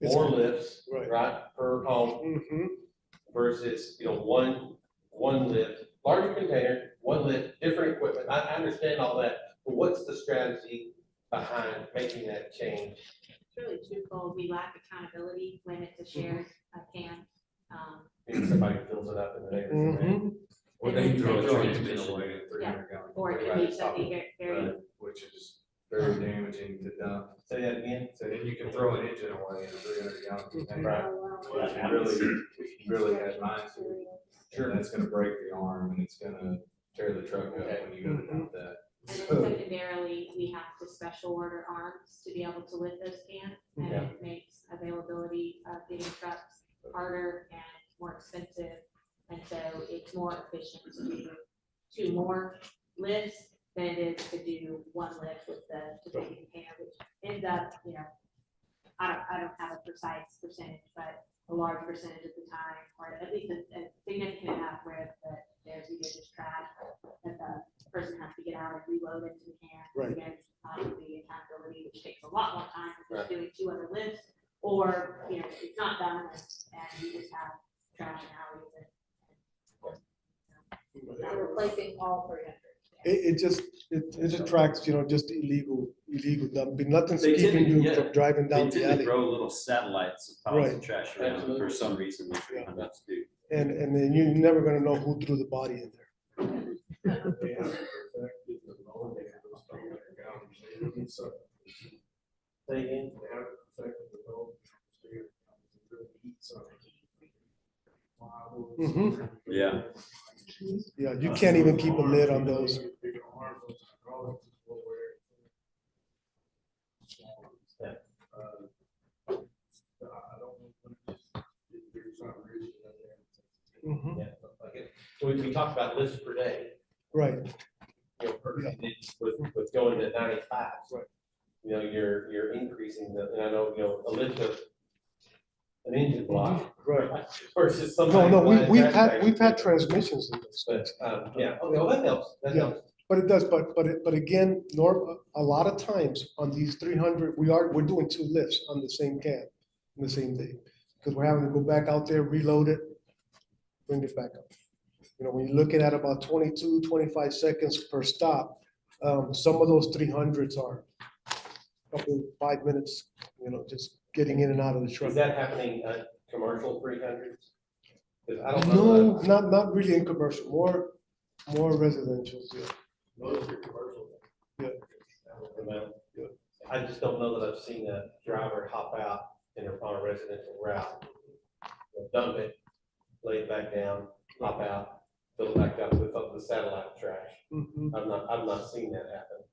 more lifts, right, per home? versus, one lift, larger container, one lift, different equipment. I understand all that, but what's the strategy behind making that change? It's really twofold. We lack accountability when it's a shared can. If somebody fills it up in the neighborhood. Or And they then throw a transmission. engine away at 300 gallon. Or it can be something very, Which is very damaging to dump. Say that again? So then you can throw an engine away in a 300 gallon container. Right. If you really had mine to, sure, that's gonna break the arm and it's gonna tear the truck up when you go to dump that. and then secondarily, we have to special order arms to be able to lift those cans. And Yeah. it makes availability of getting trucks harder and more expensive. And so it's more efficient to do 2 more lifts than it is to do 1 lift with the big can, which ends up, I don't have a precise percentage, but a large percentage of the time, or at least a significant enough where there's either just trash that the person has to get out and reload into the can. Right. Again, the accountability, which takes a lot more time than just doing 2 other lifts, or, it's not done and you just have trash and alleys and. We're replacing all 300. It attracts, just illegal dumping. Nothing's They tend keeping to- you yeah. from driving They down tend the to alley. throw little satellites of piles of Right. trash around for some reason, the 300s do. And then you're never gonna know who threw the body in there. Say again? Mhm. Yeah. Yeah, you can't even keep a lid on those. Mhm. Yeah, okay. So we talked about lifts per day. Right. With going to 95. Right. You're increasing and I know, a lift of an engine block. Right. Versus No, somebody. no, flying we've trash had bags. transmissions in those. But, yeah, okay, well, that helps, that Yeah. helps. But it does, but again, a lot of times on these 300, we're doing 2 lifts on the same can, on the same day. Because we're having to go back out there, reload it, bring it back up. When you're looking at about 22, 25 seconds per stop, some of those 300s are a couple, 5 minutes, just getting in and out of the truck. Is that happening at commercial 300s? Because I don't know. No, not really in commercial, more residential, yeah. Most are commercial. Yeah. Yeah. I just don't know that I've seen a driver hop out on a residential route. Dump it, lay it back down, hop out, fill it back up with the satellite trash. Mhm. I've not seen that happen.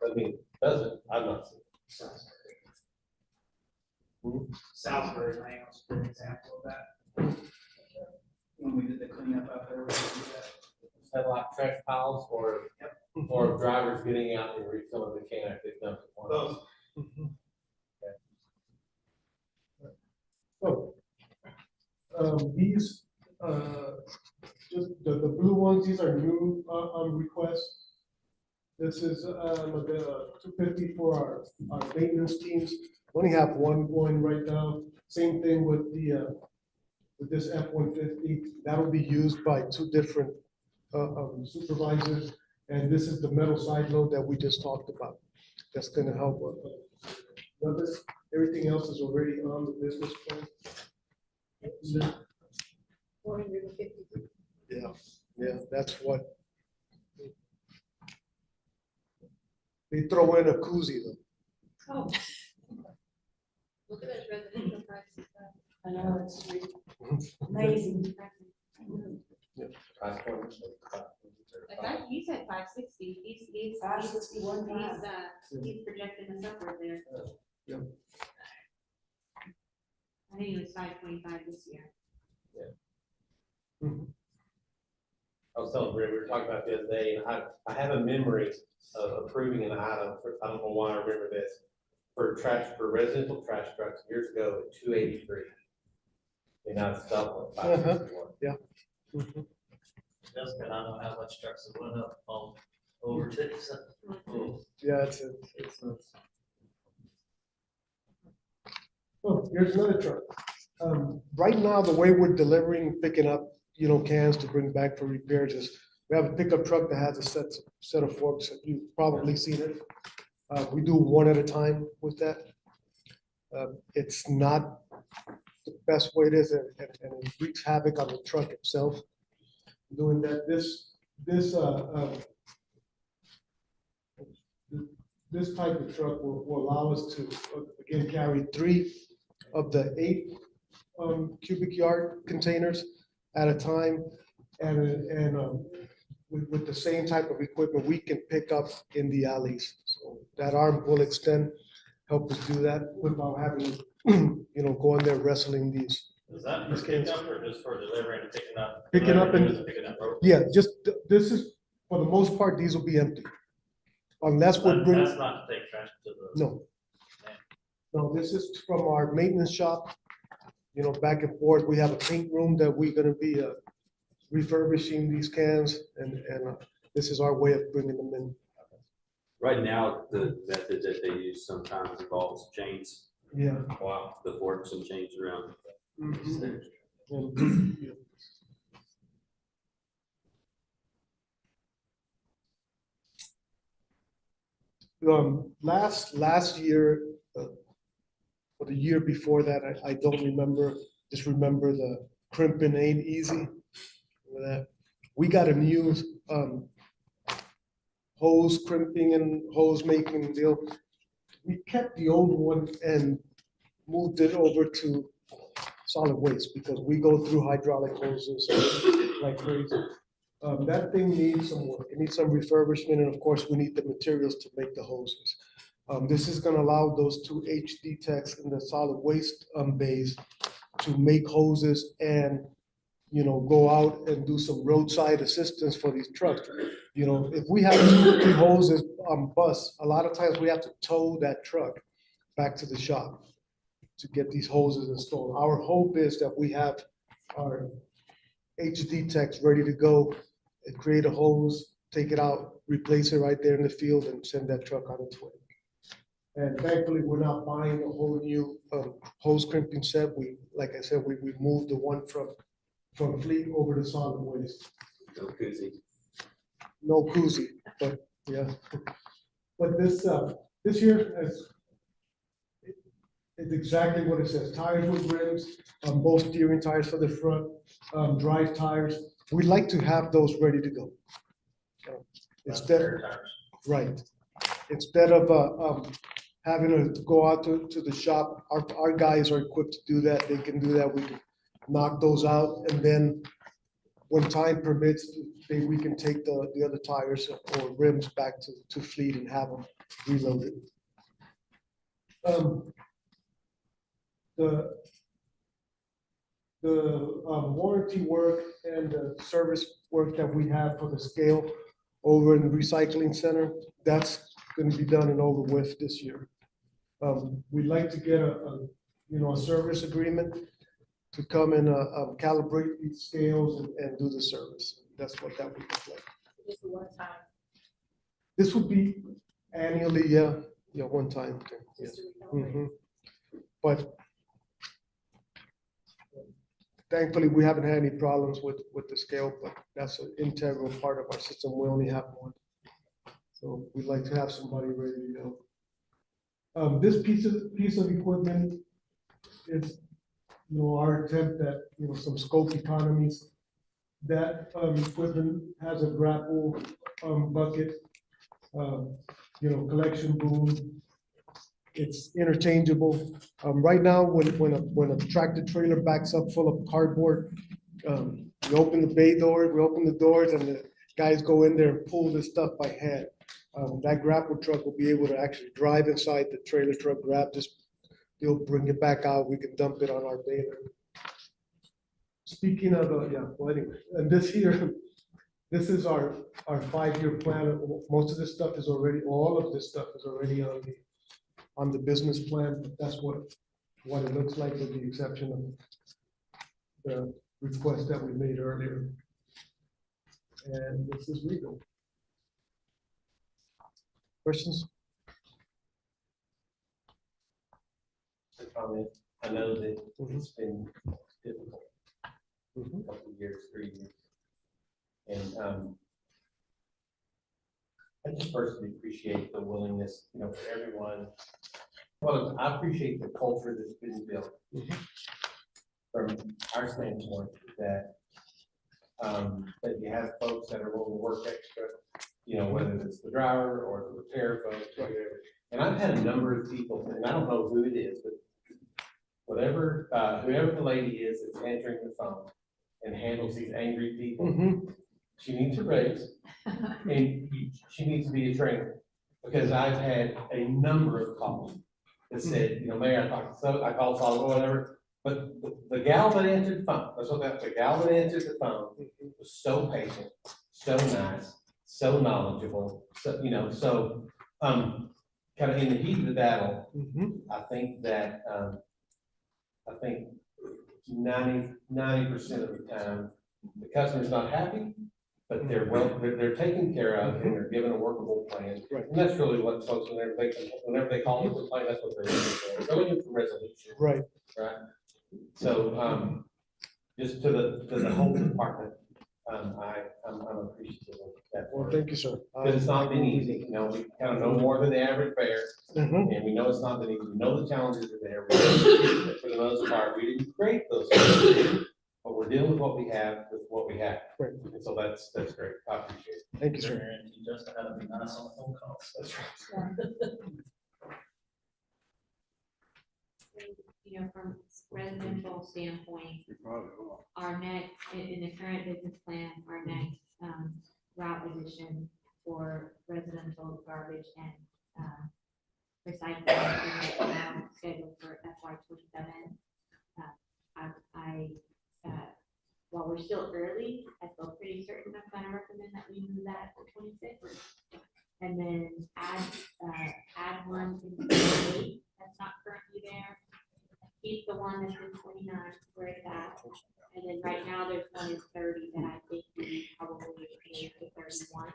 I mean, does it? I've not seen it. Salisbury Lane was a good example of that. When we did the cleanup up there, we did that. Satellite trash piles or drivers getting out and refilling the can after they've dumped it. Both. Mhm. Oh. These, just the blue ones, these are new, requests. This is, the 250 for our maintenance teams. We only have one going right now. Same thing with with this F-150. That'll be used by 2 different, supervisors. And this is the metal side load that we just talked about. That's gonna help. Notice, everything else is already on the business plan. 450. Yeah, that's what. They throw in a koozie though. Oh. Look at those residential prices. I know, it's amazing. I thought you said 560, he's 561. he's projecting us upward there. Yep. I think it was 525 this year. I was telling Brett, we were talking about the other day, and I have a memory of approving an item, I don't know why I remember this, for residential trash trucks years ago at 283. And now it's double at 561. Yeah. Jessica, I don't know how much trucks have went up on over 6. Yeah, it's oh, here's another truck. Right now, the way we're delivering, picking up, cans to bring back for repairs is, we have a pickup truck that has a set of forks. You've probably seen it. We do one at a time with that. It's not the best way it is, and it wreaks havoc on the truck itself. Doing that, this type of truck will allow us to, again, carry 3 of the 8 cubic yard containers at a time. And with the same type of equipment, we can pick up in the alleys. So that arm will extend, help us do that without having, go in there wrestling these. Is that for pickup or just for delivering and picking up? Picking up and- Delivering Picking up rope? Yeah, just, this is, for the most part, these will be empty. Unless we're bringing. That's not to take trash to the. No. No, this is from our maintenance shop, back and forth. We have a paint room that we're gonna be refurbishing these cans, and this is our way of bringing them in. Right now, the method that they use sometimes involves chains, Yeah. Wow. the forks and chains around. Mhm. Last year, or the year before that, I don't remember, just remember the crimping ain't easy. Remember that? We got a new hose crimping and hose making deal. We kept the old one and moved it over to solid waste because we go through hydraulic hoses like crazy. That thing needs some work. It needs some refurbishment, and of course, we need the materials to make the hoses. This is gonna allow those 2 HD techs in the solid waste bays to make hoses and, go out and do some roadside assistance for these trucks. If we have 2 or 3 hoses on bus, a lot of times we have to tow that truck back to the shop to get these hoses installed. Our hope is that we have our HD techs ready to go and create a hose, take it out, replace it right there in the field and send that truck on its way. And thankfully, we're not buying a whole new hose crimping set. Like I said, we moved the one from Fleet over to solid waste. No koozie. No koozie, but yeah. But this year it's exactly what it says. Tires with rims, both steering tires for the front, drive tires. We'd like to have those ready to go. Instead, right. Instead of having to go out to the shop, our guys are equipped to do that. They can do that. We can knock those out, and then when time permits, we can take the other tires or rims back to Fleet and have them reloaded. The warranty work and the service work that we have for the scale over in the recycling center, that's gonna be done and over with this year. We'd like to get a service agreement to come and calibrate these scales and do the service. That's what that would look like. Just the one time. This would be annually, yeah, one time thing, yes. Just to recalibrate. But thankfully, we haven't had any problems with the scale, but that's an integral part of our system. We only have one. So we'd like to have somebody ready to go. This piece of equipment is, our attempt at, some scope economies. That equipment has a grapple bucket, collection boom. It's interchangeable. Right now, when a tractor trailer backs up full of cardboard, we open the bay door, we open the doors, and the guys go in there and pull this stuff by hand. That grapple truck will be able to actually drive inside the trailer truck, grab this, they'll bring it back out, we can dump it on our baler. Speaking of, anyway, and this here, this is our 5-year plan. Most of this stuff is already, all of this stuff is already on the business plan. That's what it looks like, with the exception of the request that we made earlier. And this is legal. Questions? Comment. I know that it's been difficult. Couple of years, 3 years. And, I just personally appreciate the willingness, you know, for everyone. Well, I appreciate the culture that's been built. From our standpoint, that, that you have folks that are willing to work extra, you know, whether it's the driver or the repair folks, whatever. And I've had a number of people, and I don't know who it is, but whatever, whoever the lady is that's answering the phone and handles these angry people, she needs a raise, and she needs to be a trainer. Because I've had a number of calls that said, you know, Mayor, I called Solid or whatever, but the gal that answered the phone, that's what the gal that answered the phone was so patient, so nice, so knowledgeable, so, you know, so, kind of in the heat of the battle, I think that, I think 90% of the time, the customer's not happy, but they're taken care of and they're given a workable plan. Right. And that's really what folks, whenever they call it a plan, that's what they're looking for. They're looking for resolution. Right. Right. So, just to the whole department, I'm appreciative of that. Well, thank you, sir. Because it's not been easy, you know, we kind of know more than the average bear, Mhm. and we know it's not been easy, we know the challenges are there. But for the most part, we didn't create those challenges, but we're dealing with what we have with what we have. Right. And so that's great, I appreciate it. Thank you, sir. And you just had to be nice on the phone calls. That's right. You know, from residential standpoint, our next, in the current business plan, our next route addition for residential garbage and recycling is now scheduled for FY 27. While we're still early, I feel pretty certain I'm gonna recommend that we move that to 26. And then add one in 28 that's not currently there. Keep the one that's in 29 where it's at. And then right now there's one in 30 that I think we probably move to 31.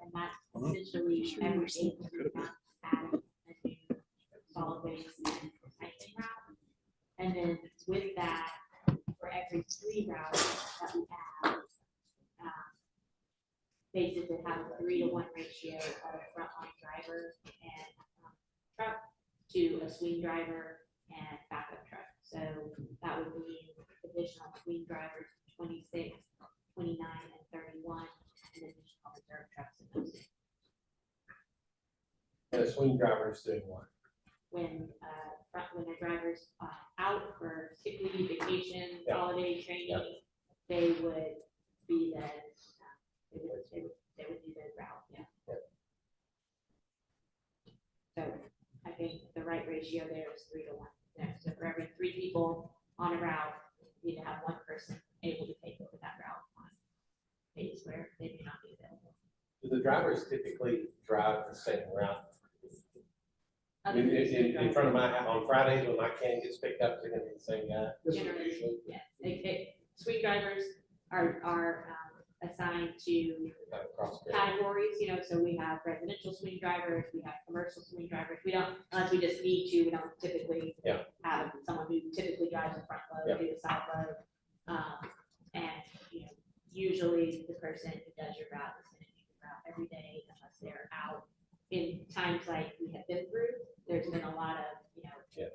And that's essentially every 8 months adding a new solid waste and recycling route. And then with that, for every 3 routes that we have, basically have a 3-to-1 ratio of frontline driver and truck to a swing driver and backup truck. So that would mean additional swing drivers, 26, 29, and 31, and additional reserve trucks in those. And a swing driver is doing what? When the driver's out for sick leave, vacation, Yeah. holiday training, Yeah. they would be the, they would do the route, yeah. So I think the right ratio there is 3-to-1. Yeah, so for every 3 people on a route, you need to have 1 person able to take over that route on days where they may not be available. Do the drivers typically drive the same route? Other than In front of my house, on Fridays when my can gets picked up, they're gonna be the same guy? Generally, yes. Swing drivers are assigned to Across the- categories, you know, so we have residential swing drivers, we have commercial swing drivers. We don't, unless we just need to, we don't typically Yeah. have someone who typically drives the front load, Yeah. do the side load. And, you know, usually the person who does your route is gonna do your route every day unless they're out. In times like we have been through, there's been a lot of, you know, Yeah.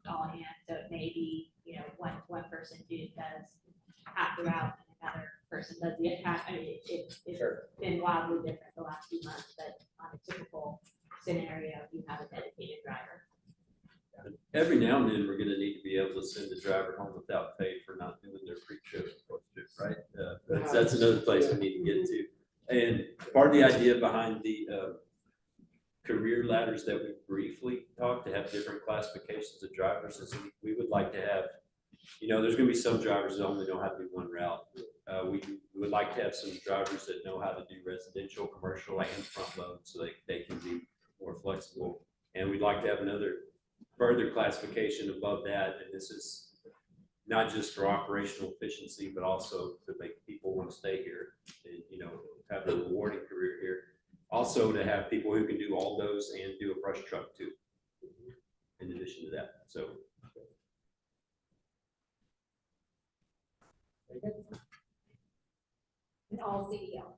all hands, so it may be, you know, one person does half the route and another person does the other half. I mean, it's Sure. been wildly different the last few months, but on a typical scenario, you have a dedicated driver. Every now and then, we're gonna need to be able to send a driver home without pay for not doing their pre-shift, right? That's another place we need to get to. And part of the idea behind the career ladders that we briefly talked, to have different classifications of drivers, is we would like to have, you know, there's gonna be some drivers that only know how to do one route. We would like to have some drivers that know how to do residential, commercial, and front load, so they can be more flexible. And we'd like to have another further classification above that, and this is not just for operational efficiency, but also to make people want to stay here and, you know, have a rewarding career here. Also to have people who can do all those and do a brush truck too, in addition to that. So And all CDL.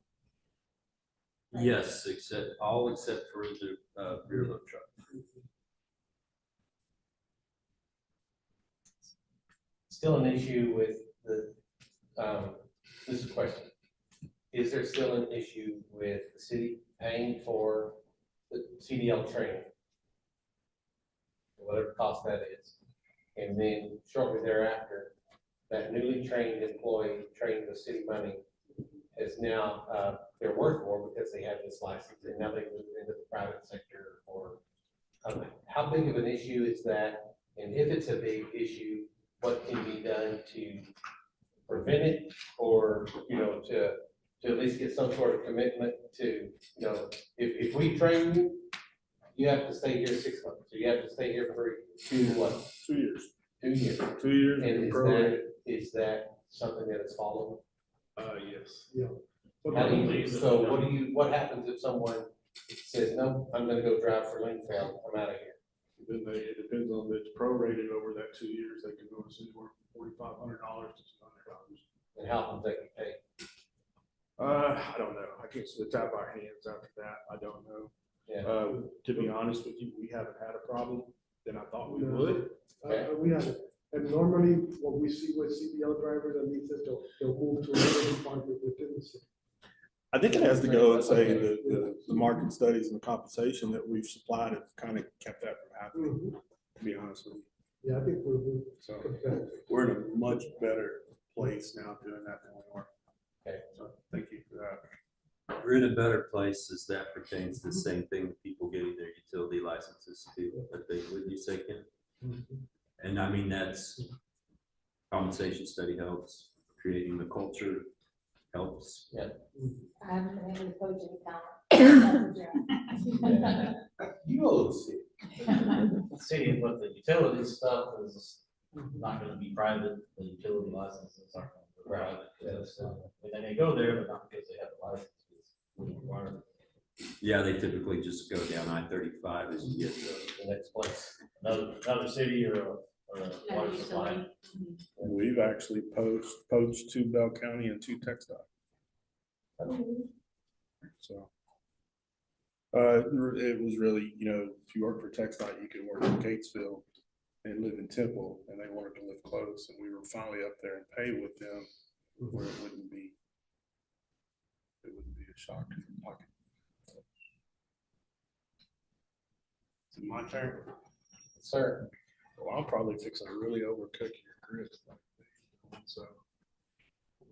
Yes, except for the, rear load truck. Still an issue with the, this is a question. Is there still an issue with the city paying for the CDL training? Whatever cost that is. And then shortly thereafter, that newly trained employee trained with city money is now, they're worth more because they have this license and now they move into the private sector or, how big of an issue is that? And if it's a big issue, what can be done to prevent it or, to at least get some sort of commitment to, if we train you, you have to stay here 6 months, or you have to stay here for 2 years. 2 years. 2 years. 2 years. And is that something that is followed? Yes. Yeah. So what happens if someone says, no, I'm gonna go drive for Linfield, I'm out of here? Then it depends on if it's prorated over that 2 years, they can go to anywhere from $4,500 to $200. And how come they can pay? I don't know. I can't sit tap our hands after that. I don't know. Yeah. To be honest with you, we haven't had a problem than I thought we would. We haven't. And normally what we see with CDL drivers, at least they'll move to another department within the city. I think it has to go and say the market studies and the compensation that we've supplied have kind of kept that from happening, to be honest with you. Yeah, I think So we're in a much better place now doing that than we were. Okay. So thank you for that. We're in a better place as that pertains to the same thing with people getting their utility licenses too, I think, wouldn't you say, Ken? And I mean, that's compensation study helps, creating the culture helps. Yeah. I haven't been able to coach any talent. You all see. City with the utility stuff is not gonna be private, the utility licenses aren't gonna be private. Because, they may go there, but not because they have the license. It's required. Yeah, they typically just go down I-35 as you get to The next place, another city or a water supply. We've actually poached 2 Bell County and 2 TxDOT. So. It was really, if you work for TxDOT, you could work in Gatesville and live in Temple, and they wanted to live close, and we were finally up there and pay with them where it wouldn't be a shock to your pocket. Is it my turn? Sir. Well, I'm probably fixing to really overcook your grits. So,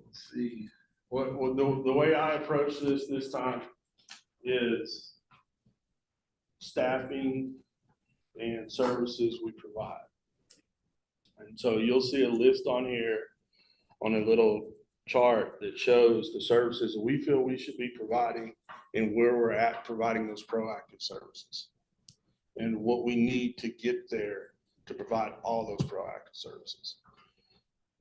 let's see. What the way I approach this time is staffing and services we provide. And so you'll see a list on here on a little chart that shows the services that we feel we should be providing and where we're at providing those proactive services and what we need to get there to provide all those proactive services.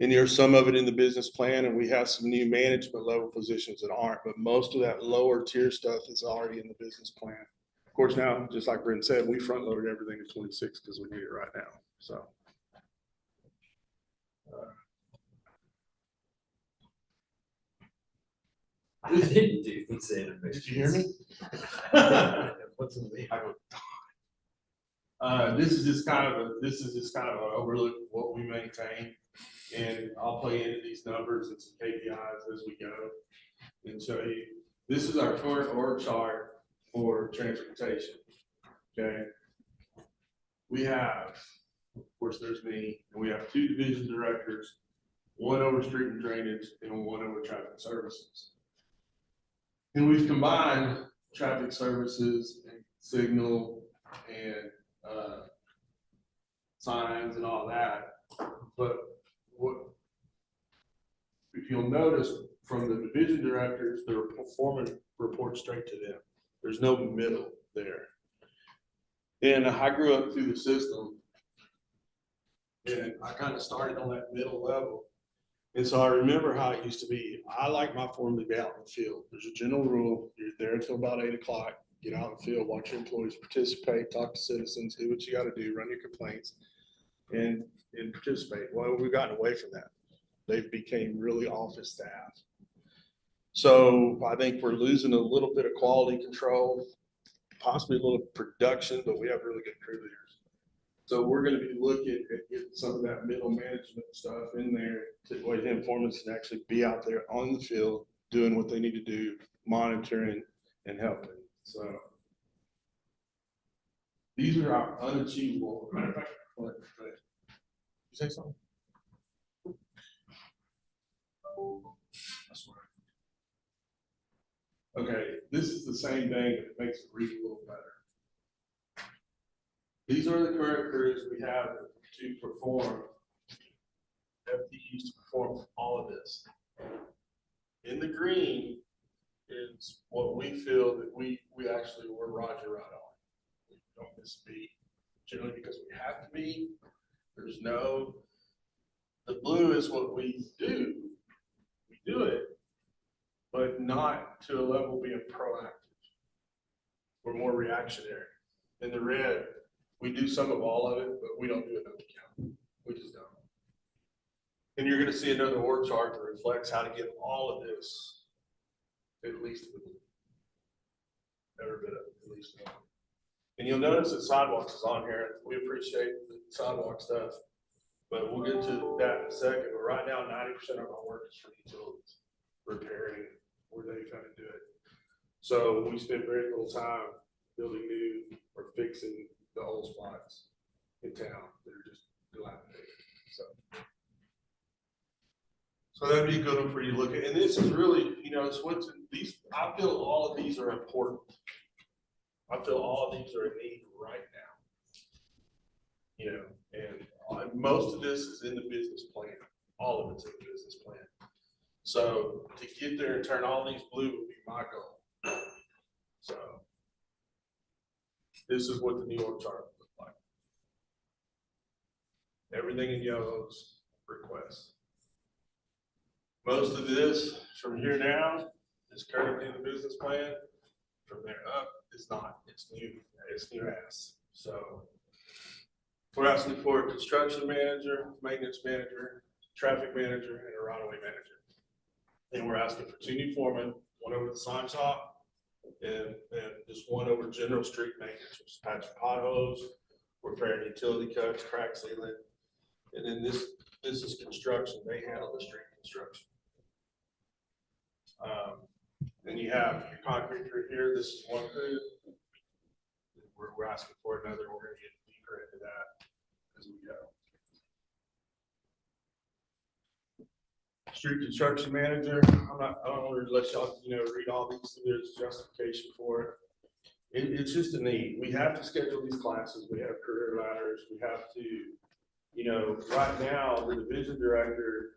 And there's some of it in the business plan, and we have some new management level positions that aren't, but most of that lower tier stuff is already in the business plan. Of course, now, just like Brent said, we front loaded everything in 26 because we need it right now, so. I didn't do these animations. Did you hear me? What's in the? This is just kind of an overlook of what we maintain. And I'll play into these numbers and some KPIs as we go and show you. This is our current org chart for transportation. Okay. We have, of course, there's me, and we have 2 division directors, 1 over street and drainage and 1 over traffic services. And we've combined traffic services and signal and signs and all that. But if you'll notice from the division directors, the performance reports straight to them. There's no middle there. And I grew up through the system and I kind of started on that middle level. And so I remember how it used to be. I like my foreman to be out in the field. There's a general rule. You're there until about 8 o'clock. Get out in the field, watch your employees participate, talk to citizens, do what you got to do, run your complaints, and participate. Well, we've gotten away from that. they've became really office staff. So I think we're losing a little bit of quality control, possibly a little production, but we have really good crew leaders. So we're gonna be looking at getting some of that middle management stuff in there to where the informants can actually be out there on the field, doing what they need to do, monitoring and helping, so. These are our unachievable. Matter of fact, you say something? I swear. Okay, this is the same thing, but it makes it read a little better. These are the current crews we have to perform, FTEs to perform all of this. In the green is what we feel that we actually were Roger right on. We don't miss a beat, generally because we have to be. There's no, the blue is what we do. We do it, but not to a level being proactive. We're more reactionary. In the red, we do some of all of it, but we don't do enough to count. We just don't. And you're gonna see another org chart that reflects how to get all of this, at least every bit of it, at least. And you'll notice that sidewalks is on here. We appreciate the sidewalk stuff, but we'll get to that in a second. But right now, 90% of our work is for utilities, repairing where they kind of do it. So we spend very little time building new or fixing the old spots in town that are just dilapidated. So that'd be a good one for you to look at. And this is really, you know, it's what's in these. I feel all of these are important. I feel all of these are in need right now. You know, and most of this is in the business plan. All of it's in the business plan. So to get there and turn all these blue would be my goal. So this is what the New York chart looks like. Everything in yellow is requests. Most of this from here down is currently in the business plan. From there up is not. It's new ass. So we're asking for a construction manager, maintenance manager, traffic manager, and a right-of-way manager. And we're asking for 2 new foremen, 1 over the sign shop, and just 1 over general street maintenance, which is patching potholes, repairing utility cuts, crack sealing. And then this is construction. They handle the street construction. Then you have your concrete crew here. This is 1 crew. We're asking for another. We're going to get deeper into that as we go. Street construction manager. I don't want to let y'all, read all these. There's justification for it. It's just a need. We have to schedule these classes. We have career ladders. We have to, right now the division director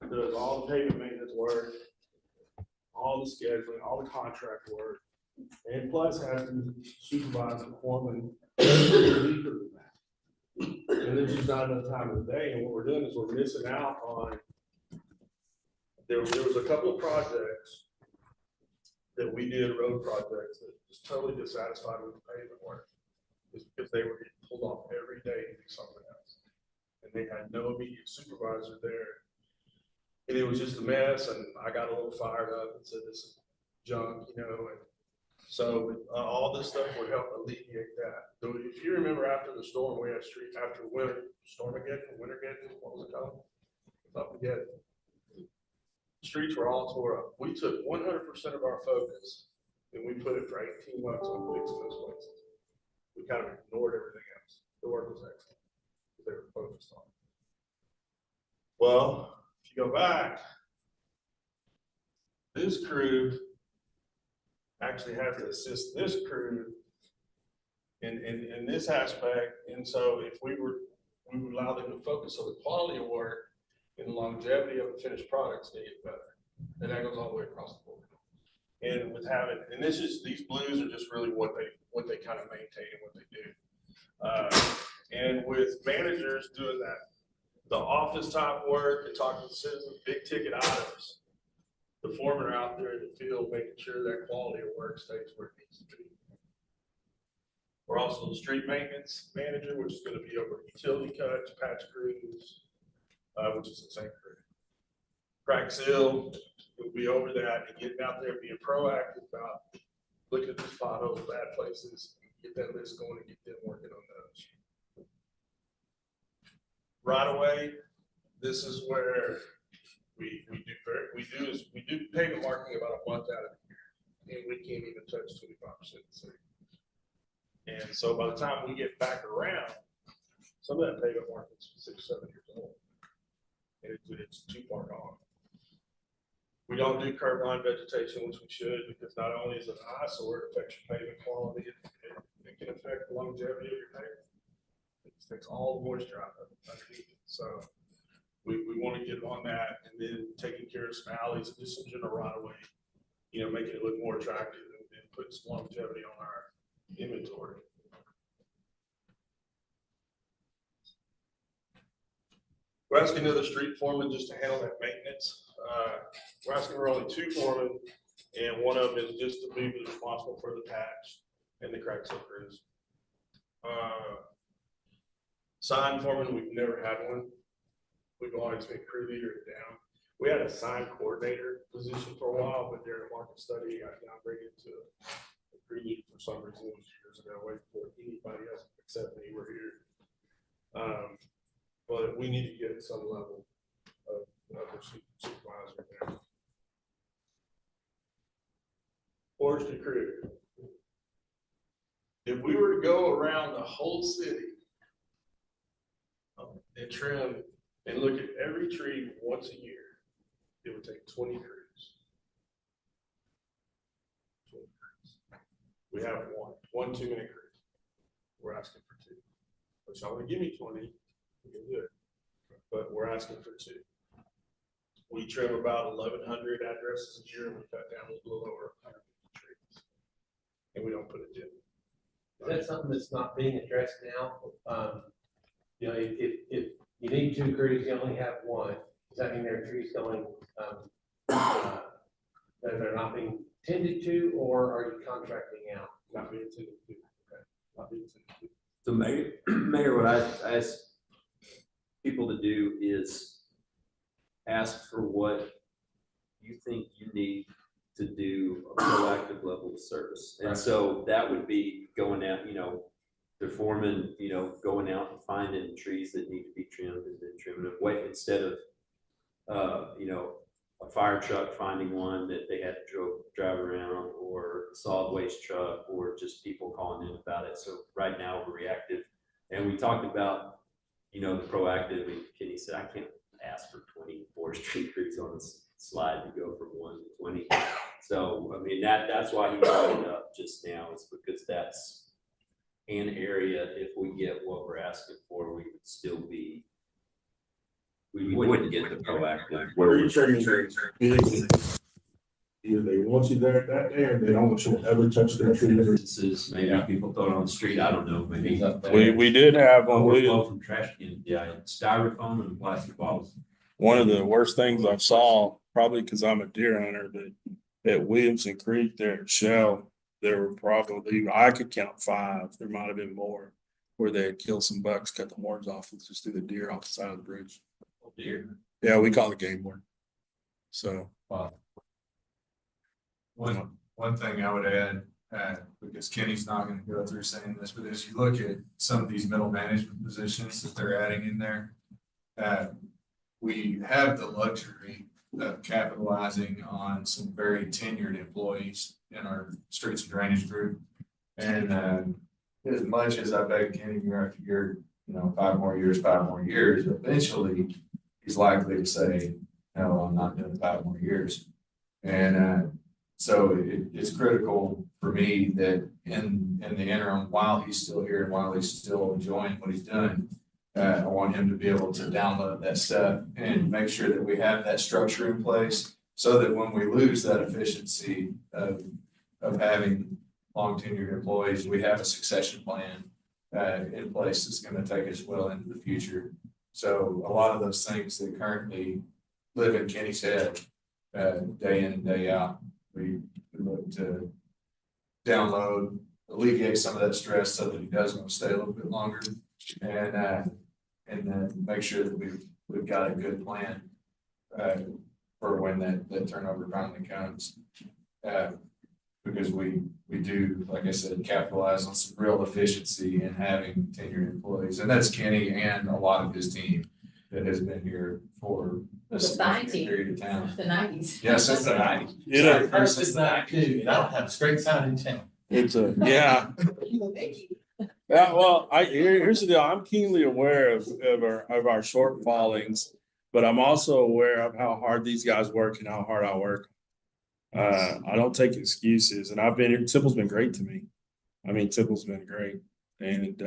does all the pavement maintenance work, all the scheduling, all the contract work, and plus has to supervise the foreman deeper than that. And there's just not enough time in the day. And what we're doing is we're missing out on. There was a couple of projects that we did, road projects, that was totally dissatisfied with the pavement work. Just because they were getting pulled off every day to do something else. And they had no immediate supervisor there. And it was just a mess, and I got a little fired up and said, this is junk, and so all this stuff would help alleviate that. So if you remember after the storm, we had after winter, Stormageddon, what was it called? Stormageddon. Streets were all tore up. We took 100% of our focus and we put it for 18 months on fixing those places. We kind of ignored everything else. The work was excellent. They were focused on it. Well, if you go back, this crew actually has to assist this crew in this aspect. And so if we would allow them to focus on the quality of work and the longevity of the finished products, they get better. And that goes all the way across the board. And with these blues are just really what they kind of maintain and what they do. And with managers doing that, the office type work and talking to citizens, big ticket items, the foremen are out there in the field making sure that quality of work stays where it needs to be. We're also the street maintenance manager, which is going to be over utility cuts, patch crews, which is the same crew. crack seal, we'll be over that and getting out there and being proactive about looking at these potholes, bad places, get that list going and get them working on those. Right away, this is where we do pavement marking about a month out of the year, and we can't even touch 25% of the city. And so by the time we get back around, some of that pavement marking is 6, 7 years old, and it's too far gone. We don't do curb line vegetation, which we should, because not only is it an eyesore, it affects your pavement quality, it can affect the longevity of your pavement. It takes all the moisture out of it underneath it. So we want to get on that, and then taking care of some alleys and just some general right away, making it look more attractive and put some longevity on our inventory. We're asking another street foreman just to handle that maintenance. We're asking for only 2 foremen, and one of them is just to be responsible for the patch and the crack seal crews. Sign foreman, we've never had one. We've always been crew leader down. We had a sign coordinator position for a while, but during a market study, I got downgraded to a crew leader for some reason years ago, way before anybody else except me were here. But we need to get some level of supervisor there. Forestry crew. If we were to go around the whole city and trim and look at every tree once a year, it would take 20 crews. We have one too many crews. We're asking for 2. But y'all want to give me 20, we can do it. But we're asking for 2. We trim about 1,100 addresses a year, and we cut down a little over 100 trees. And we don't put it in. Is that something that's not being addressed now? If you need 2 crews, you only have 1. Does that mean there are trees going, that they're not being tended to, or are you contracting out? Not being tended to. Okay. Not being tended to. So Mayor, what I ask people to do is ask for what you think you need to do a proactive level of service. And so that would be going out, the foreman, going out and finding trees that need to be trimmed and then trimming them away instead of, a fire truck finding one that they had to drive around, or a solid waste truck, or just people calling in about it. So right now we're reactive, and we talked about, the proactive, and Kenny said, I can't ask for 20 forestry crews on this slide to go from 1 to 20. So, I mean, that's why he brought it up just now, is because that's an area, if we get what we're asking for, we would still be, we wouldn't get the proactive. Where are you trimming trees? Either they want you there that day, or they don't want you to ever touch their trees. Maybe people throw it on the street, I don't know, maybe. We did have Overflow from trash cans, styrofoam and plastic bottles. one of the worst things I saw, probably because I'm a deer hunter, but at Williamson Creek there at Shell, there were probably, I could count 5, there might have been more, where they had killed some bucks, cut the horns off, and just threw the deer off the side of the bridge. Deer. Yeah, we call it game board. So. Wow. One thing I would add, because Kenny's not gonna go through saying this, but as you look at some of these middle management positions that they're adding in there, we have the luxury of capitalizing on some very tenured employees in our streets and drainage group. And as much as I beg Kenny year after year, 5 more years, eventually he's likely to say, no, I'm not doing 5 more years. And so it's critical for me that in the interim, while he's still here and while he's still enjoying what he's doing, I want him to be able to download that stuff and make sure that we have that structure in place, so that when we lose that efficiency of having long tenured employees, we have a succession plan in place that's going to take us well into the future. So a lot of those things that currently live in Kenny's head day in and day out, we look to download, alleviate some of that stress so that he does want to stay a little bit longer, and then make sure that we've got a good plan for when that turnover finally comes. Because we do, like I said, capitalize on some real efficiency in having tenured employees, and that's Kenny and a lot of his team that has been here for a significant period of time. The nineties. Yes, since the nineties. Yeah. First is not too, and I don't have a straight sign in town. It's a, yeah. Yeah, well, here's the deal. I'm keenly aware of our shortfallings, but I'm also aware of how hard these guys work and how hard I work. I don't take excuses, and I've been here. Temple's been great to me. I mean, Temple's been great, and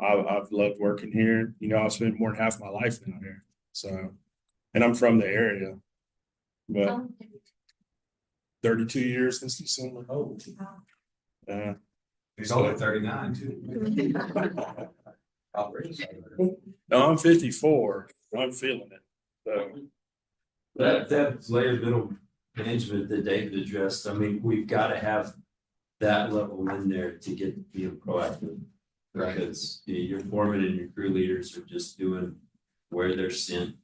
I've loved working here. You know, I've spent more than half my life now here. So, and I'm from the area, but 32 years since December. Oh, He's only 39 too. No, I'm 54. I'm feeling it. So. That layer of middle management that David addressed, I mean, we've got to have that level in there to get being proactive. Right. Because your foreman and your crew leaders are just doing where they're sent.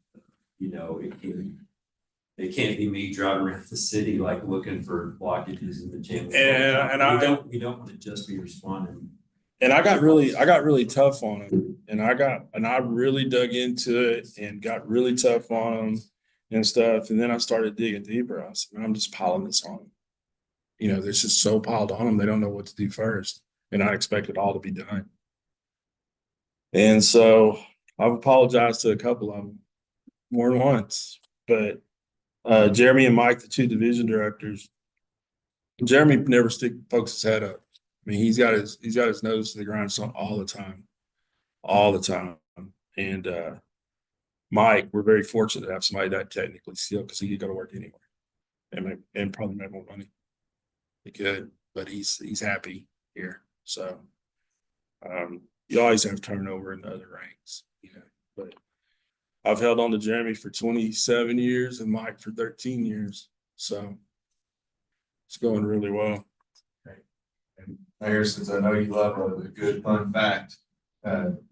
You know, it can't be me driving around the city like looking for blockages in the channel. We don't want to just be responding. And I got really tough on him, and I really dug into it and got really tough on him and stuff. And then I started digging deeper. I said, I'm just piling this on them. You know, this is so piled on them, they don't know what to do first. And I expect it all to be done. And so I've apologized to a couple of them more than once. But Jeremy and Mike, the two division directors, Jeremy never pokes his head up. I mean, he's got his nose to the grindstone all the time. And Mike, we're very fortunate to have somebody that technically skilled because he could go to work anywhere and probably make more money. He could, but he's happy here. So you always have turnover in the other ranks, you know. But I've held on to Jeremy for 27 years and Mike for 13 years. So it's going really well. Mayor, since I know you love a good fun fact,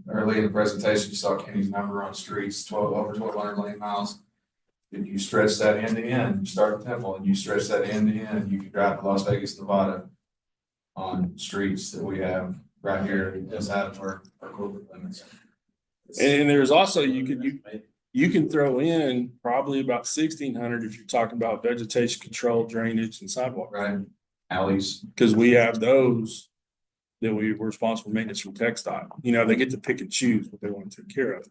early in the presentation, you saw Kenny's number on streets, over 1,200 lane miles. If you stretch that end to end, you start at Temple and you stretch that end to end, you can drive to Las Vegas, Nevada on streets that we have right here inside of our corporate limits. And there's also, you can throw in probably about 1,600 if you're talking about vegetation control, drainage, and sidewalk. Right. Alleys. Because we have those that we're responsible for maintenance from TxDOT. You know, they get to pick and choose what they want to take care of.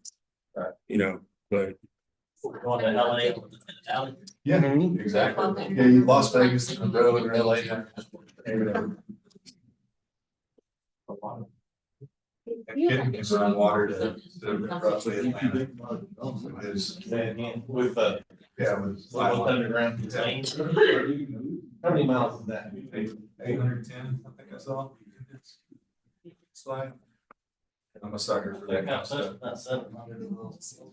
Right. You know, but. Going to LA. Yeah, exactly. Yeah, you Las Vegas, and go to LA. Kenny can run water to roughly Atlanta. With with underground contained. How many miles is that? 810, I think I saw. Slide. I'm a sucker for that kind of stuff. So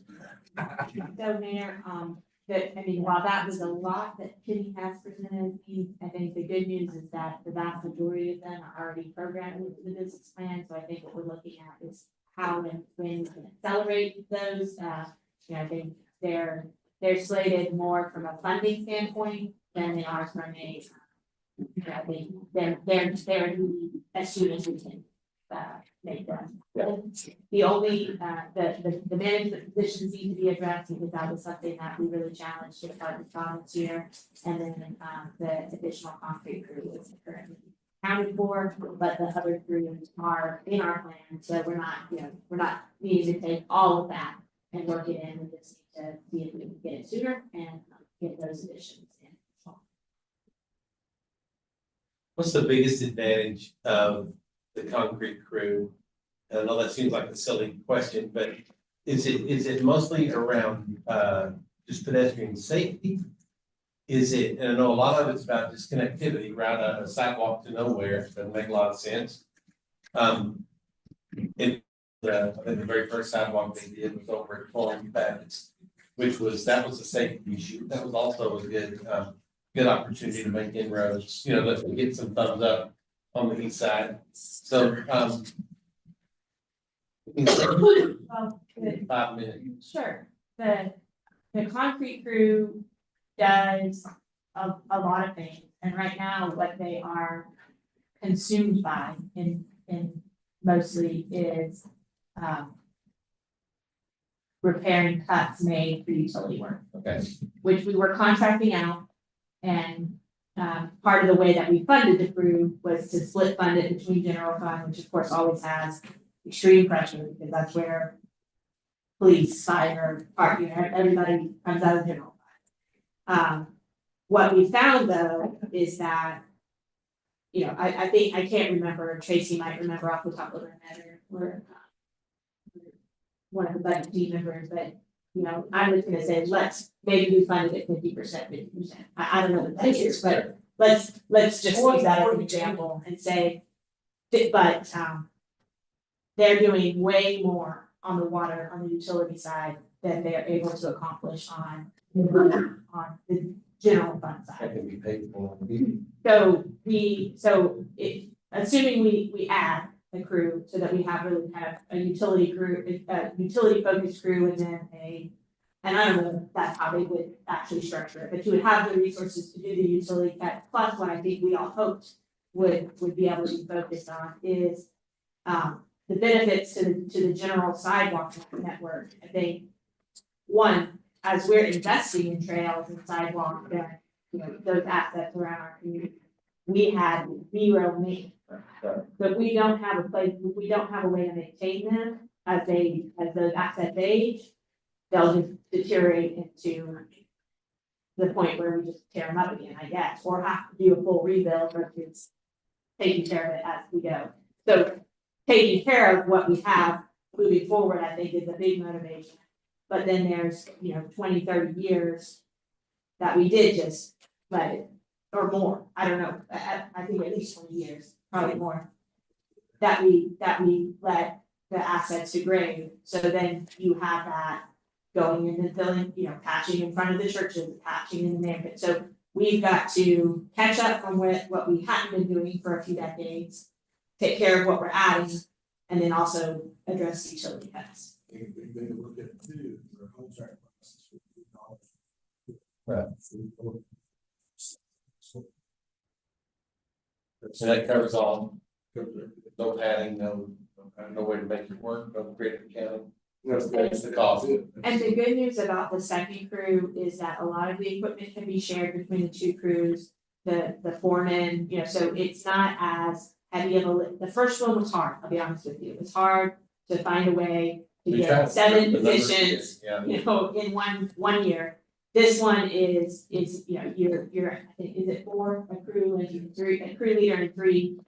Mayor, I mean, while that was a lot that Kenny has presented, I think the good news is that the vast majority of them are already programmed into the business plan. So I think what we're looking at is how and when we can accelerate those. You know, I think they're slated more from a funding standpoint than they are from a, I think they're as soon as we can make them. The only, the management positions need to be addressed because that was something that we really challenged as part of the comments here. And then the additional concrete crew is currently accounted for, but the other crews are in our plan. So we're not needing to take all of that and work it in. We just need to see if we can get it sooner and get those additions in. What's the biggest advantage of the concrete crew? I know that seems like a silly question, but is it mostly around just pedestrian safety? Is it, and I know a lot of it's about just connectivity, right? A sidewalk to nowhere, doesn't make a lot of sense. I think the very first sidewalk they did was over at Fulham Baptist, that was a safety issue. That was also a good opportunity to make inroads, you know, let's get some thumbs up on the east side. So, 5 minutes. Sure. the concrete crew does a lot of things, and right now what they are consumed by in mostly is, repairing cuts made for utility work. Okay. Which we were contracting out, and, part of the way that we funded the crew was to split fund it between general fund, which of course always has extreme pressure, because that's where police, fire, park, everybody comes out of general fund. What we found though is that, I think, I can't remember, Tracy might remember off the top of her head, or one of the budget team members, but, I was gonna say, maybe we funded it 50%. I don't know what that is, but let's just use that as an example and say, but, they're doing way more on the water, on the utility side than they are able to accomplish on the general fund side. That can be paid for. Assuming we add the crew so that we have really kind of a utility crew, a utility focused crew, and then and I don't know if that's how they would actually structure it, but you would have the resources to do the utility cut, plus what I think we all hoped would be able to be focused on is, the benefits to the general sidewalk network. I think, one, as we're investing in trails and sidewalks and, those assets around our community, we had 0 maintenance. But we don't have a way to maintain them as those assets age, they'll just deteriorate into the point where we just tear them up again, I guess, or have to do a full rebuild versus taking care of it as we go. So taking care of what we have moving forward, I think, is a big motivation. But then there's, 20, 30 years that we did just let it, or more, I don't know, I think at least 20 years, probably more, that we let the assets degrade. So then you have that going in and filling, patching in front of the churches, patching in the neighborhood. So we've got to catch up from what we hadn't been doing for a few decades, take care of what we're adding, and then also address utility cuts. Right. So that covers all, no padding, no way to make it work, no creative accounting. That's the cost. And the good news about the second crew is that a lot of the equipment can be shared between the two crews, the foreman, so it's not as heavy of a lift. The first one was hard, I'll be honest with you, it was hard to find a way to get 7 positions, in one year. This one is, you're, I think, is it 4, a crew and 3, a crew leader and 3,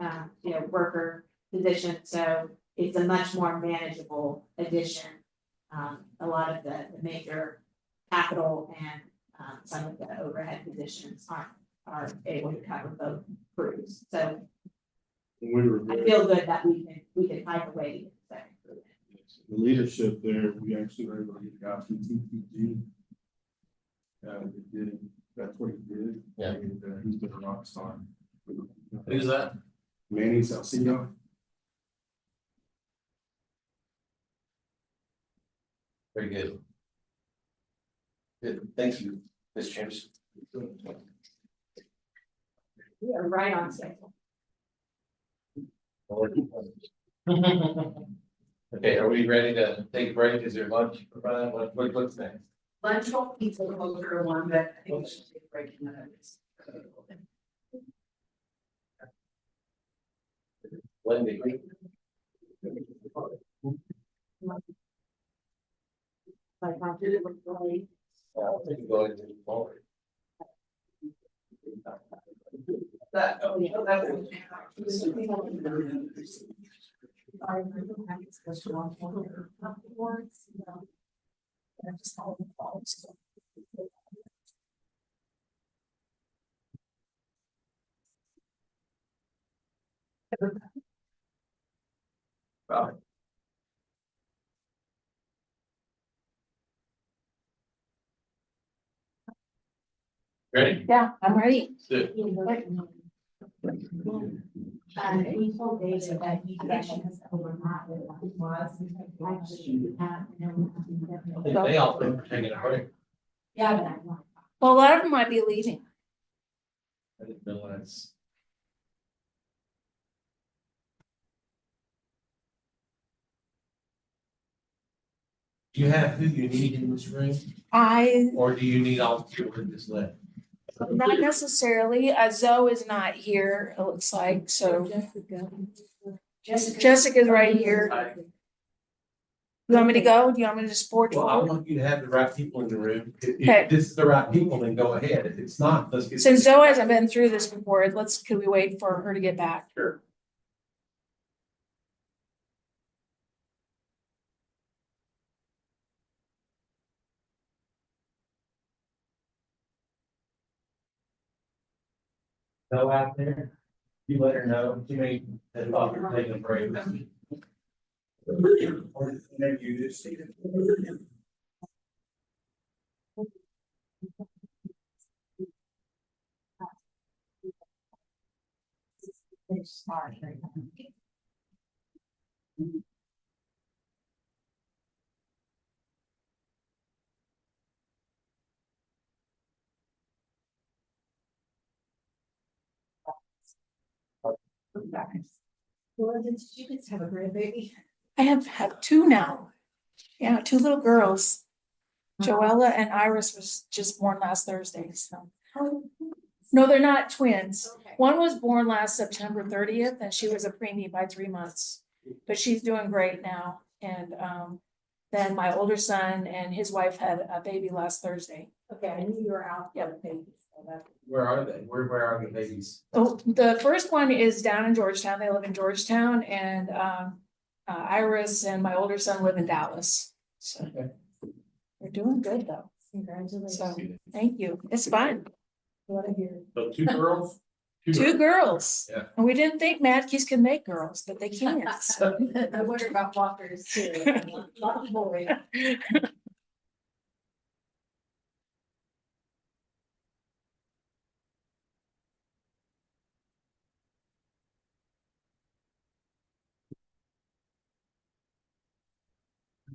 worker positions, so it's a much more manageable addition. A lot of the major capital and, some of the overhead positions are able to cover both crews, so I feel good that we can find a way to get the second crew in. The leadership there, we actually were able to get guys from TPG. That's what he did. Yeah. And, he's been a rock star. Who's that? Manny Salcido. Very good. Good, thank you, Ms. James. We are right on schedule. Okay, are we ready to take a break? Is there lunch provided? What's next? Lunch won't be till closer one, but I think we should take a break in minutes. Wendy. Like, I did it with Lori. I think go ahead and move forward. Right. Ready? Yeah, I'm ready. Good. We told David that he actually has overlap with what he was. Actually, I think they all think we're taking a break. Yeah, but I want. Well, a lot of them might be leaving. I didn't realize. Do you have who you need in this room, or do you need all the people in this list? Not necessarily, Zoe is not here, it looks like, so Jessica's right here. You want me to go? Do you want me to just forge Well, I forward? want you to have the right people in the room. Okay. If this is the right people, then go ahead. If it's not, let's get. So Zoe hasn't been through this before, could we wait for her to get back? Sure. Go out there, you let her know, you may have thought you're taking a break. Or maybe you just see it. Well, did you guys have a grandbaby? I have two now. Yeah, two little girls. Joella and Iris was just born last Thursday, so. No, they're not twins. Okay. One was born last September 30th and she was a preemie by 3 months. But she's doing great now. And then my older son and his wife had a baby last Thursday. Okay, I knew you were out. Yep. Where are they? Where are the babies? Oh, the first one is down in Georgetown. They live in Georgetown and Iris and my older son live in Dallas. So Okay. they're doing good though. Congratulations. So thank you. It's fun. What I hear. So 2 girls? Two girls. Yeah. And we didn't think Madkeys could make girls, but they can. So. I wonder about walkers too. Lot of boys.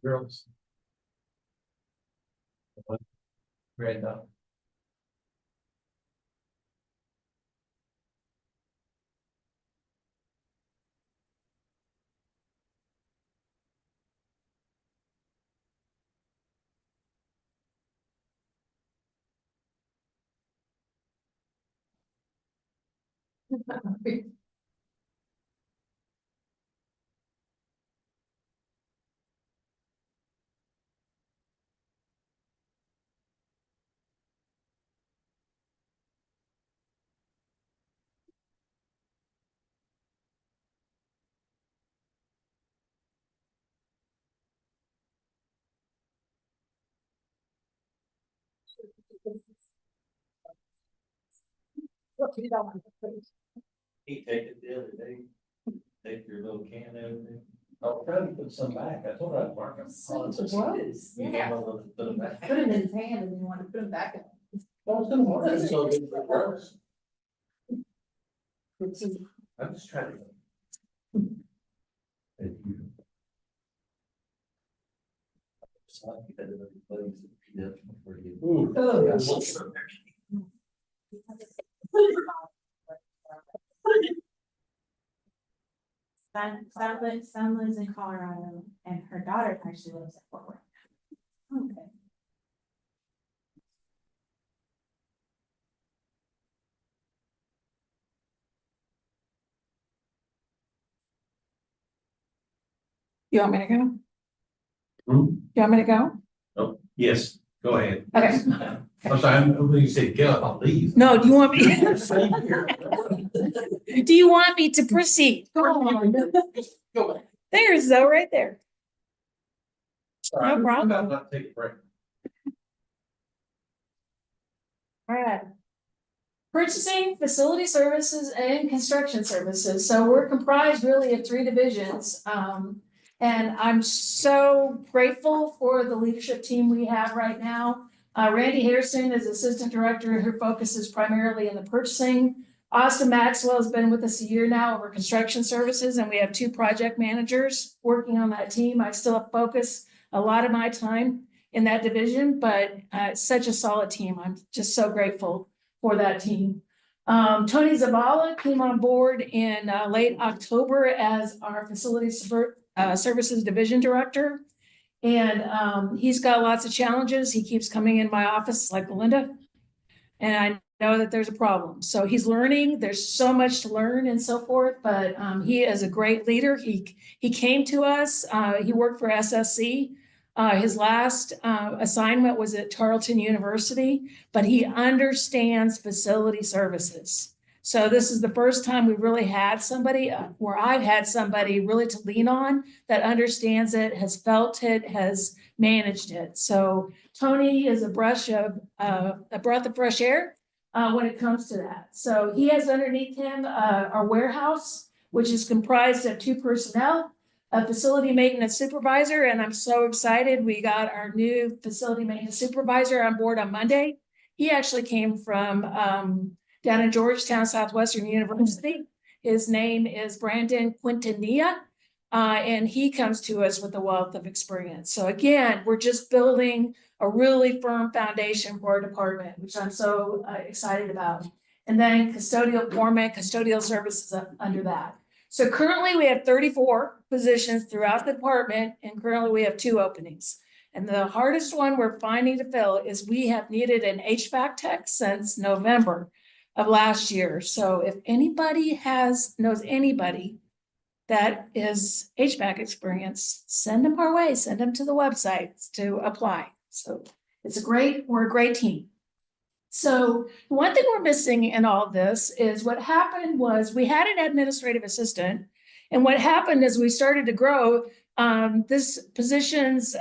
Girls. Granddaughter. He take it the other day, take your little can and everything. I was trying to put some back. I told her I'd mark them. Yeah. Put them back. Put him in his hand and then you want to put him back in. I was gonna mark them so good for girls. I'm just trying to. Thank you. So I keep that in every place that he does before he- Ooh. Son lives in Colorado and her daughter actually lives at Fort Worth. Okay. You want me to go? Hmm? You want me to go? Oh, yes, go ahead. Okay. I'm sorry, when you said get up, I'll leave. No, do you want me? Stay here. Do you want me to proceed? Go on. Go ahead. There's Zoe right there. Sorry, No problem. I'm not taking a break. All right. Purchasing, facility services, and construction services. So we're comprised really of 3 divisions. And I'm so grateful for the leadership team we have right now. Randy Harrison is Assistant Director who focuses primarily in the purchasing. Austin Maxwell has been with us a year now over construction services, and we have 2 project managers working on that team. I still focus a lot of my time in that division, but such a solid team. I'm just so grateful for that team. Tony Zavala came on board in late October as our Facilities Services Division Director. And he's got lots of challenges. He keeps coming in my office like Belinda. And I know that there's a problem. So he's learning. There's so much to learn and so forth, but he is a great leader. He came to us. He worked for SSC. His last assignment was at Tarleton University, but he understands facility services. So this is the first time we really had somebody where I've had somebody really to lean on that understands it, has felt it, has managed it. So Tony is a breath of fresh air when it comes to that. So he has underneath him our warehouse, which is comprised of 2 personnel, a facility maintenance supervisor, and I'm so excited. We got our new facility maintenance supervisor on board on Monday. He actually came from down in Georgetown, Southwestern University. His name is Brandon Quintanilla, and he comes to us with a wealth of experience. So again, we're just building a really firm foundation for our department, which I'm so excited about. And then custodial foreman, custodial services under that. So currently we have 34 positions throughout the department, and currently we have 2 openings. And the hardest one we're finding to fill is we have needed an HVAC tech since November of last year. So if anybody knows anybody that is HVAC experience, send them our way, send them to the website to apply. So we're a great team. So the one thing we're missing in all of this is what happened was we had an administrative assistant. And what happened is we started to grow. This position's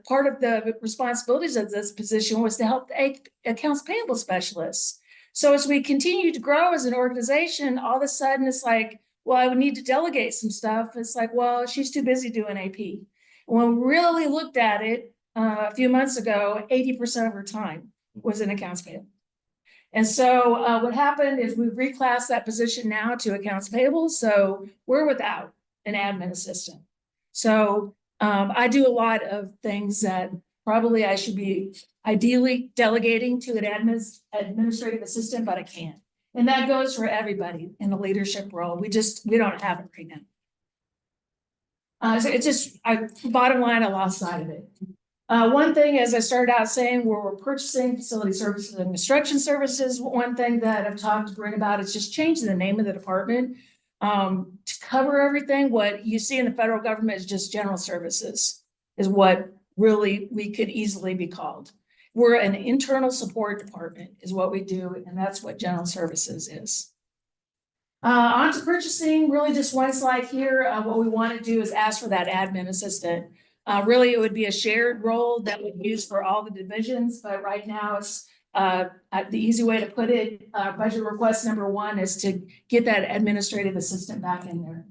part of the responsibilities of this position was to help the accounts payable specialists. So as we continue to grow as an organization, all of a sudden it's like, well, I would need to delegate some stuff. It's like, well, she's too busy doing AP. When we really looked at it a few months ago, 80% of her time was in accounts payable. And so what happened is we reclassed that position now to accounts payable. So we're without an admin assistant. So I do a lot of things that probably I should be ideally delegating to an administrative assistant, but I can't. And that goes for everybody in the leadership role. We don't have it right now. So bottom line, I lost sight of it. One thing, as I started out saying, we're purchasing facility services and construction services. One thing that I've talked to Brent about is just changing the name of the department to cover everything. What you see in the federal government is just general services is what really we could easily be called. We're an internal support department is what we do, and that's what general services is. On to purchasing, really just one slide here. What we want to do is ask for that admin assistant. Really, it would be a shared role that we'd use for all the divisions, but right now it's the easy way to put it, budget request number 1 is to get that administrative assistant back in there.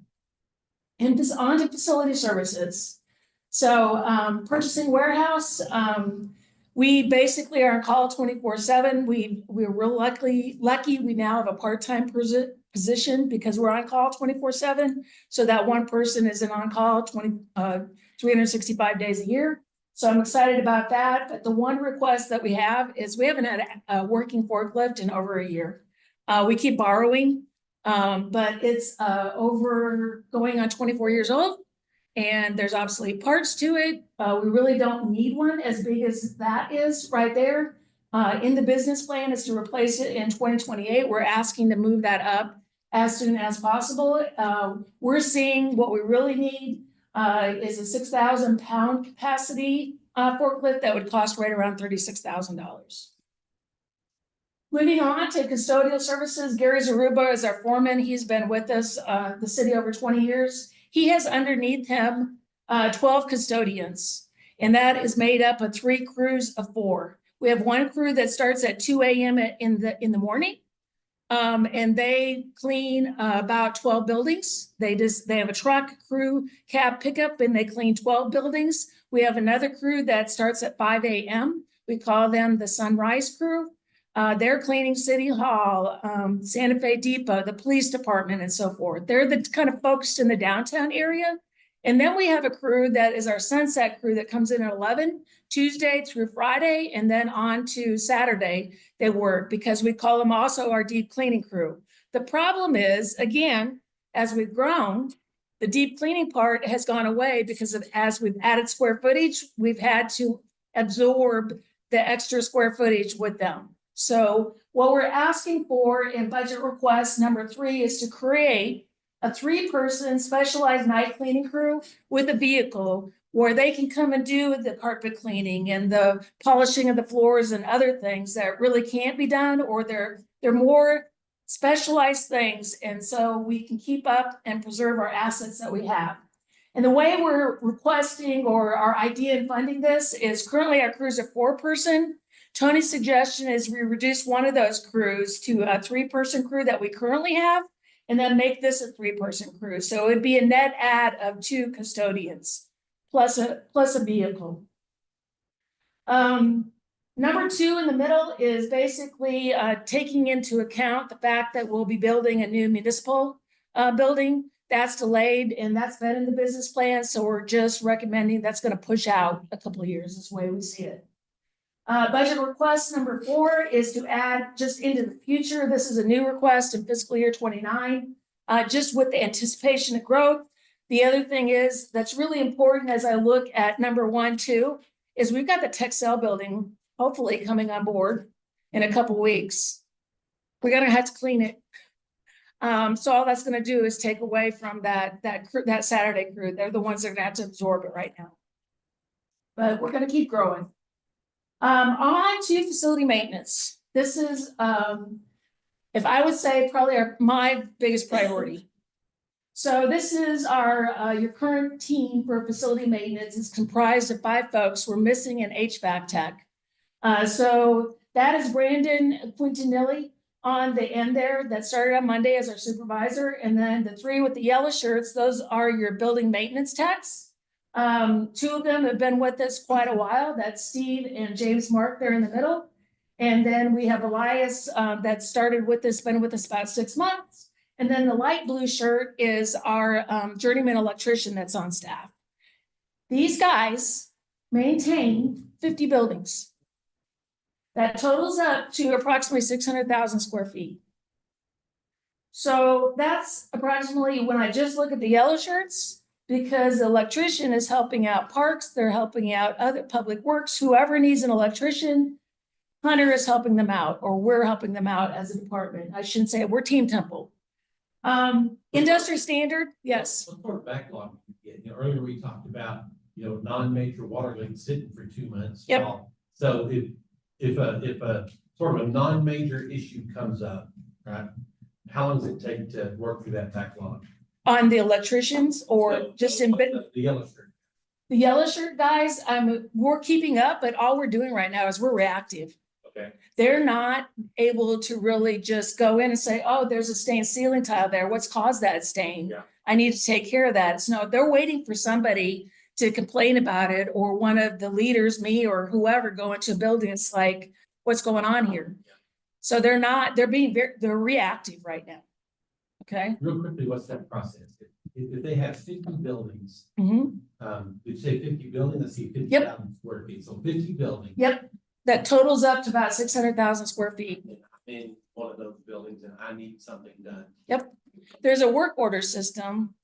And this on to facility services. So purchasing warehouse, we basically are on call 24/7. We're real lucky. We now have a part-time position because we're on call 24/7. So that one person is on call 365 days a year. So I'm excited about that. But the one request that we have is we haven't had a working forklift in over a year. We keep borrowing, but it's going on 24 years old. And there's obsolete parts to it. We really don't need one as big as that is right there. In the business plan is to replace it in 2028. We're asking to move that up as soon as possible. We're seeing what we really need is a 6,000 pound capacity forklift that would cost right around $36,000. Moving on to custodial services, Gary Zaruba is our foreman. He's been with us, the city over 20 years. He has underneath him 12 custodians, and that is made up of 3 crews of 4. We have one crew that starts at 2 a.m. in the morning, and they clean about 12 buildings. They have a truck, crew, cab pickup, and they clean 12 buildings. We have another crew that starts at 5 a.m. We call them the Sunrise Crew. They're cleaning City Hall, Santa Fe Depot, the police department, and so forth. They're the kind of focused in the downtown area. And then we have a crew that is our sunset crew that comes in at 11, Tuesday through Friday, and then on to Saturday they work, because we call them also our deep cleaning crew. The problem is, again, as we've grown, the deep cleaning part has gone away because of, as we've added square footage, we've had to absorb the extra square footage with them. So what we're asking for in budget request number 3 is to create a 3-person specialized night cleaning crew with a vehicle where they can come and do the carpet cleaning and the polishing of the floors and other things that really can't be done, or they're more specialized things. And so we can keep up and preserve our assets that we have. And the way we're requesting, or our idea in funding this, is currently our crews are 4-person. Tony's suggestion is we reduce one of those crews to a 3-person crew that we currently have, and then make this a 3-person crew. So it'd be a net add of 2 custodians plus a vehicle. Number 2 in the middle is basically taking into account the fact that we'll be building a new municipal building. That's delayed, and that's been in the business plan. So we're just recommending that's going to push out a couple of years, is the way we see it. Budget request number 4 is to add just into the future. This is a new request in fiscal year 29, just with the anticipation of growth. The other thing is that's really important as I look at number 1, 2, is we've got the Texel building hopefully coming on board in a couple weeks. We're going to have to clean it. So all that's going to do is take away from that Saturday crew. They're the ones that are going to have to absorb it right now. But we're going to keep growing. On to facility maintenance. This is, if I would say, probably my biggest priority. So this is your current team for facility maintenance. It's comprised of 5 folks. We're missing an HVAC tech. So that is Brandon Quintanilli on the end there that started on Monday as our supervisor. And then the 3 with the yellow shirts, those are your building maintenance techs. 2 of them have been with us quite a while. That's Steve and James Mark there in the middle. And then we have Elias that started with us, been with us about 6 months. And then the light blue shirt is our journeyman electrician that's on staff. These guys maintain 50 buildings. That totals up to approximately 600,000 square feet. So that's approximately, when I just look at the yellow shirts, because the electrician is helping out parks, they're helping out other public works, whoever needs an electrician, Hunter is helping them out, or we're helping them out as a department. I shouldn't say it, we're Team Temple. Industry standard, yes. What sort of backlog you get? Earlier we talked about, non-major water leaks sitting for 2 months. Yep. So if a sort of a non-major issue comes up, right, how long does it take to work through that backlog? On the electricians, or just in bit. The yellow shirt. The yellow shirt guys, we're keeping up, but all we're doing right now is we're reactive. Okay. They're not able to really just go in and say, oh, there's a stained ceiling tile there. What's caused that stain? Yeah. I need to take care of that. So no, they're waiting for somebody to complain about it, or one of the leaders, me or whoever, go into a building. It's like, what's going on here? So they're reactive right now. Okay. Real quickly, what's that process? If they have 50 buildings, Mhm. did you say 50 buildings? Let's see, 50,000 square feet. So 50 buildings. Yep. That totals up to about 600,000 square feet. I'm in one of those buildings and I need something done. Yep. There's a work order system,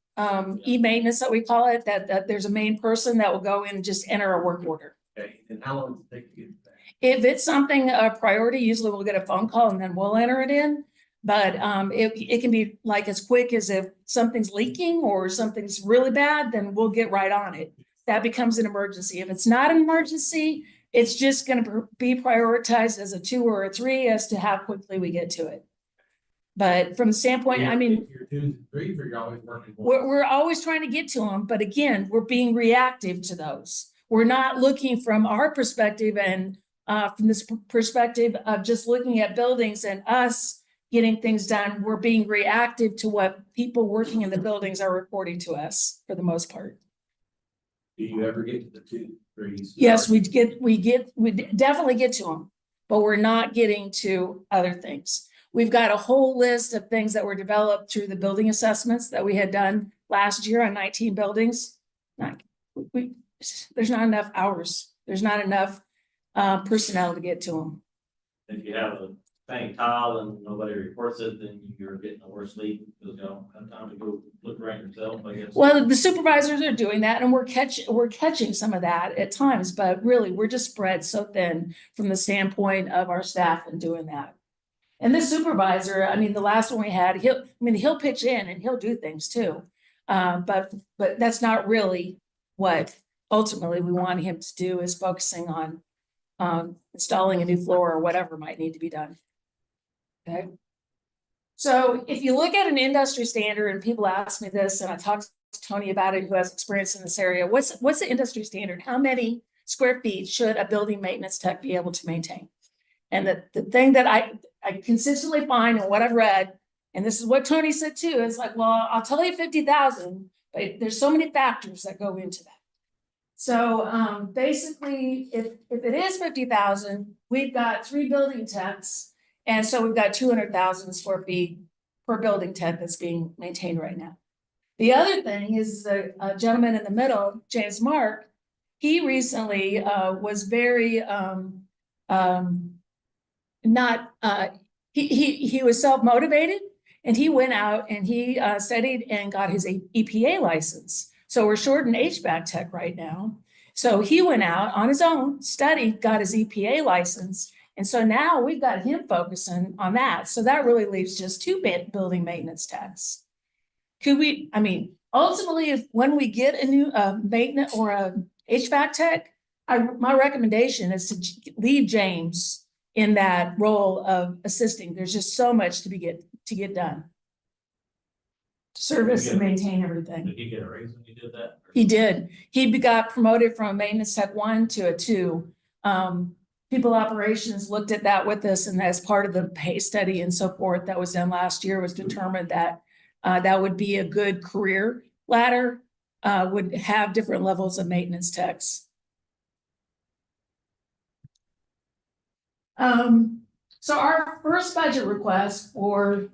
e-maintenance that we call it, that there's a main person that will go in and just enter a work order. Okay, and how long does it take to get that? If it's something a priority, usually we'll get a phone call and then we'll enter it in. But it can be like as quick as if something's leaking or something's really bad, then we'll get right on it. That becomes an emergency. If it's not an emergency, it's just going to be prioritized as a 2 or a 3 as to how quickly we get to it. But from the standpoint, I mean, You're 2 and 3, or you're always working. we're always trying to get to them. But again, we're being reactive to those. We're not looking from our perspective and from this perspective of just looking at buildings and us getting things done. We're being reactive to what people working in the buildings are reporting to us for the most part. Do you ever get to the 2, 3s? Yes, we definitely get to them, but we're not getting to other things. We've got a whole list of things that were developed through the building assessments that we had done last year on 19 buildings. There's not enough hours. There's not enough personnel to get to them. If you have a bang tile and nobody reports it, then you're getting a worse leak, because you don't have time to go look around yourself, I guess. Well, the supervisors are doing that, and we're catching some of that at times, but really, we're just spread so thin from the standpoint of our staff and doing that. And this supervisor, I mean, the last one we had, he'll pitch in and he'll do things too. But that's not really what ultimately we want him to do, is focusing on installing a new floor or whatever might need to be done. Okay. So if you look at an industry standard, and people ask me this, and I talked to Tony about it, who has experience in this area, what's the industry standard? How many square feet should a building maintenance tech be able to maintain? And the thing that I consistently find in what I've read, and this is what Tony said too, is like, well, I'll tell you 50,000, but there's so many factors that go into that. So basically, if it is 50,000, we've got 3 building techs. And so we've got 200,000 square feet per building tech that's being maintained right now. The other thing is the gentleman in the middle, James Mark, he recently was very he was self-motivated, and he went out and he studied and got his EPA license. So we're short an HVAC tech right now. So he went out on his own, studied, got his EPA license. And so now we've got him focusing on that. So that really leaves just 2 building maintenance techs. Ultimately, when we get a new maintenance or a HVAC tech, my recommendation is to leave James in that role of assisting. There's just so much to get done. Service and maintain everything. Did he get a raise when you did that? He did. He got promoted from a maintenance tech 1 to a 2. People operations looked at that with us, and as part of the pay study and so forth that was done last year, was determined that that would be a good career ladder, would have different levels of maintenance techs. So our first budget request for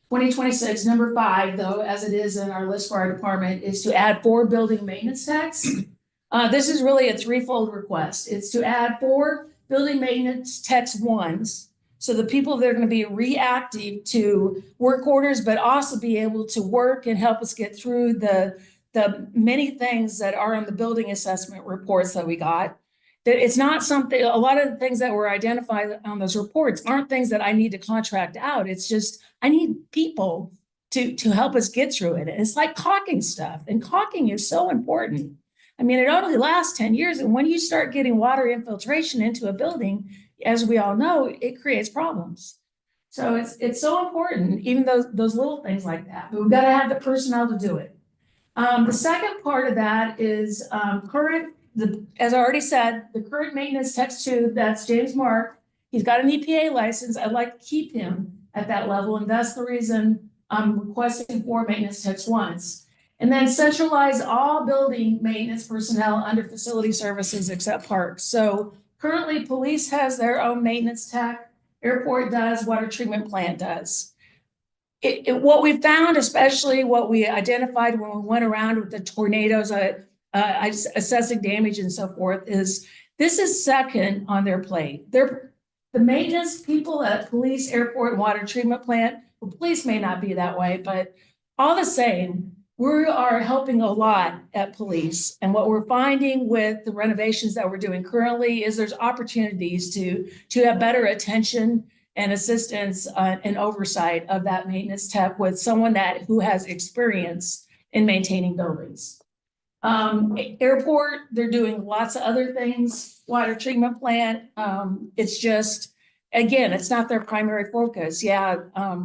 2026, number 5, though, as it is in our list for our department, is to add 4 building maintenance techs. This is really a threefold request. It's to add 4 building maintenance techs 1s. So the people that are going to be reactive to work orders, but also be able to work and help us get through the many things that are on the building assessment reports that we got. That it's not something, a lot of the things that were identified on those reports aren't things that I need to contract out. It's just, I need people to help us get through it. It's like caulking stuff, and caulking is so important. I mean, it only lasts 10 years. And when you start getting water infiltration into a building, as we all know, it creates problems. So it's so important, even those little things like that, but we've got to have the personnel to do it. The second part of that is as I already said, the current maintenance tech 2, that's James Mark. He's got an EPA license. I'd like to keep him at that level. And that's the reason I'm requesting 4 maintenance techs 1s. And then centralize all building maintenance personnel under facility services except parks. So currently, police has their own maintenance tech, airport does, water treatment plant does. What we found, especially what we identified when we went around with the tornadoes, assessing damage and so forth, is this is second on their plate. The maintenance people at police, airport, and water treatment plant, well, police may not be that way, but all the same, we are helping a lot at police. And what we're finding with the renovations that we're doing currently is there's opportunities to have better attention and assistance and oversight of that maintenance tech with someone who has experience in maintaining buildings. Airport, they're doing lots of other things, water treatment plant. It's just, again, it's not their primary focus. Yeah,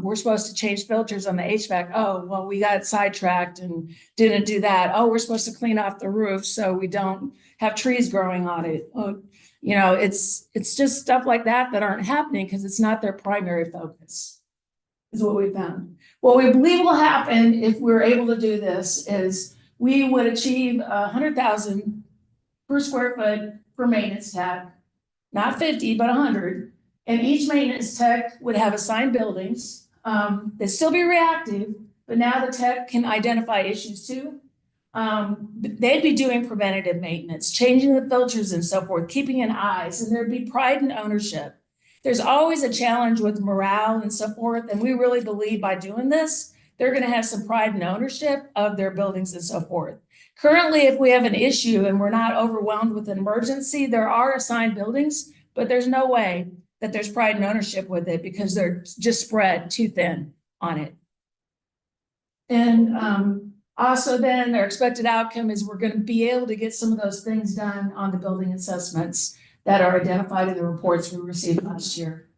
we're supposed to change filters on the HVAC. Oh, well, we got sidetracked and didn't do that. Oh, we're supposed to clean off the roof so we don't have trees growing on it. Oh, it's just stuff like that aren't happening because it's not their primary focus, is what we found. What we believe will happen if we're able to do this is we would achieve 100,000 per square foot for maintenance tech, not 50, but 100. And each maintenance tech would have assigned buildings. They'd still be reactive, but now the tech can identify issues too. they'd be doing preventative maintenance, changing the filters and so forth, keeping an eyes, and there'd be pride and ownership. There's always a challenge with morale and so forth, and we really believe by doing this, they're gonna have some pride and ownership of their buildings and so forth. Currently, if we have an issue and we're not overwhelmed with an emergency, there are assigned buildings, but there's no way that there's pride and ownership with it because they're just spread too thin on it. And also then their expected outcome is we're gonna be able to get some of those things done on the building assessments that are identified in the reports we received last year.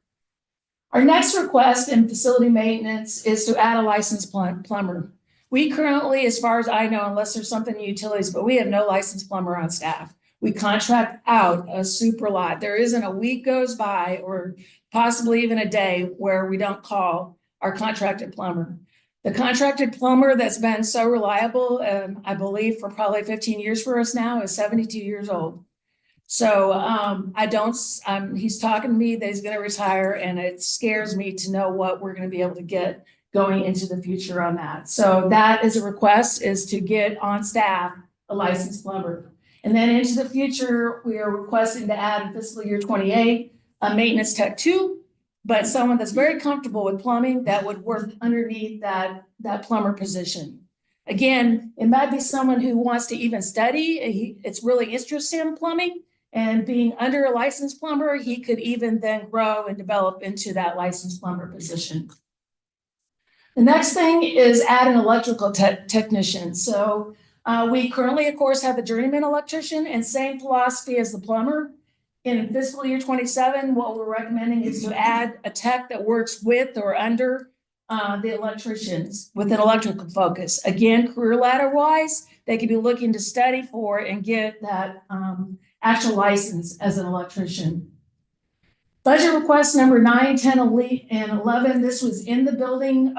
Our next request in facility maintenance is to add a licensed plumber. We currently, as far as I know, unless there's something in utilities, but we have no licensed plumber on staff. We contract out a super lot. There isn't a week goes by or possibly even a day where we don't call our contracted plumber. The contracted plumber that's been so reliable, I believe for probably 15 years for us now, is 72 years old. So he's talking to me that he's gonna retire, and it scares me to know what we're gonna be able to get going into the future on that. So that is a request, is to get on staff a licensed plumber. And then into the future, we are requesting to add in fiscal year 28, a maintenance tech 2, but someone that's very comfortable with plumbing that would work underneath that plumber position. Again, it might be someone who wants to even study, it's really interested in plumbing, and being under a licensed plumber, he could even then grow and develop into that licensed plumber position. The next thing is add an electrical technician. So we currently, of course, have a journeyman electrician, and same philosophy as the plumber. In fiscal year 27, what we're recommending is to add a tech that works with or under the electricians with an electrical focus. Again, career ladder wise, they could be looking to study for and get that actual license as an electrician. Budget request number 9, 10, and 11, this was in the building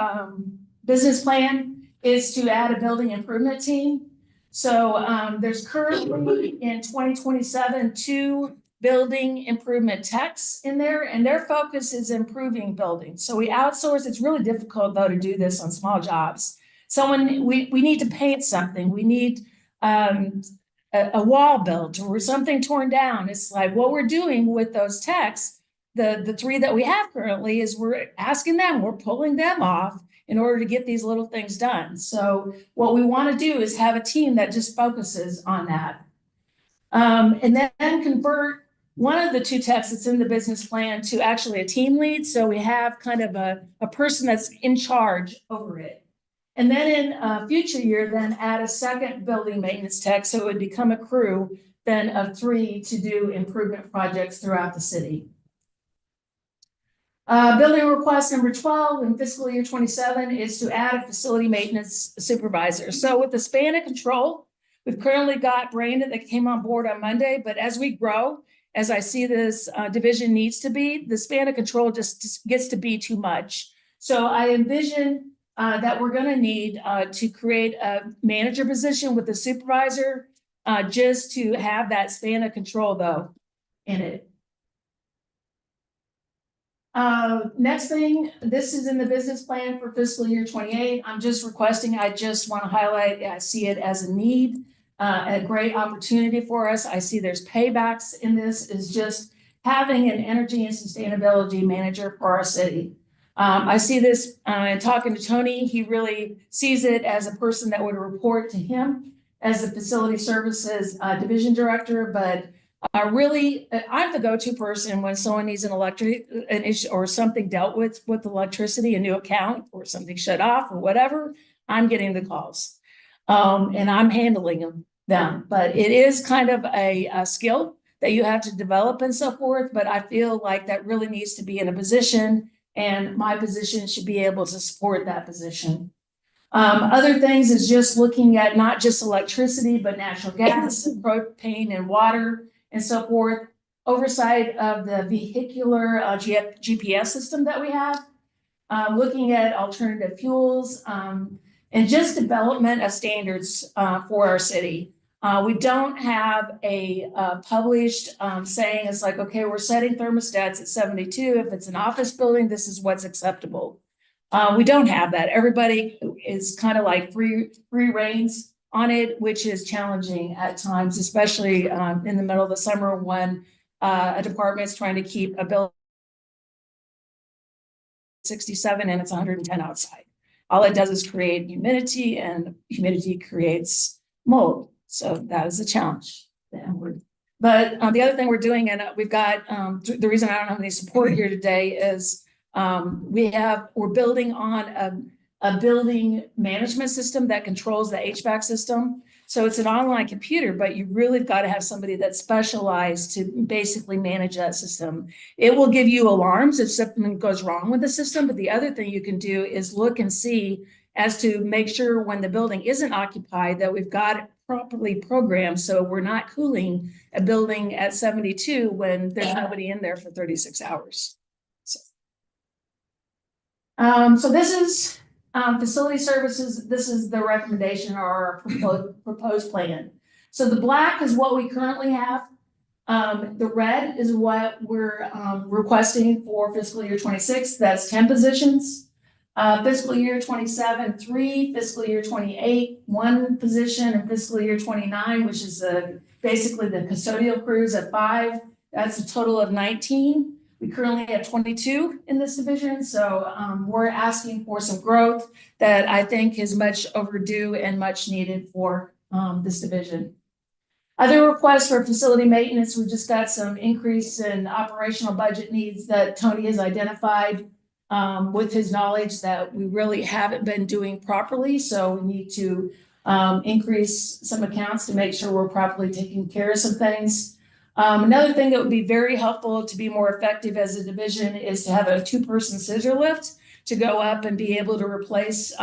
business plan, is to add a building improvement team. So there's currently in 2027, 2 building improvement techs in there, and their focus is improving buildings. So we outsource. It's really difficult though to do this on small jobs. We need to paint something. We need a wall built or something torn down. It's like what we're doing with those techs, the 3 that we have currently, is we're asking them, we're pulling them off in order to get these little things done. So what we want to do is have a team that just focuses on that. And then convert one of the 2 techs that's in the business plan to actually a team lead. So we have kind of a person that's in charge over it. And then in a future year, then add a second building maintenance tech. So it would become a crew then of 3 to do improvement projects throughout the city. Building request number 12 in fiscal year 27 is to add a facility maintenance supervisor. So with the span of control, we've currently got Brandon that came on board on Monday, but as we grow, as I see this division needs to be, the span of control just gets to be too much. So I envision that we're gonna need to create a manager position with a supervisor just to have that span of control though in it. Next thing, this is in the business plan for fiscal year 28. I'm just requesting, I just want to highlight, I see it as a need, a great opportunity for us. I see there's paybacks in this, is just having an energy and sustainability manager for our city. I see this in talking to Tony, he really sees it as a person that would report to him as the facility services division director, but really, I'm the go-to person when someone needs an issue or something dealt with electricity, a new account or something shut off or whatever. I'm getting the calls, and I'm handling them. But it is kind of a skill that you have to develop and so forth. But I feel like that really needs to be in a position, and my position should be able to support that position. Other things is just looking at not just electricity, but natural gas, propane, and water, and so forth, oversight of the vehicular GPS system that we have, looking at alternative fuels, and just development of standards for our city. We don't have a published saying it's like, okay, we're setting thermostats at 72. If it's an office building, this is what's acceptable. We don't have that. Everybody is kind of like free reins on it, which is challenging at times, especially in the middle of the summer when a department's trying to keep a building 67 and it's 110 outside. All it does is create humidity, and humidity creates mold. So that is a challenge. But the other thing we're doing, and we've got, the reason I don't have any support here today is we're building on a building management system that controls the HVAC system. So it's an online computer, but you really got to have somebody that's specialized to basically manage that system. It will give you alarms if something goes wrong with the system, but the other thing you can do is look and see as to make sure when the building isn't occupied that we've got it properly programmed, so we're not cooling a building at 72 when there's nobody in there for 36 hours. So this is facility services. This is the recommendation or our proposed plan. So the black is what we currently have. The red is what we're requesting for fiscal year 26. That's 10 positions. Fiscal year 27, 3, fiscal year 28, 1 position, and fiscal year 29, which is basically the custodial crews at 5. That's a total of 19. We currently have 22 in this division, so we're asking for some growth that I think is much overdue and much needed for this division. Other requests for facility maintenance, we just got some increase in operational budget needs that Tony has identified with his knowledge that we really haven't been doing properly. So we need to increase some accounts to make sure we're properly taking care of some things. Another thing that would be very helpful to be more effective as a division is to have a 2-person scissor lift to go up and be able to replace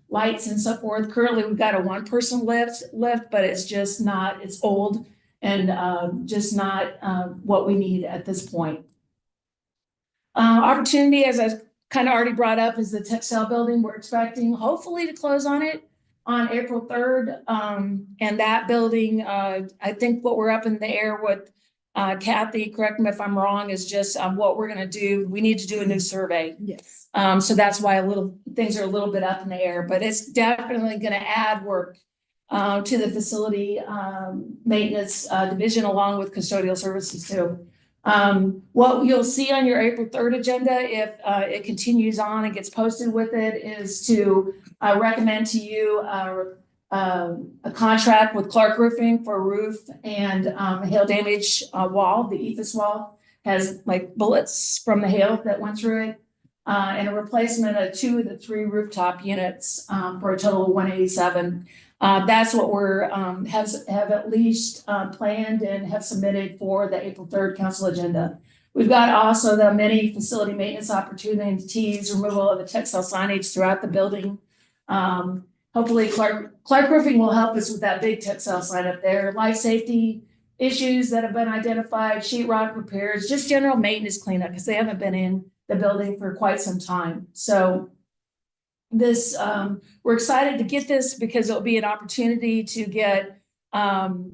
lights and so forth. Currently, we've got a 1-person lift, but it's just not, it's old and just not what we need at this point. Opportunity, as I kind of already brought up, is the textile building. We're expecting hopefully to close on it on April 3rd. And that building, I think what we're up in the air with Kathy, correct me if I'm wrong, is just what we're going to do. We need to do a new survey. Yes. So that's why things are a little bit up in the air, but it's definitely going to add work to the facility maintenance division along with custodial services too. What you'll see on your April 3rd agenda, if it continues on and gets posted with it, is to recommend to you a contract with Clark Roofing for roof and hail damage wall. The EFIS wall has like bullets from the hail that went through it, and a replacement of 2 of the 3 rooftop units for a total of 187. That's what we're have at least planned and have submitted for the April 3rd council agenda. We've got also the many facility maintenance opportunities, removal of the textile signage throughout the building. Hopefully Clark Roofing will help us with that big textile sign up there. Life safety issues that have been identified, sheetrock repairs, just general maintenance cleanup because they haven't been in the building for quite some time. So this, we're excited to get this because it'll be an opportunity to get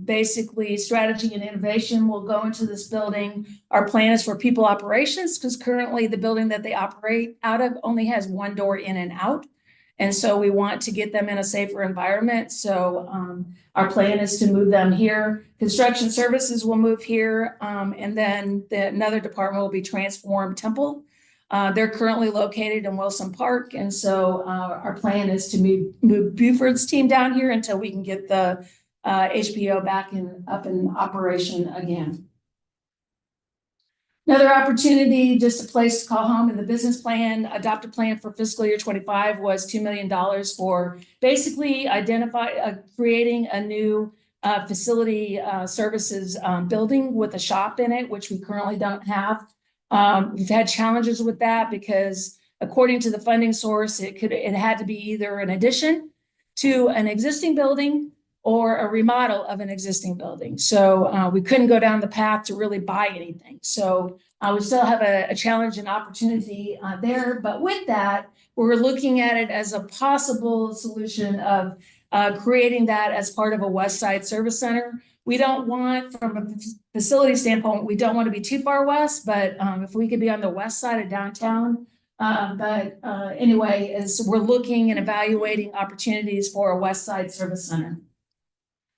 basically strategy and innovation will go into this building. Our plan is for people operations because currently the building that they operate out of only has 1 door in and out. And so we want to get them in a safer environment. So our plan is to move them here. Construction services will move here. And then another department will be Transform Temple. They're currently located in Wilson Park. And so our plan is to move Buford's team down here until we can get the HPO back up in operation again. Another opportunity, just a place to call home in the business plan, adopted plan for fiscal year 25 was $2 million for basically creating a new facility services building with a shop in it, which we currently don't have. We've had challenges with that because according to the funding source, it had to be either an addition to an existing building or a remodel of an existing building. So we couldn't go down the path to really buy anything. So we still have a challenge and opportunity there. But with that, we're looking at it as a possible solution of creating that as part of a West Side Service Center. We don't want, from a facility standpoint, we don't want to be too far west, but if we could be on the west side of downtown. Anyway, as we're looking and evaluating opportunities for a West Side Service Center.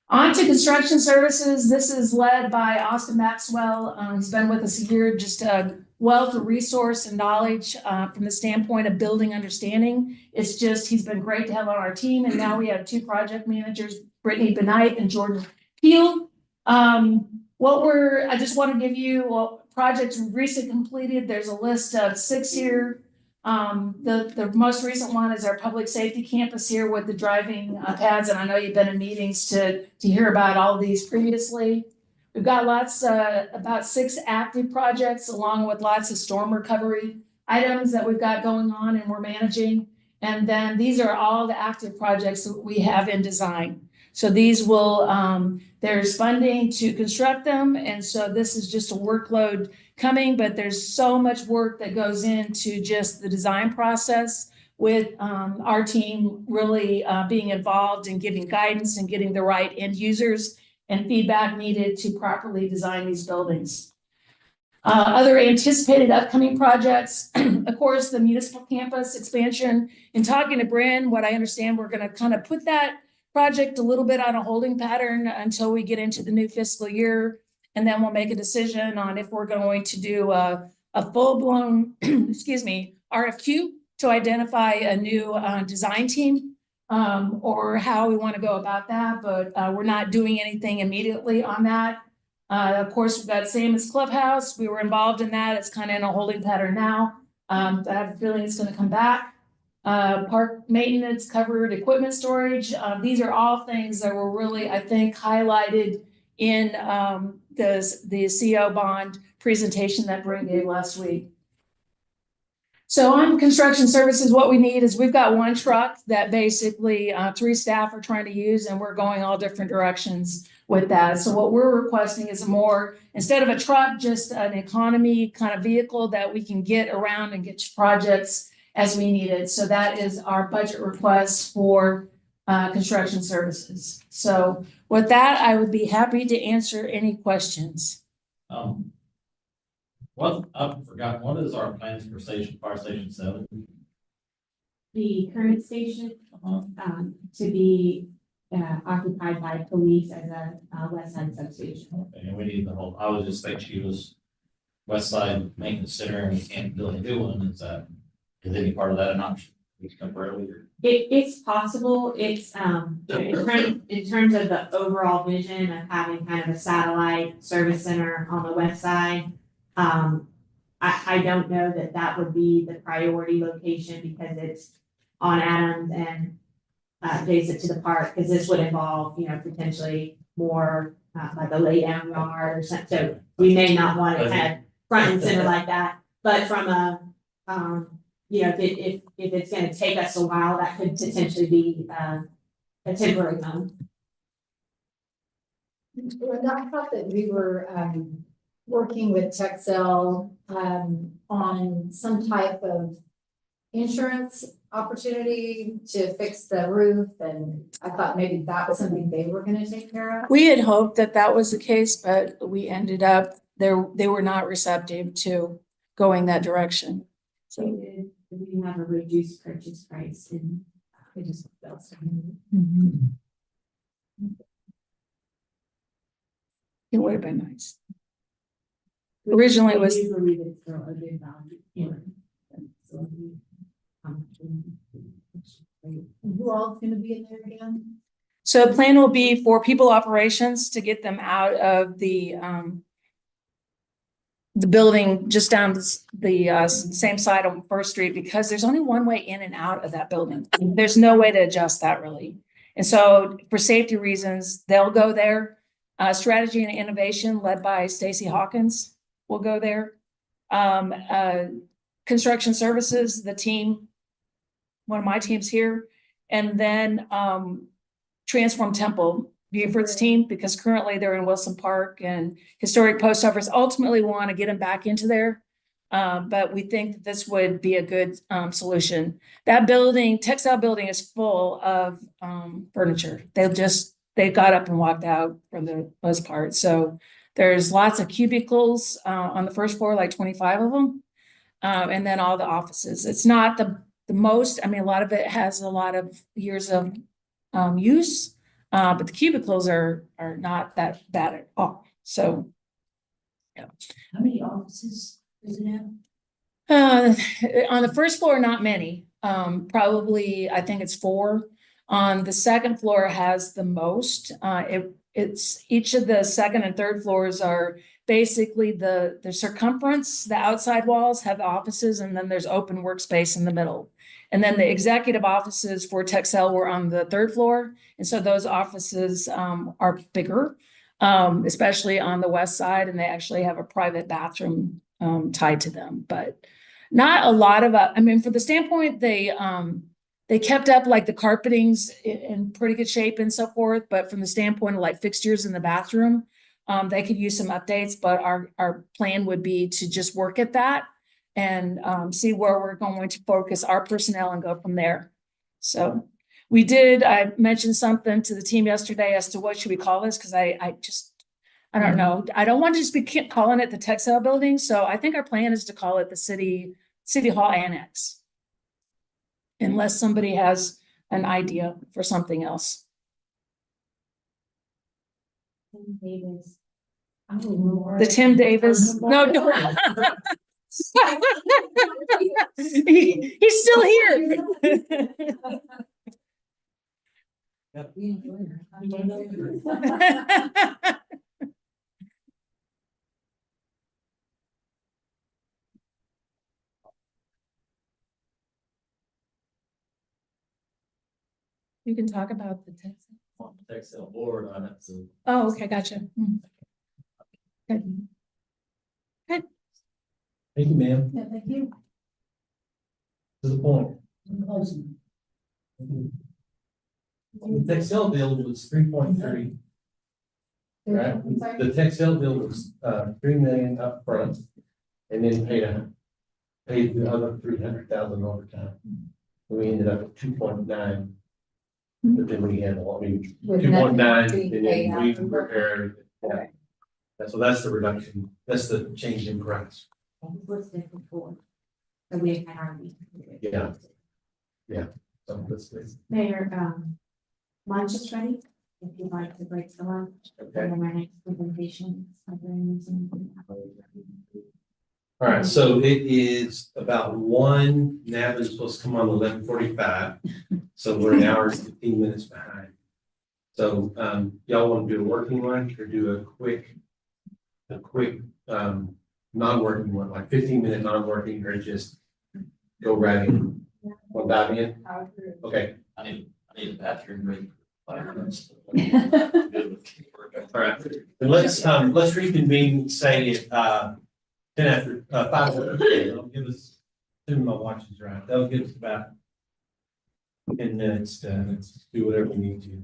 On to construction services. This is led by Austin Maxwell. He's been with us a year, just a wealth of resource and knowledge from the standpoint of building understanding. It's just, he's been great to have on our team. And now we have 2 project managers, Brittany Benight and Jordan Peel. I just want to give you projects we've recently completed. There's a list of 6 here. The most recent one is our public safety campus here with the driving pads, and I know you've been in meetings to hear about all of these previously. We've got about 6 active projects along with lots of storm recovery items that we've got going on and we're managing. And then these are all the active projects that we have in design. So these will, there's funding to construct them. And so this is just a workload coming, but there's so much work that goes into just the design process with our team really being involved and giving guidance and getting the right end users and feedback needed to properly design these buildings. Other anticipated upcoming projects, of course, the municipal campus expansion. In talking to Bryn, what I understand, we're going to kind of put that project a little bit on a holding pattern until we get into the new fiscal year. And then we'll make a decision on if we're going to do a full-blown, excuse me, RFQ to identify a new design team or how we want to go about that. But we're not doing anything immediately on that. Of course, we've got Samus Clubhouse. We were involved in that. It's kind of in a holding pattern now. I have a feeling it's going to come back. Park maintenance, covered equipment storage. These are all things that were really, I think, highlighted in the CO bond presentation that Bryn gave last week. So on construction services, what we need is we've got 1 truck that basically 3 staff are trying to use, and we're going all different directions with that. So what we're requesting is instead of a truck, just an economy kind of vehicle that we can get around and get to projects as we need it. So that is our budget request for construction services. So with that, I would be happy to answer any questions. I forgot, what is our plans for Fire Station 7? The current station, to be occupied by police as a west side substation. And we need the whole, I was just thinking she was West Side Maintenance Center and we can't really do one. Is any part of that an option? Temporarily? It's possible. It's in terms of the overall vision of having kind of a satellite service center on the west side. I don't know that would be the priority location because it's on Adams and adjacent to the park, because this would involve, potentially more like a lay down yard or something. So we may not want to have front and center like that, but from a, if it's going to take us a while, that could potentially be a temporary home. I thought that we were working with Texel on some type of insurance opportunity to fix the roof, and I thought maybe that was something they were going to take care of. We had hoped that was the case, but we ended up they were not receptive to going that direction. So we have a reduced purchase price and it just built. It would have been nice. Originally it was. We believe it's still a good value. Who all is going to be in there again? So the plan will be for people operations to get them out of the building just down the same side on First Street, because there's only one way in and out of that building. There's no way to adjust that really. And so for safety reasons, they'll go there. Strategy and innovation led by Stacy Hawkins will go there. Construction services, the team, one of my teams here, and then Transform Temple, Buford's team, because currently they're in Wilson Park, and Historic Post Office ultimately want to get them back into there. But we think that this would be a good solution. That building, Texel building, is full of furniture. They got up and walked out for the most part. So there's lots of cubicles on the first floor, like 25 of them. And then all the offices. It's not the most, a lot of it has a lot of years of use, But the cubicles are not that bad at all. So How many offices does it have? on the first floor, not many. Probably, I think it's 4. On the second floor has the most. It's each of the second and third floors are basically the circumference, the outside walls have offices, and then there's open workspace in the middle. And then the executive offices for Texel were on the third floor. And so those offices are bigger, especially on the west side, and they actually have a private bathroom tied to them. But not a lot of, I mean, for the standpoint, they kept up like the carpeting's in pretty good shape and so forth, but from the standpoint of like fixtures in the bathroom, they could use some updates, but our plan would be to just work at that and see where we're going to focus our personnel and go from there. So I mentioned something to the team yesterday as to what should we call this, because I don't know. I don't want to just be calling it the Texel building. So I think our plan is to call it the City Hall Annex. Unless somebody has an idea for something else. Davis. The Tim Davis, no. He's still here. You can talk about the Texel. Texel board on it, so. Oh, okay, gotcha. Good. Thank you, ma'am. Yeah, thank you. To the point. The Texel bill was 3.3. Right, the Texel bill was 3 million upfront, and then paid the other 300,000 overtime. We ended up at 2.9. But then we had, 2.9, and then we repaired. Yeah. So that's the reduction, that's the change in price. What's different for? So we had our. Yeah. Yeah. So that's this. Mayor, lunch is ready, if you'd like to break the lunch. Okay. And then our next presentation. All right, so it is about 1, Natalie's supposed to come on 11:45, so we're an hour and 15 minutes behind. So, y'all want to do a working lunch or do a quick, non-working one, like 15-minute non-working, or just go right in? Want to dive in? Okay. I need a bathroom break. All right, then let's reconvene, say at 10 after 5. That'll give us, assuming my watch is right, that'll give us about 10 minutes to do whatever we need to.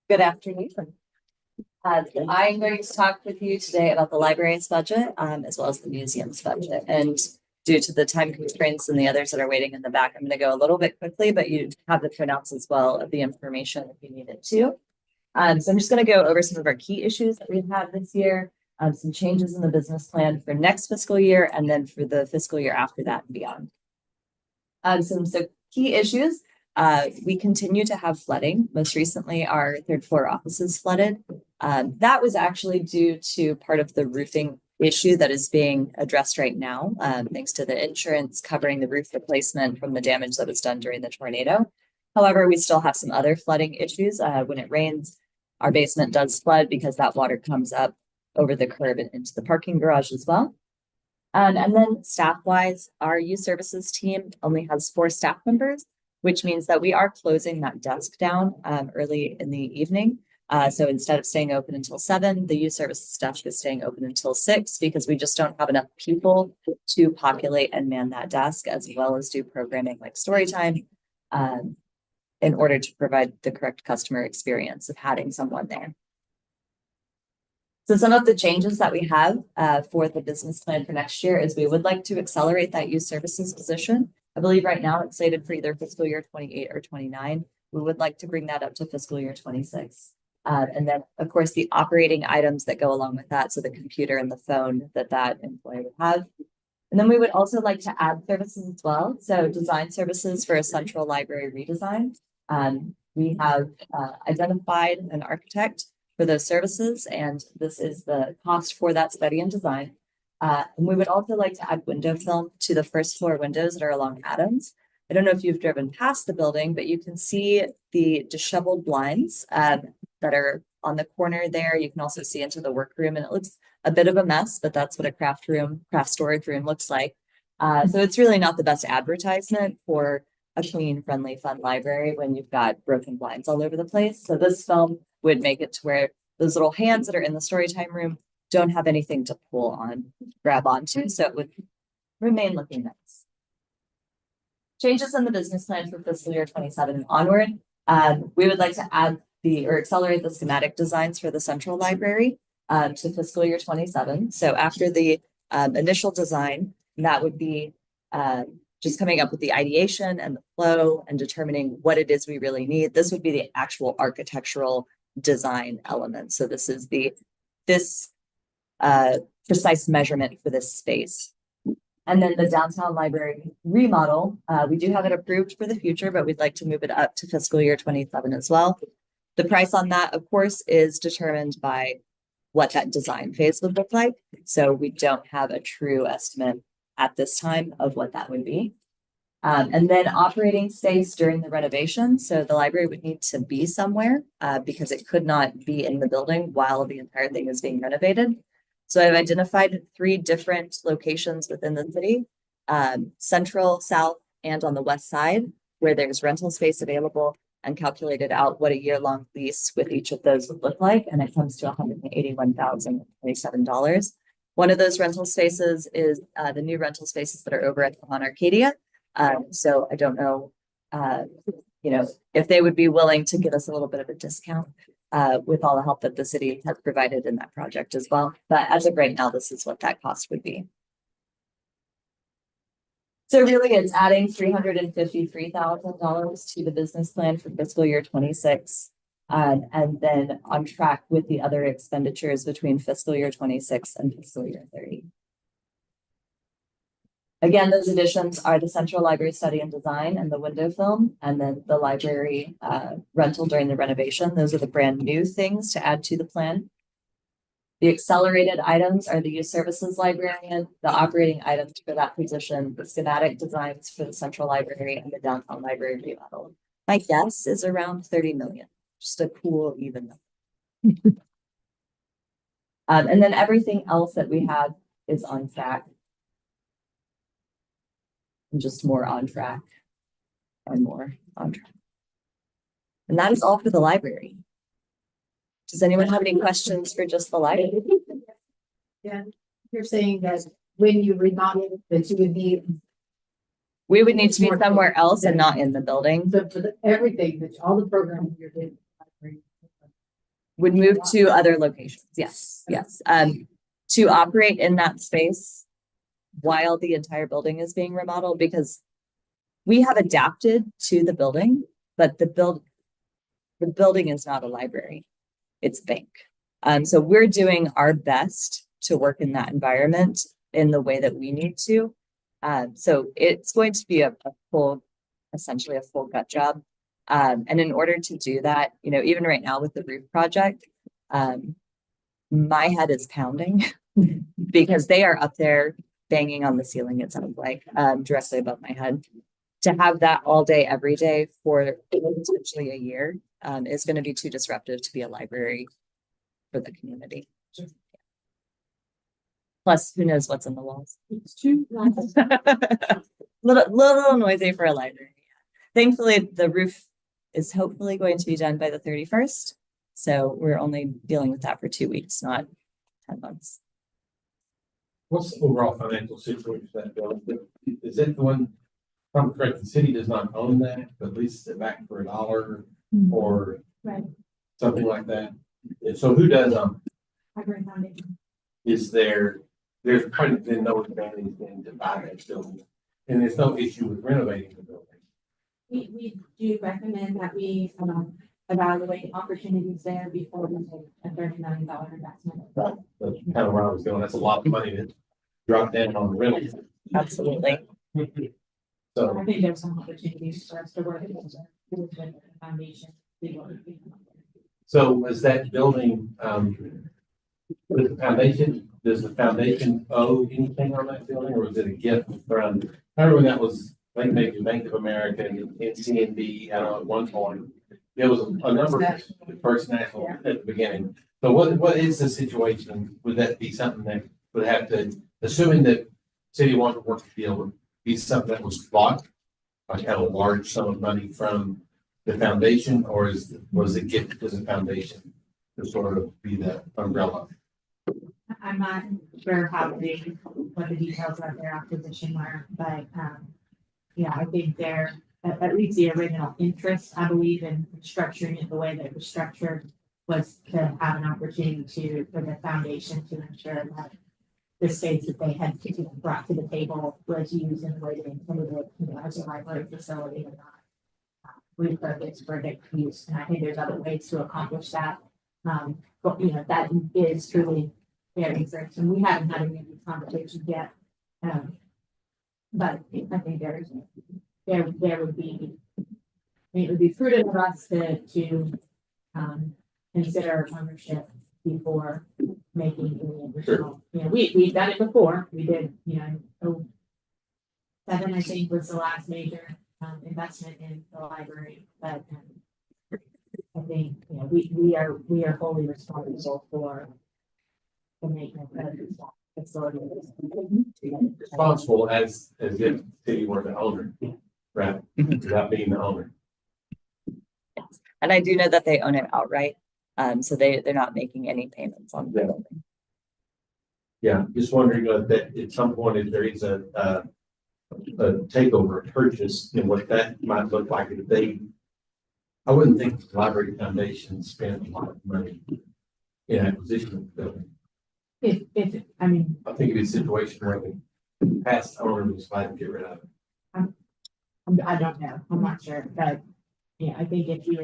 Good afternoon. I'm going to talk with you today about the library's budget, as well as the museum's budget. And due to the time constraints and the others that are waiting in the back, I'm going to go a little bit quickly, but you have the printouts as well of the information if you need it too. So I'm just going to go over some of our key issues that we've had this year, some changes in the business plan for next fiscal year, and then for the fiscal year after that and beyond. So key issues. We continue to have flooding. Most recently, our third floor offices flooded. That was actually due to part of the roofing issue that is being addressed right now, thanks to the insurance covering the roof replacement from the damage that was done during the tornado. However, we still have some other flooding issues. When it rains, our basement does flood because that water comes up over the curb and into the parking garage as well. And then staff-wise, our youth services team only has 4 staff members, which means that we are closing that desk down early in the evening. So instead of staying open until 7, the youth services desk is staying open until 6 because we just don't have enough people to populate and man that desk, as well as do programming like story time in order to provide the correct customer experience of having someone there. So some of the changes that we have for the business plan for next year is we would like to accelerate that youth services position. I believe right now it's slated for either fiscal year 28 or 29. We would like to bring that up to fiscal year 26. And then, of course, the operating items that go along with that, so the computer and the phone that employee would have. And then we would also like to add services as well. So design services for a central library redesign. We have identified an architect for those services, and this is the cost for that study and design. And we would also like to add window film to the first floor windows that are along Adams. I don't know if you've driven past the building, but you can see the disheveled blinds that are on the corner there. You can also see into the workroom, and it looks a bit of a mess, but that's what a craft storage room looks like. So it's really not the best advertisement for a clean, friendly, fun library when you've got broken blinds all over the place. So this film would make it to where those little hands that are in the story time room don't have anything to pull on, grab onto, so it would remain looking nice. Changes in the business plan for fiscal year 27 and onward. We would like to add accelerate the schematic designs for the central library to fiscal year 27. So after the initial design, that would be just coming up with the ideation and the flow and determining what it is we really need. This would be the actual architectural design element. So this is this precise measurement for this space. And then the downtown library remodel, we do have it approved for the future, but we'd like to move it up to fiscal year 27 as well. The price on that, of course, is determined by what that design phase would look like. So we don't have a true estimate at this time of what that would be. And then operating space during the renovation. So the library would need to be somewhere because it could not be in the building while the entire thing is being renovated. So I've identified 3 different locations within the city, central, south, and on the west side, where there's rental space available, and calculated out what a year-long lease with each of those would look like. And it comes to $181,027. One of those rental spaces is the new rental spaces that are over at Kahan Arcadia. So I don't know, if they would be willing to give us a little bit of a discount with all the help that the city has provided in that project as well. But as of right now, this is what that cost would be. So really it's adding $353,000 to the business plan for fiscal year 26. And then on track with the other expenditures between fiscal year 26 and fiscal year 30. Again, those additions are the central library study and design and the window film, and then the library rental during the renovation. Those are the brand new things to add to the plan. The accelerated items are the youth services librarian, the operating items for that position, the schematic designs for the central library, and the downtown library remodel. My guess is around 30 million, just a cool even number. And then everything else that we have is on track. And just more on track and more on track. And that is all for the library. Does anyone have any questions for just the library? Yeah, you're saying that when you remodel, that you would need. We would need to be somewhere else and not in the building. So for everything, all the programs you're doing. would move to other locations. Yes, yes. To operate in that space while the entire building is being remodeled, because we have adapted to the building, but the building is not a library. It's a bank. So we're doing our best to work in that environment in the way that we need to. So it's going to be essentially a full gut job. And in order to do that, you know, even right now with the roof project, my head is pounding because they are up there banging on the ceiling, it sounds like, directly above my head. To have that all day, every day for potentially a year is going to be too disruptive to be a library for the community. Plus, who knows what's in the walls? It's too little noisy for a library. Thankfully, the roof is hopefully going to be done by the 31st. So we're only dealing with that for 2 weeks, not 10 months. What's the overall financial situation of that building? Is it the one, if I'm correct, the city does not own that, but leases it back for $1 or Right. something like that? And so who does, Library Foundation. is there's probably been no advantage in to buy that building, and there's no issue with renovating the building. We do recommend that we evaluate opportunities there before we make a $30 million investment. That's kind of where I was going. That's a lot of money to drop down on the rental. Absolutely. So I think there's some opportunities for us to work with the foundation. So was that building, with the foundation, does the foundation owe anything on that building, or was it a gift from, I remember that was like maybe Bank of America and CNB, I don't know, at one point. There was a number of First National at the beginning. So what is the situation? Would that be something that would have to, assuming that City One Work Deal would be something that was bought, like had a large sum of money from the foundation, or was it given to the foundation to sort of be the umbrella? I'm not sure what the details of their acquisition were, but yeah, I think they're at least the original interest, I believe, in structuring it the way that it was structured was to have an opportunity for the foundation to ensure that the space that they had brought to the table was used in the way they intended it, you know, as a library facility and not repurposed for their use. And I think there's other ways to accomplish that. But you know, that is truly their interest, and we haven't had any of these conversations yet. But I think there would be, it would be prudent of us to consider ownership before making any additional, you know, we've done it before. We did, you know, 2007, I think, was the last major investment in the library, but I think, you know, we are fully responsible for the maintenance of the facility. Responsible as if the city were the owner, right? Without being the owner. And I do know that they own it outright. So they're not making any payments on the building. Yeah, just wondering that at some point if there is a takeover, a purchase, and what that might look like if they. I wouldn't think the Library Foundation spent a lot of money in acquisition of the building. If I mean, I think it'd be a situation where the past owner was glad to get rid of it. I don't know. I'm not sure, but yeah, I think if we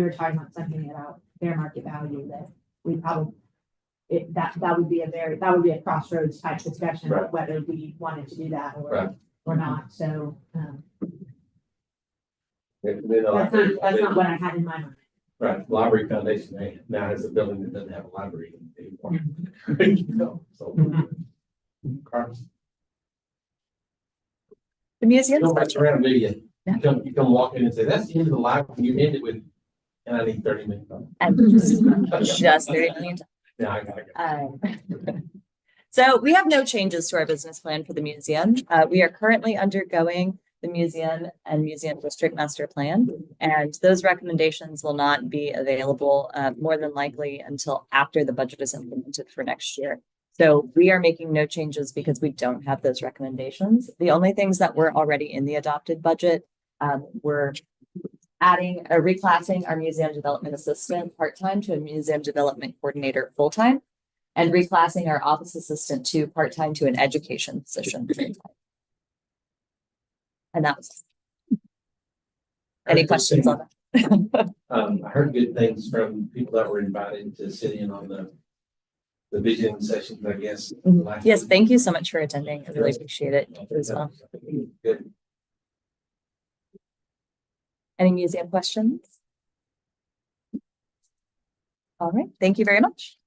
were talking about something about fair market value, that we probably that would be a crossroads type discussion Right. of whether we wanted to do that Right. or not. So And then the that's library not what I had in my mind. Right, Library Foundation now has a building that doesn't have a library anymore. So. Carlos. The museum's Don't mess budget. around, do you? You come walk in and say, that's the end of the library, and you end it with, and I need 30 minutes. And just 30 million. Yeah, I got it. So we have no changes to our business plan for the museum. We are currently undergoing the museum and museum district master plan, and those recommendations will not be available more than likely until after the budget is implemented for next year. So we are making no changes because we don't have those recommendations. The only things that were already in the adopted budget were adding, reclassing our museum development assistant part-time to a museum development coordinator full-time, and reclassing our office assistant to part-time to an education position. full-time. And that was. Any questions on that? I heard good things from people that were invited to sit in on the vision sessions, I guess. Yes, thank you so much for attending. I really appreciate it as well. Good. Any museum questions? All right, thank you very much.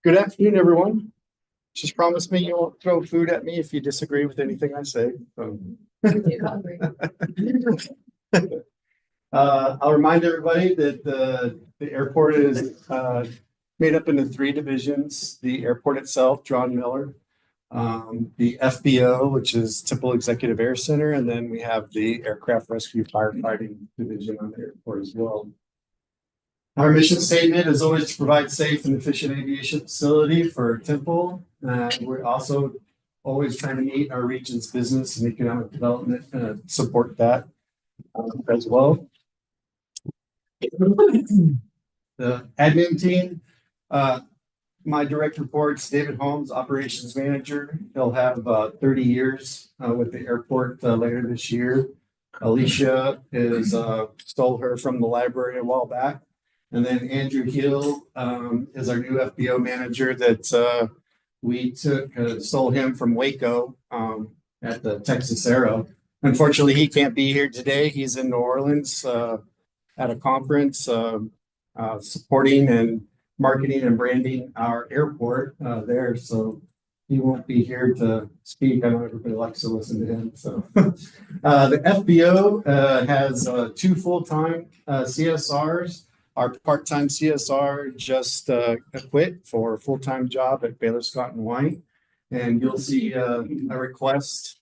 Good afternoon, everyone. Just promise me you won't throw food at me if you disagree with anything I say. I'll remind everybody that the airport is made up into 3 divisions. The airport itself, John Miller, the FBO, which is Temple Executive Air Center, and then we have the Aircraft Rescue Firefighting Division on the airport as well. Our mission statement is always to provide safe and efficient aviation facility for Temple. We're also always trying to meet our region's business and economic development and support that as well. The admin team, my direct reports, David Holmes, operations manager. He'll have 30 years with the airport later this year. Alicia stole her from the library a while back. And then Andrew Hill is our new FBO manager that we stole him from Waco at the Texas Aero. Unfortunately, he can't be here today. He's in New Orleans at a conference supporting and marketing and branding our airport there. So he won't be here to speak. I know everybody likes to listen to him. So the FBO has 2 full-time CSRs. Our part-time CSR just quit for a full-time job at Baylor Scott and White. And you'll see a request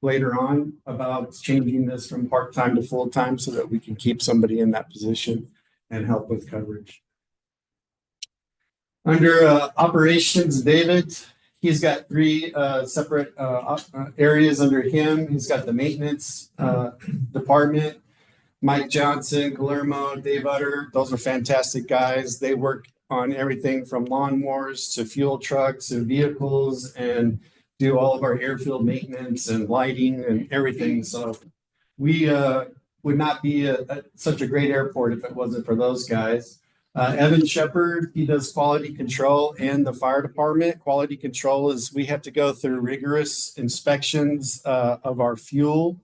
later on about changing this from part-time to full-time so that we can keep somebody in that position and help with coverage. Under operations, David, he's got 3 separate areas under him. He's got the maintenance department. Mike Johnson, Guillermo, Dave Utter, those are fantastic guys. They work on everything from lawnmowers to fuel trucks and vehicles and do all of our airfield maintenance and lighting and everything. So we would not be such a great airport if it wasn't for those guys. Evan Shepard, he does quality control and the fire department. Quality control is we have to go through rigorous inspections of our fuel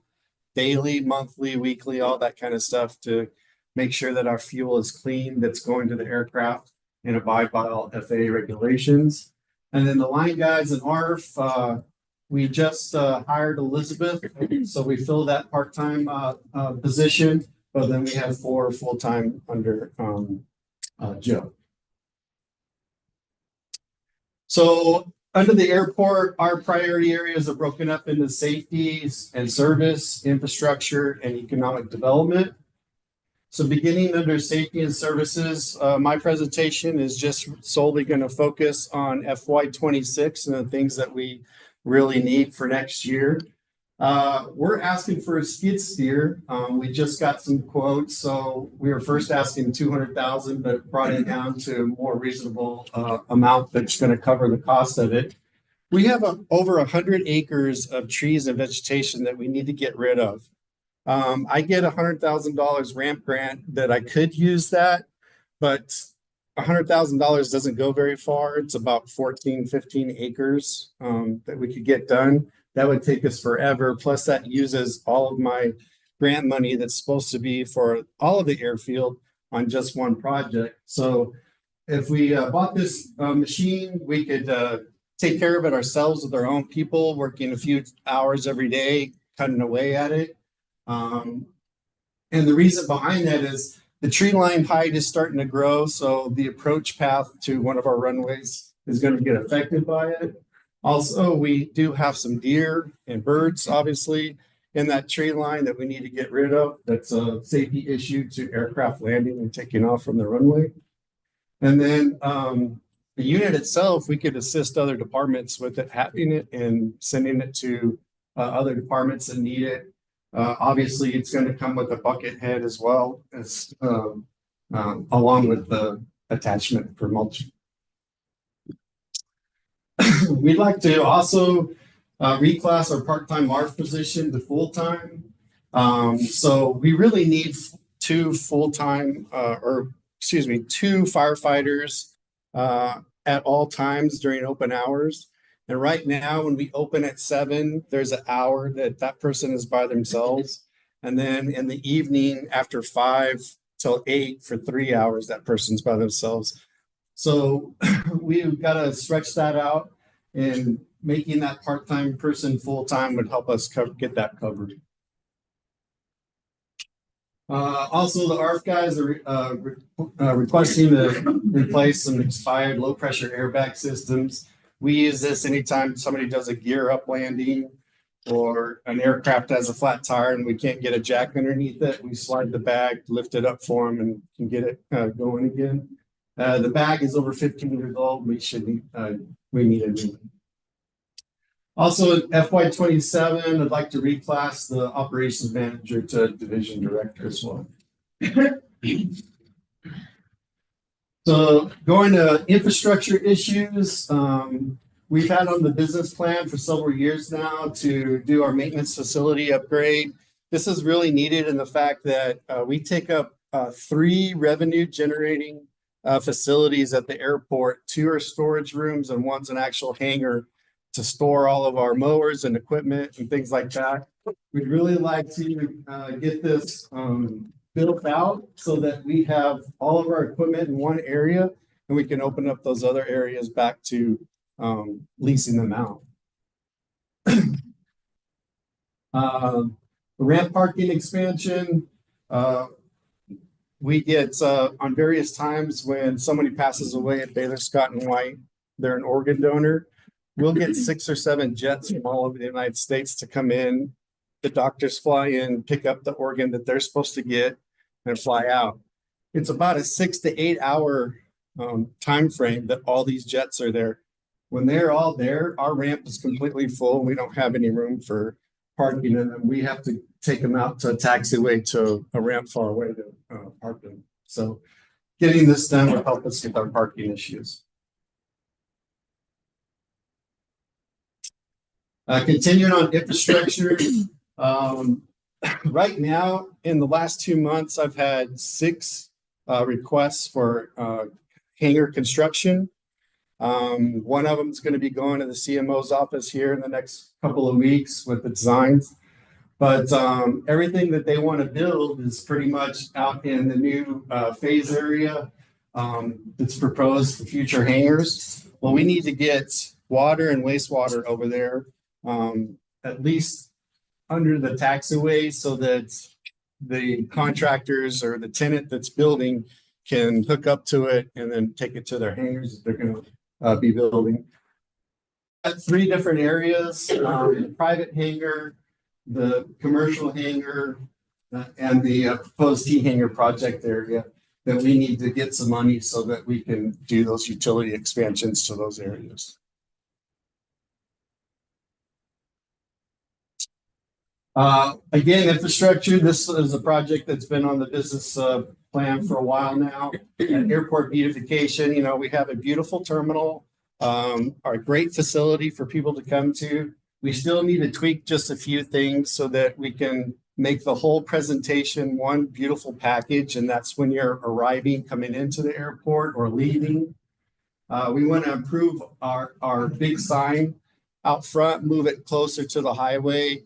daily, monthly, weekly, all that kind of stuff to make sure that our fuel is clean, that's going to the aircraft and abide by all FAA regulations. And then the line guys and ARF, we just hired Elizabeth, so we filled that part-time position, but then we have 4 full-time under Joe. So under the airport, our priority areas are broken up into safeties and service, infrastructure, and economic development. So beginning under safety and services, my presentation is just solely going to focus on FY26 and the things that we really need for next year. We're asking for a skid steer. We just got some quotes, so we were first asking 200,000, but brought it down to a more reasonable amount that's going to cover the cost of it. We have over 100 acres of trees and vegetation that we need to get rid of. I get $100,000 ramp grant that I could use that, but $100,000 doesn't go very far. It's about 15 acres that we could get done. That would take us forever. Plus that uses all of my grant money that's supposed to be for all of the airfield on just one project. So if we bought this machine, we could take care of it ourselves with our own people, working a few hours every day, cutting away at it. And the reason behind that is the tree line height is starting to grow, so the approach path to one of our runways is going to get affected by it. Also, we do have some deer and birds, obviously, in that tree line that we need to get rid of. That's a safety issue to aircraft landing and taking off from the runway. And then the unit itself, we could assist other departments with it, having it and sending it to other departments that need it. Obviously, it's going to come with a bucket head as well as along with the attachment for mulching. We'd like to also reclass our part-time MARF position to full-time. So we really need two firefighters at all times during open hours. And right now, when we open at 7, there's an hour that person is by themselves. And then in the evening after 5 till 8 for 3 hours, that person's by themselves. So we've got to stretch that out, and making that part-time person full-time would help us get that covered. Also, the ARF guys are requesting to replace some expired low-pressure airbag systems. We use this anytime somebody does a gear up landing or an aircraft has a flat tire and we can't get a jack underneath it. We slide the bag, lift it up for them, and can get it going again. The bag is over 15 years old. We need a new one. Also, FY27, I'd like to reclass the operations manager to division director as well. So going to infrastructure issues, we've had on the business plan for several years now to do our maintenance facility upgrade. This is really needed in the fact that we take up 3 revenue generating facilities at the airport. 2 are storage rooms and 1's an actual hangar to store all of our mowers and equipment and things like that. We'd really like to get this built out so that we have all of our equipment in one area and we can open up those other areas back to leasing them out. Ramp parking expansion. We get on various times when somebody passes away at Baylor Scott and White, they're an organ donor. We'll get 6 or 7 jets from all over the United States to come in. The doctors fly in, pick up the organ that they're supposed to get, and fly out. It's about a 6 to 8 hour time frame that all these jets are there. When they're all there, our ramp is completely full. We don't have any room for parking, and we have to take them out to a taxiway to a ramp far away to park them. So getting this done will help us with our parking issues. Continuing on infrastructure, right now, in the last 2 months, I've had 6 requests for hangar construction. One of them is going to be going to the CMO's office here in the next couple of weeks with the designs. But everything that they want to build is pretty much out in the new phase area that's proposed for future hangars. Well, we need to get water and wastewater over there, at least under the taxiway, so that the contractors or the tenant that's building can hook up to it and then take it to their hangars that they're going to be building. At 3 different areas, the private hangar, the commercial hangar, and the proposed T-hangar project area that we need to get some money so that we can do those utility expansions to those areas. Again, infrastructure, this is a project that's been on the business plan for a while now. And airport beautification, you know, we have a beautiful terminal, a great facility for people to come to. We still need to tweak just a few things so that we can make the whole presentation one beautiful package. And that's when you're arriving, coming into the airport or leaving. We want to improve our big sign out front, move it closer to the highway.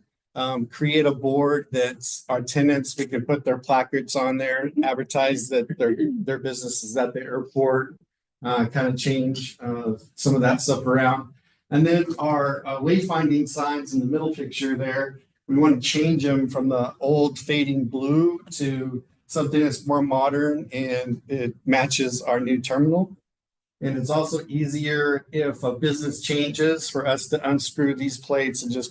Create a board that's our tenants, we can put their placards on there, advertise that their business is at the airport, kind of change some of that stuff around. And then our wayfinding signs in the middle picture there, We want to change them from the old fading blue to something that's more modern and it matches our new terminal. And it's also easier if a business changes for us to unscrew these plates and just put